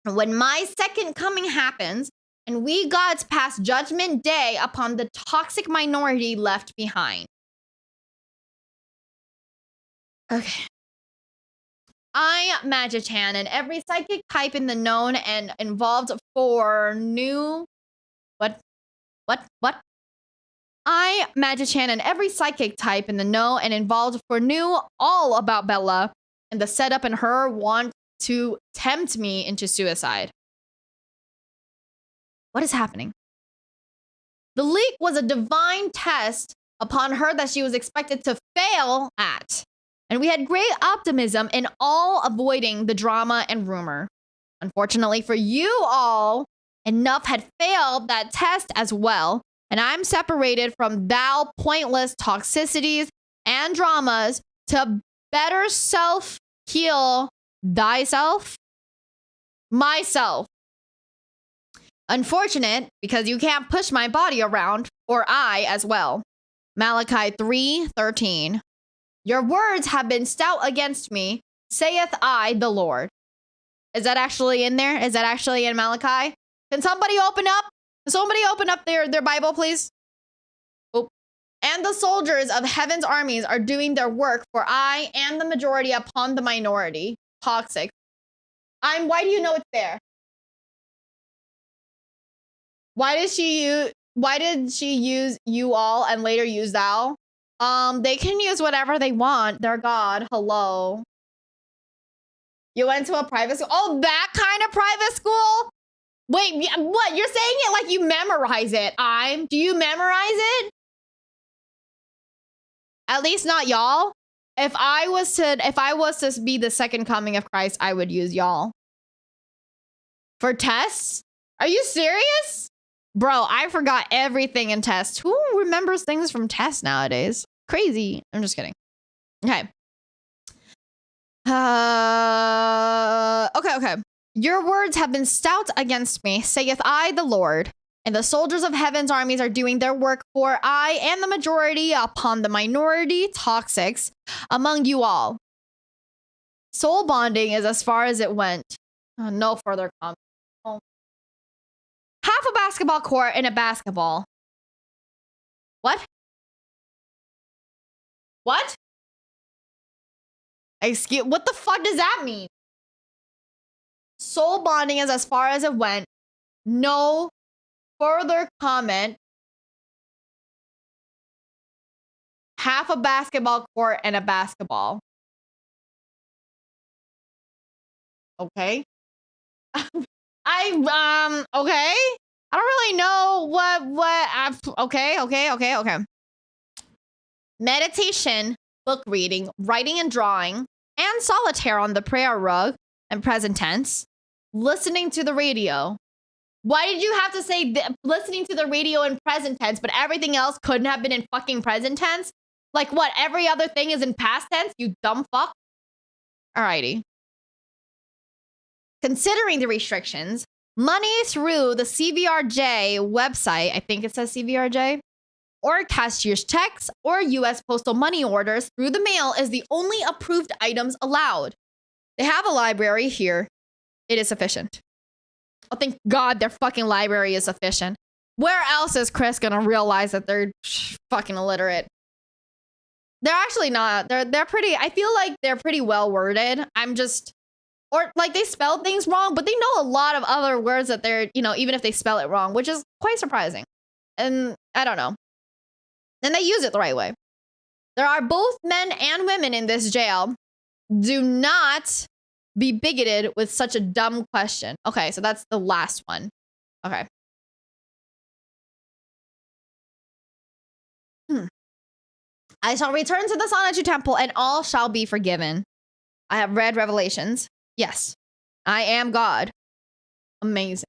When my second coming happens, and we gods pass judgment day upon the toxic minority left behind. Okay. I, Magichan, and every psychic type in the known and involved for new... What? I, Magichan, and every psychic type in the know and involved for knew all about Bella and the setup and her want to tempt me into suicide. What is happening? The leak was a divine test upon her that she was expected to fail at. And we had great optimism in all avoiding the drama and rumor. Unfortunately for you all, enough had failed that test as well. And I'm separated from thou pointless toxicities and dramas to better self-heal thyself, myself. Unfortunate, because you can't push my body around, or I as well. Malachi 3:13. Your words have been stout against me, saith I, the Lord. Is that actually in there? Is that actually in Malachi? Can somebody open up? Can somebody open up their Bible, please? Oh. And the soldiers of heaven's armies are doing their work, for I am the majority upon the minority. Toxic. Why do you know it's there? Why did she use you all and later use thou? They can use whatever they want. They're God. Hello. You went to a private school? Oh, that kind of private school? Wait, what? You're saying it like you memorize it. Do you memorize it? At least not y'all. If I was to be the second coming of Christ, I would use y'all. For tests? Are you serious? Bro, I forgot everything in tests. Who remembers things from tests nowadays? Crazy. I'm just kidding. Okay. Okay. Your words have been stout against me, saith I, the Lord. And the soldiers of heaven's armies are doing their work, for I am the majority upon the minority toxics among you all. Soul bonding is as far as it went. No further comment. Oh. Half a basketball court in a basketball. What? What? Excuse, what the fuck does that mean? Soul bonding is as far as it went. No further comment. Half a basketball court and a basketball. Okay. Okay. I don't really know okay. Meditation, book reading, writing and drawing, and solitaire on the prayer rug and present tense. Listening to the radio. Why did you have to say listening to the radio in present tense, but everything else couldn't have been in fucking present tense? Like what? Every other thing is in past tense, you dumb fuck? Alrighty. Considering the restrictions, money through the CVRJ website, I think it says CVRJ, or cashier's checks or US postal money orders through the mail is the only approved items allowed. They have a library here. It is sufficient. Oh, thank God their fucking library is sufficient. Where else is Chris gonna realize that they're fucking illiterate? They're actually not. They're pretty, I feel like they're pretty well worded. Or like they spelled things wrong, but they know a lot of other words that they're, even if they spell it wrong, which is quite surprising. And I don't know. And they use it the right way. There are both men and women in this jail. Do not be bigoted with such a dumb question. Okay, so that's the last one. Okay. I shall return to the Sonichu Temple and all shall be forgiven. I have read Revelations. Yes, I am God. Amazing.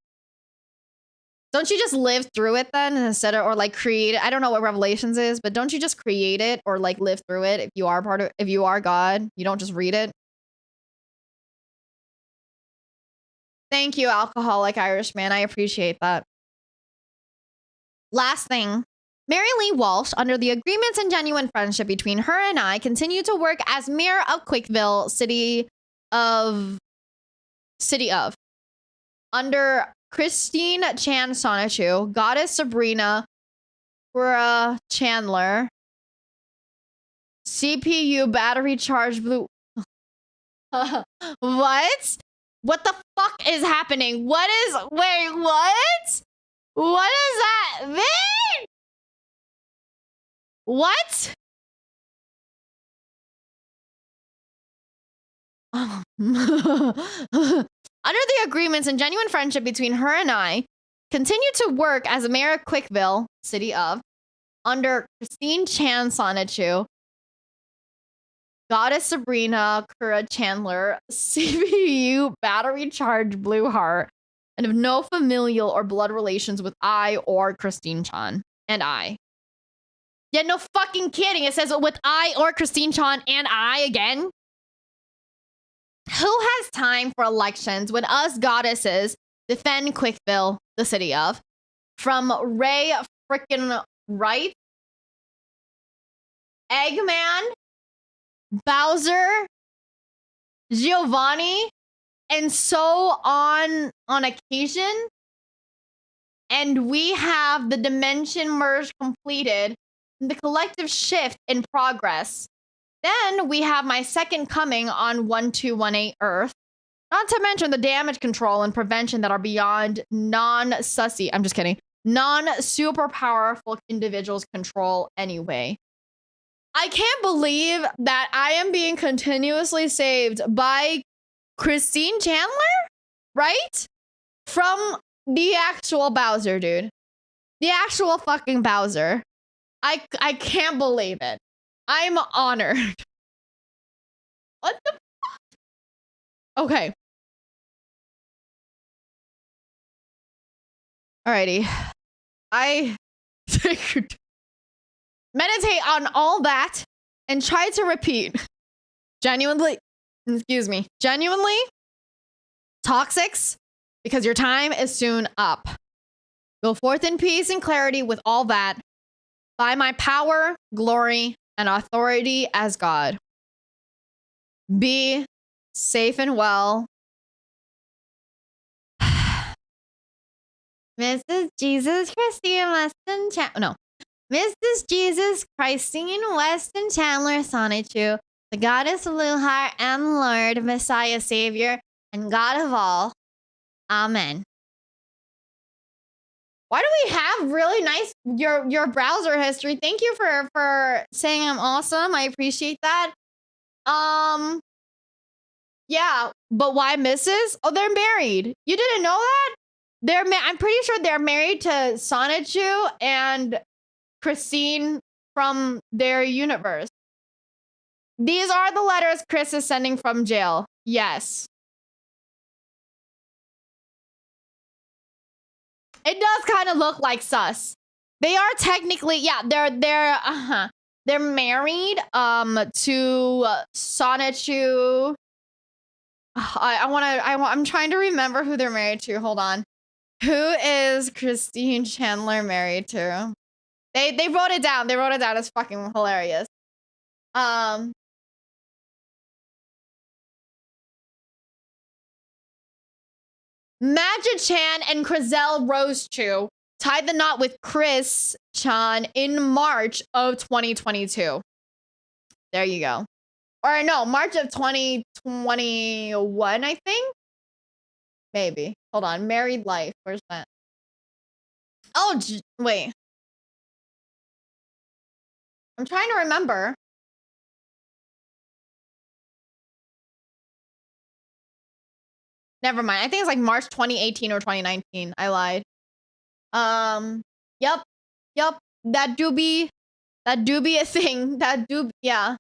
Don't you just live through it then instead of, or like create it? I don't know what Revelations is, but don't you just create it or like live through it if you are God? You don't just read it. Thank you, alcoholic Irishman. I appreciate that. Last thing. Mary Lee Walsh, under the agreements and genuine friendship between her and I, continue to work as mayor of Quickville, city of. Under Christine Chan Sonichu, Goddess Sabrina Chandler, CPU battery charged blue. What? What the fuck is happening? Wait, what? What does that mean? What? Under the agreements and genuine friendship between her and I, continue to work as a mayor of Quickville, city of, under Christine Chan Sonichu, Goddess Sabrina Kura Chandler, CPU battery charged blue heart, and have no familial or blood relations with I or Christine Chan and I. Yeah, no fucking kidding. It says with I or Christine Chan and I again. Who has time for elections when us goddesses defend Quickville, the city of, from Ray frickin' Wright, Eggman, Bowser, Giovanni, and so on occasion? And we have the dimension merge completed, the collective shift in progress. Then we have my second coming on 1218 Earth. Not to mention the damage control and prevention that are beyond non-sussy. I'm just kidding. Non-super powerful individuals control anyway. I can't believe that I am being continuously saved by Christine Chandler, right? From the actual Bowser, dude. The actual fucking Bowser. I can't believe it. I'm honored. What the fuck? Okay. Alrighty. I meditate on all that and try to repeat. Genuinely, toxics, because your time is soon up. Go forth in peace and clarity with all that, by my power, glory, and authority as God. Be safe and well. Mrs. Jesus Christine Weston Chandler. No. Mrs. Jesus Christine Weston Chandler Sonichu, the goddess of Luhar and Lord, Messiah, Savior, and God of all. Amen. Why do we have really nice your browser history? Thank you for saying I'm awesome. I appreciate that. Yeah, but why Mrs.? Oh, they're married. You didn't know that? I'm pretty sure they're married to Sonichu and Christine from their universe. These are the letters Chris is sending from jail. Yes. It does kind of look like sus. They are technically, yeah, they're married to Sonichu. I'm trying to remember who they're married to. Hold on. Who is Christine Chandler married to? They wrote it down. They wrote it down. It's fucking hilarious. Magic-chan and Crizel Rose-chu tied the knot with Chris Chan in March of 2022. There you go. Or no, March of 2021, I think? Maybe. Hold on. Married life. Where's that? Oh, wait. I'm trying to remember. Never mind. I think it's like March 2018 or 2019. I lied. Yep. That do be a thing. Yeah.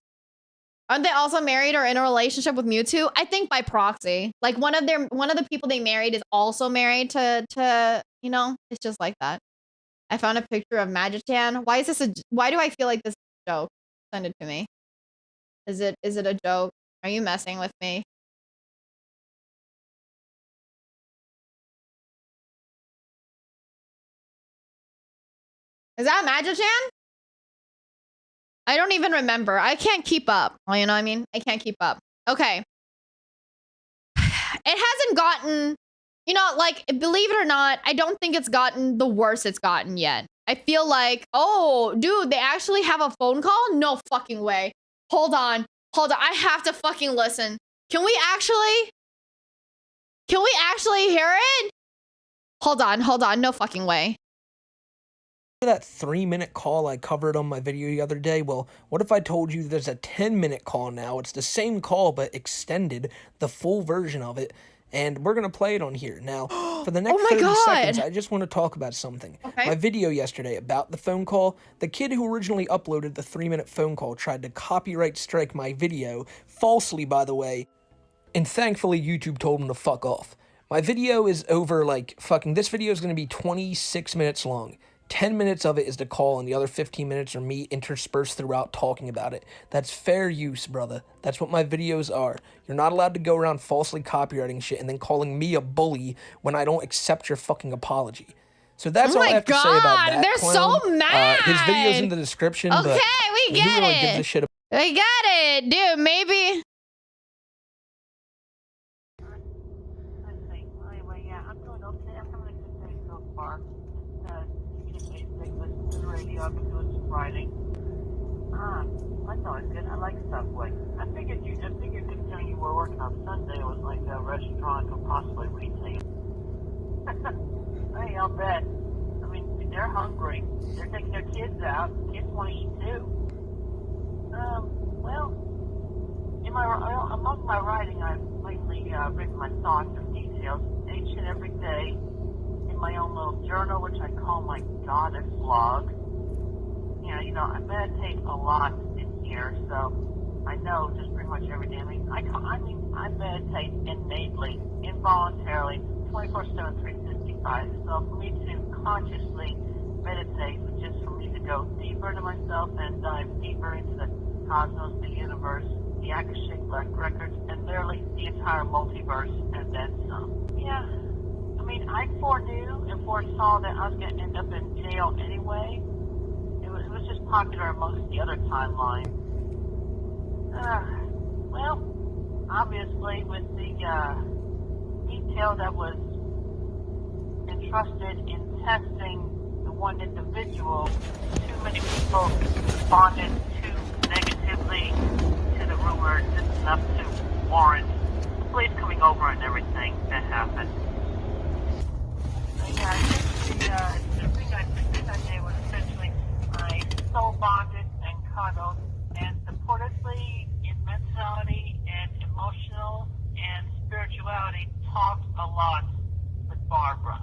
Aren't they also married or in a relationship with Mewtwo? I think by proxy. Like one of the people they married is also married to you know, it's just like that. I found a picture of Magic-chan. Why do I feel like this is a joke? Send it to me. Is it a joke? Are you messing with me? Is that Magic-chan? I don't even remember. I can't keep up. You know what I mean? I can't keep up. Okay. It hasn't gotten, you know, like, believe it or not, I don't think it's gotten the worst it's gotten yet. I feel like, oh, dude, they actually have a phone call? No fucking way. Hold on. I have to fucking listen. Can we actually hear it? Hold on. No fucking way. That 3-minute call I covered on my video the other day, well, what if I told you there's a 10-minute call now? It's the same call, but extended, the full version of it, and we're going to play it on here. Now, for the next 30 seconds, I just want to talk about something. Okay. My video yesterday about the phone call, the kid who originally uploaded the 3-minute phone call tried to copyright strike my video, falsely, by the way, and thankfully YouTube told him to fuck off. My video is over, like, this video is going to be 26 minutes long. 10 minutes of it is the call, and the other 15 minutes are me interspersed throughout talking about it. That's fair use, brother. That's what my videos are. You're not allowed to go around falsely copywriting shit and then calling me a bully when I don't accept your fucking apology. So that's all I have to say about that. They're clown. so mad. His video's in the description. Okay, but we get really it. gives a shit about we got it, dude. Maybe. I've been doing some writing. That's always good. I like Subway. I figured considering you were working on Sunday, it was like a restaurant or possibly retail. Hey, I'll bet. I mean, they're hungry. They're taking their kids out. Kids want to eat too. Well, among my writing, I've mainly written my thoughts and details each and every day in my own little journal, which I call my goddess log. Yeah, you know, I meditate a lot in here, so I know just pretty much every day. I meditate innately, involuntarily, 24/7, 365. So for me to consciously meditate was just for me to go deeper into myself and dive deeper into the cosmos, the universe, the Akashic records, and literally the entire multiverse, and then some. Yeah, I mean, I foreknew and foresaw that I was going to end up in jail anyway. It was just popular amongst the other timelines. Well, obviously, with the detail that was entrusted in testing the one individual, too many people responded too negatively to the rumor, just enough to warrant the police coming over and everything that happened. So yeah, I think the thing I did was essentially I soul bonded and cuddled and supportively in mentality and emotional and spirituality talked a lot with Barbara.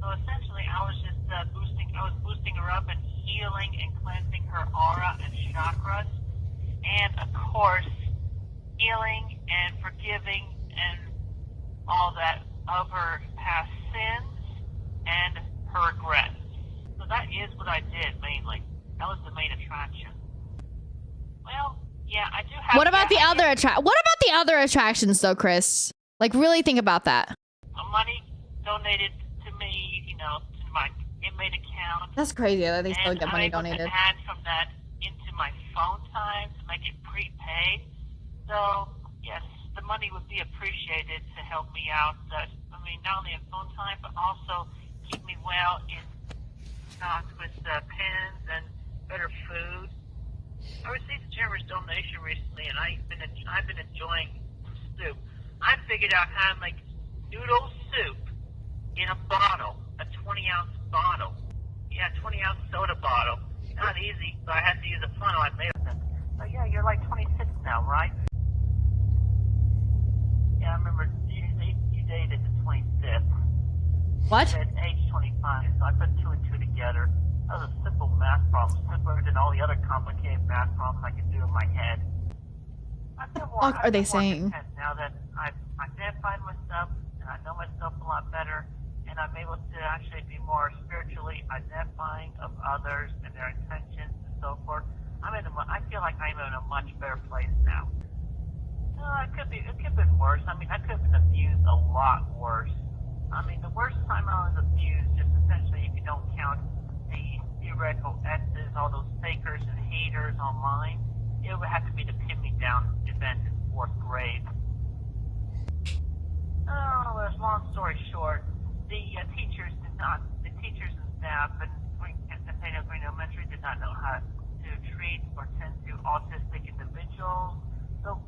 So essentially I was just boosting her up and healing and cleansing her aura and chakras, and of course healing and forgiving and all that of her past sins and her regrets. So that is what I did mainly. That was the main attraction. Well, yeah, I do have. What about the other attractions though, Chris? Like, really think about that. Money donated to me, you know, to my inmate account. That's crazy that they still get money I'm able donated. to add from that into my phone time to make it prepaid. So yes, the money would be appreciated to help me out. Not only in phone time, but also keep me well in stock with pens and better food. I received a generous donation recently, and I've been enjoying some soup. I figured out how to make noodle soup in a bottle, a 20-ounce bottle. Yeah, 20-ounce soda bottle. Not easy, but I had to use a funnel I made with it. So yeah, you're like 26 now, right? Yeah, I remember you dated the 25th. What? At age 25, so I put two and two together. That was a simple math problem, simpler than all the other complicated math problems I could do in my head. What are they saying? Now that I've identified myself and I know myself a lot better, and I'm able to actually be more spiritually identifying of others and their intentions and so forth, I feel like I'm in a much better place now. It could have been worse. I could have been abused a lot worse. The worst time I was abused, just essentially, if you don't count the theoretical X's, all those fakers and haters online, it would have to be the pin me down event in 4th grade. Oh, there's long story short, the teachers and staff and St. Green Elementary did not know how to treat or tend to autistic individuals. So,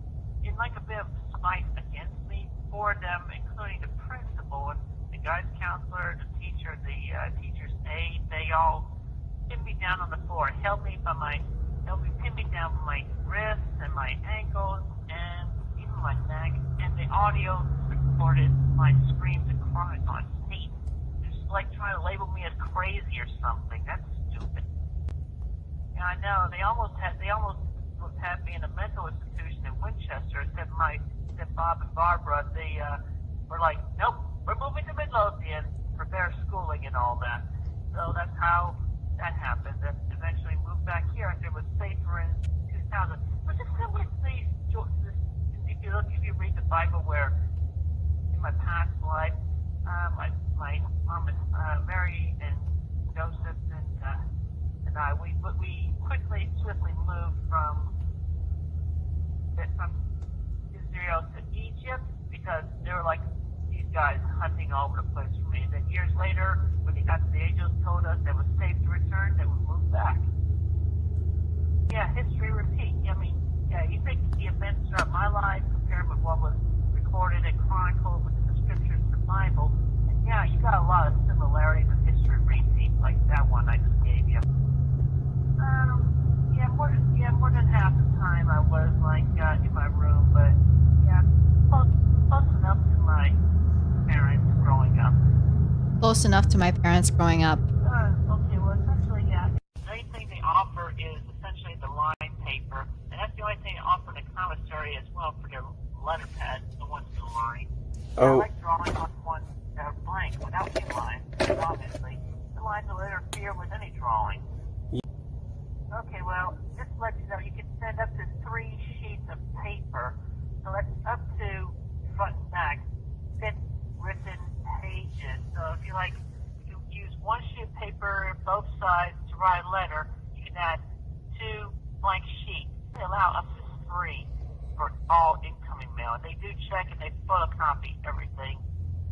in like a bit of spite against me, 4 of them, including the principal and the guidance counselor, the teacher, the teacher's aide, they all pinned me down on the floor, pinned me down with my wrists and my ankles and even my neck, and the audio recorded my screams and cries on tape. Just like trying to label me as crazy or something. That's stupid. Yeah, I know. They almost had me in a mental institution in Winchester, except Bob and Barbara, they were like, nope, we're moving to Midlothian for better schooling and all that. So that's how that happened, and eventually moved back here after it was safer in 2000. But just similar to if you read the Bible, where in my past life, my mom and Mary and Joseph and I, we swiftly moved from Israel to Egypt because they were like these guys hunting all over the place for me. And then years later, when the angels told us that it was safe to return, then we moved back. Yeah, history repeats. You think the events throughout my life compared with what was recorded and chronicled within the scriptures of the Bible, and yeah, you got a lot of similarities in history repeats, like that one I just gave you. More than close enough to my parents growing up. Okay, well, essentially, yeah. The only thing they offer is essentially the line paper, and that's the only thing they offer in the commissary as well for their letter pads, the ones in the line. I Oh, like drawing on one that are blank without the lines, because obviously the lines will interfere with any drawing. Okay, well, just to let you know, you can send up to 3 sheets of paper, so that's up to front and back, 6 written pages. So if you like, you use 1 sheet of paper both sides to write a letter, you can add 2 blank sheets. They allow up to 3 for all incoming mail. And they do check and they photocopy everything.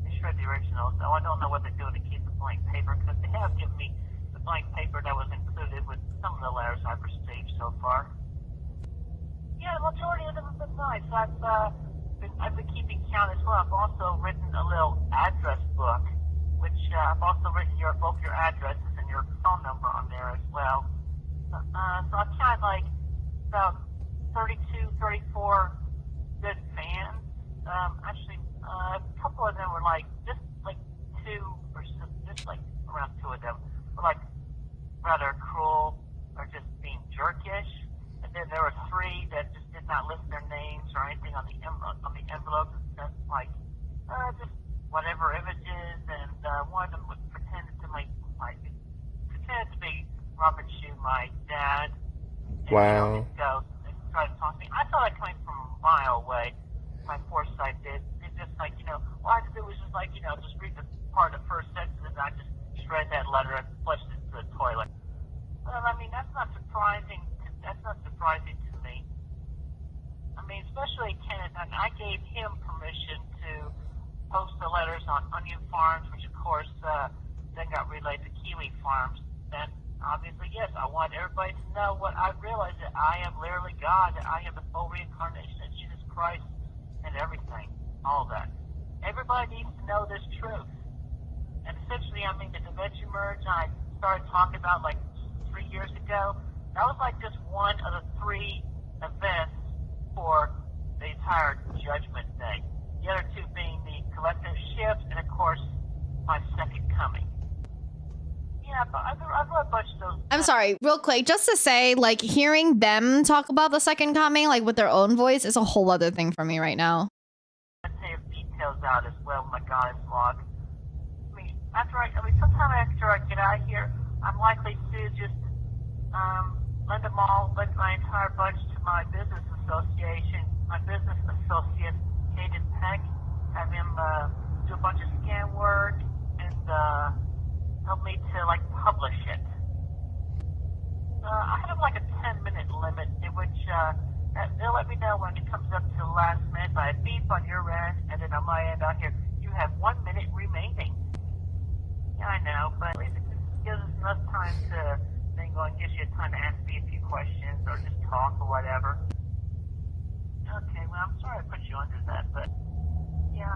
They shred the original. So I don't know what they're doing to keep the blank paper, because they have given me the blank paper that was included with some of the letters I've received so far. Yeah, the majority of them have been nice. I've been keeping count as well. I've also written a little address book, which I've also written both your addresses and your phone number on there as well. So I've counted like about 32, 34 good fans. Actually, a couple of them were like just like 2 or just like around 2 of them were like rather cruel or just being jerkish. And then there were 3 that just did not list their names or anything on the envelopes. That's like just whatever images. And one of them was pretended to be Robert Shue, my dad. And, wow. his ghost, and tried to talk to me. I saw that coming from a mile away. My foresight did. It's just like, all I had to do was just like, just read the part of the first sentence, and I just shred that letter and flushed it to the toilet. Well, I mean, that's not surprising. That's not surprising to me. I mean, especially Kenneth. And I gave him permission to post the letters on Onion Farms, which of course then got relayed to Kiwi Farms. Then obviously, yes, I want everybody to know what I realized, that I am literally God, that I am the full reincarnation of Jesus Christ and everything, all that. Everybody needs to know this truth. And essentially, I mean, the Da Vinci merge I started talking about like 3 years ago, that was like just one of the 3 events for the entire Judgment Day. The other 2 being the collective shift and, of course, my second coming. Yeah, but I've read a bunch of those. I'm sorry, real quick, just to say, like, hearing them talk about the second coming, like, with their own voice is a whole other thing for me right now. I have details out as well, my God's vlog. Sometime after I get out of here, I'm likely to just lend my entire bunch to my business association, my business associate, Caden Peck, have him do a bunch of scan work and help me to like publish it. I have like a 10-minute limit in which they'll let me know when it comes up to the last minute by a beep on your end, and then on my end out here, you have 1 minute remaining. Yeah, I know, but at least it gives us enough time to then go and gives you time to ask me a few questions or just talk or whatever. Okay, well, I'm sorry I put you under that, but yeah.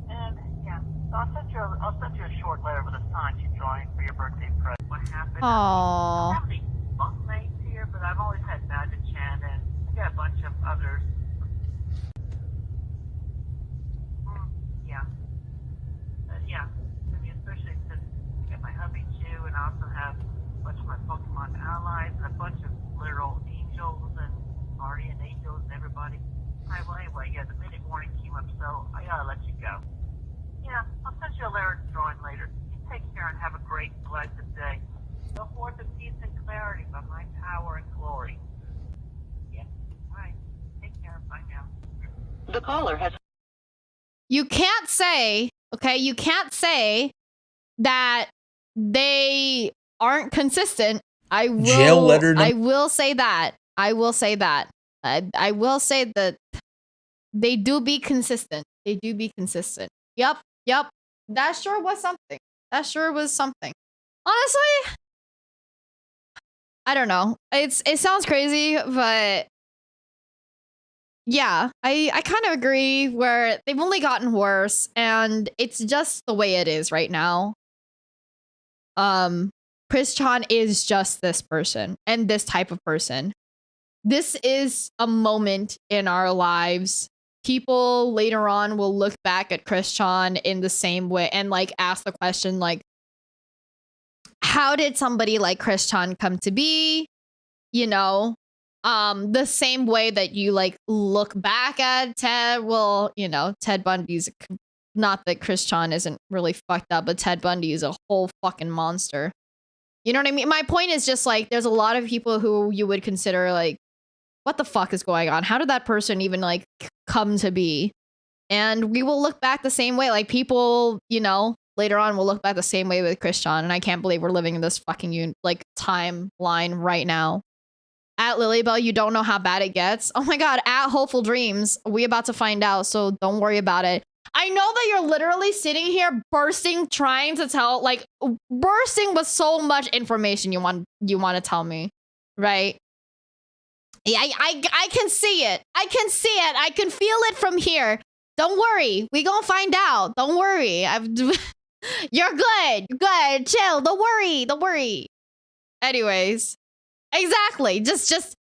And yeah, so I'll send you a short letter with a sign you're drawing for your birthday present. What happened? Aww. I don't have any bunkmates here, but I've always had Magic Chan, and I got a bunch of others. Yeah. Yeah. I mean, especially since I got my hubby Chew, and I also have a bunch of my Pokemon allies, and a bunch of literal angels and guardian angels and everybody. Well, anyway, yeah, the minute warning came up, so I gotta let you go. Yeah, I'll send you a letter drawing later. You take care and have a great, blessed day. Go forth in peace and clarity by my power and glory. Yeah, all right. Take care. Bye now. The caller has... You can't say, okay, you can't say that they aren't consistent. I will, Jail letter I will say that. I will say that. I will say that they do be consistent. They do be consistent. Yep. That sure was something. Honestly, I don't know. It sounds crazy, but yeah, I kind of agree where they've only gotten worse, and it's just the way it is right now. Chris Chan is just this person and this type of person. This is a moment in our lives people later on will look back at Christian in the same way and like ask the question like, how did somebody like Christian come to be? You know, the same way that you like look back at Ted. Well, you know, Ted Bundy's not that Christian isn't really fucked up, but Ted Bundy is a whole fucking monster. You know what I mean? My point is just like, there's a lot of people who you would consider like, what the fuck is going on? How did that person even like come to be? And we will look back the same way. Like people, you know, later on will look back the same way with Christian. And I can't believe we're living in this fucking like timeline right now. At Lilybell, you don't know how bad it gets. Oh my God, at Hopeful Dreams, we about to find out. So don't worry about it. I know that you're literally sitting here bursting, trying to tell, like bursting with so much information you want to tell me, right? Yeah, I can see it. I can see it. I can feel it from here. Don't worry. We gonna find out. Don't worry. You're good. You're good. Chill. Don't worry. Don't worry. Anyways. Exactly. Just,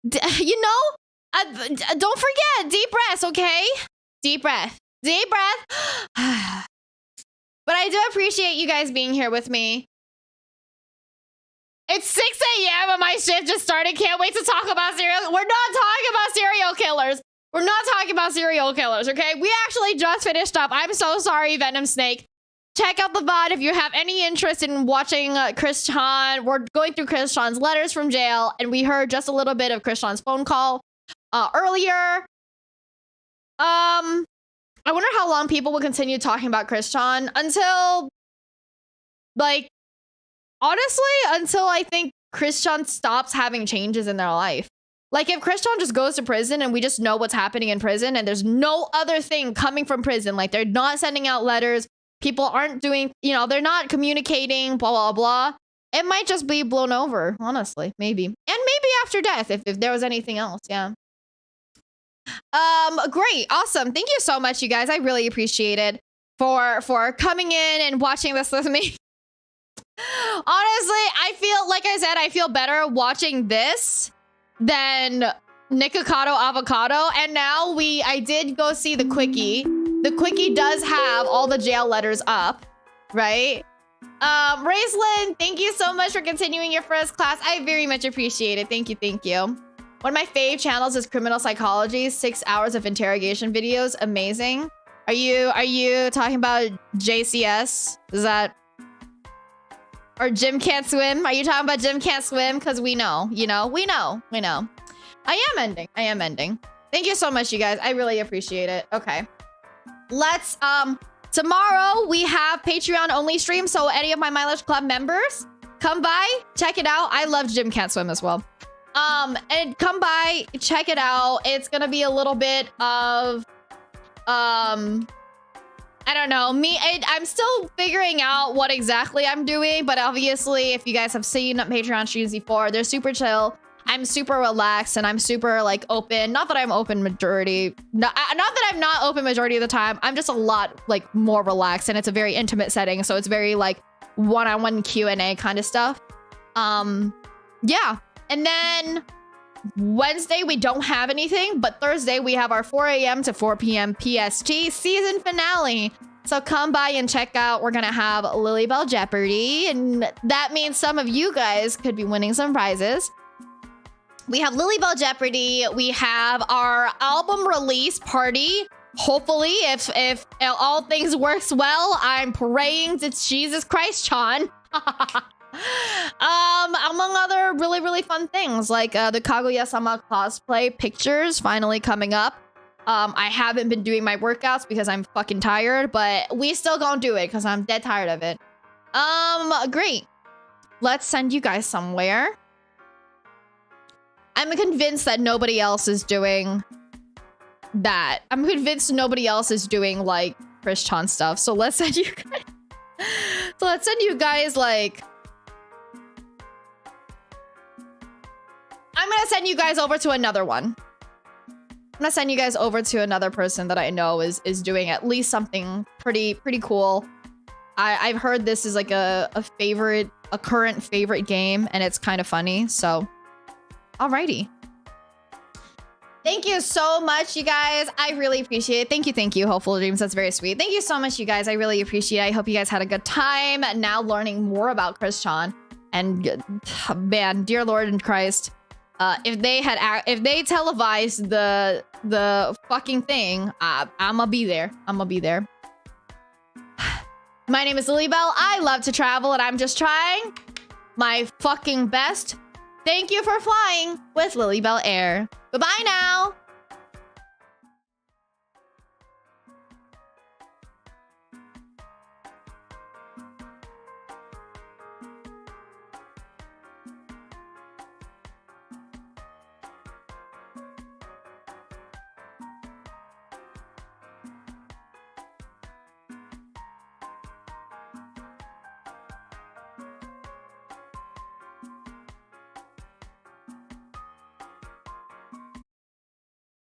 you know, don't forget. Deep breaths, okay? Deep breath. Deep breath. But I do appreciate you guys being here with me. It's 6 a.m. and my shift just started. Can't wait to talk about serial. We're not talking about serial killers. We're not talking about serial killers, okay? We actually just finished up. I'm so sorry, Venom Snake. Check out the VOD if you have any interest in watching Christian. We're going through Christian's letters from jail, and we heard just a little bit of Christian's phone call earlier. I wonder how long people will continue talking about Christian until, like, honestly, until I think Christian stops having changes in their life. Like, if Christian just goes to prison and we just know what's happening in prison and there's no other thing coming from prison, like they're not sending out letters, people aren't doing, you know, they're not communicating, blah, blah, blah. It might just be blown over, honestly, maybe. And maybe after death, if there was anything else, yeah. Great, awesome. Thank you so much, you guys. I really appreciate it for coming in and watching this with me. Honestly, I feel, like I said, I feel better watching this than Nikocado Avocado. And now I did go see the Quickie. The Quickie does have all the jail letters up, right? Raislyn, thank you so much for continuing your first class. I very much appreciate it. Thank you, thank you. One of my fave channels is Criminal Psychology, 6 hours of interrogation videos. Amazing. Are you talking about JCS? Is that... Or Jim Can't Swim? Are you talking about Jim Can't Swim? Because we know, you know, we know. I am ending. Thank you so much, you guys. I really appreciate it. Okay. Let's, tomorrow we have Patreon only stream. So any of my Mileage Club members, come by, check it out. I love Jim Can't Swim as well. And come by, check it out. It's gonna be a little bit of, I don't know. I'm still figuring out what exactly I'm doing, but obviously, if you guys have seen Patreon streams before, they're super chill. I'm super relaxed and I'm super like open. Not that I'm open majority. Not that I'm not open majority of the time. I'm just a lot like more relaxed, and it's a very intimate setting, so it's very like one-on-one Q&A kind of stuff. Yeah. And then Wednesday, we don't have anything, but Thursday, we have our 4 a.m. to 4 p.m. PST season finale. So come by and check out. We're going to have Lilybell Jeopardy, and that means some of you guys could be winning some prizes. We have Lilybell Jeopardy. We have our album release party. Hopefully, if all things works well, I'm praying to Jesus Christ, Sean. Among other really, really fun things, like the Kaguya-sama cosplay pictures finally coming up. I haven't been doing my workouts because I'm fucking tired, but we still gonna do it because I'm dead tired of it. Great. Let's send you guys somewhere. I'm convinced that nobody else is doing that. I'm convinced nobody else is doing like Christian stuff. So let's send you guys. So let's send you guys like. I'm gonna send you guys over to another one. I'm gonna send you guys over to another person that I know is doing at least something pretty cool. I've heard this is like a current favorite game, and it's kind of funny. So, alrighty. Thank you so much, you guys. I really appreciate it. Thank you, Hopeful Dreams. That's very sweet. Thank you so much, you guys. I really appreciate it. I hope you guys had a good time now learning more about Chris Chan. And man, dear Lord in Christ, if they televised the fucking thing, I'ma be there. My name is Lily Bell. I love to travel, and I'm just trying my fucking best. Thank you for flying with Lily Bell Air. Bye-bye now.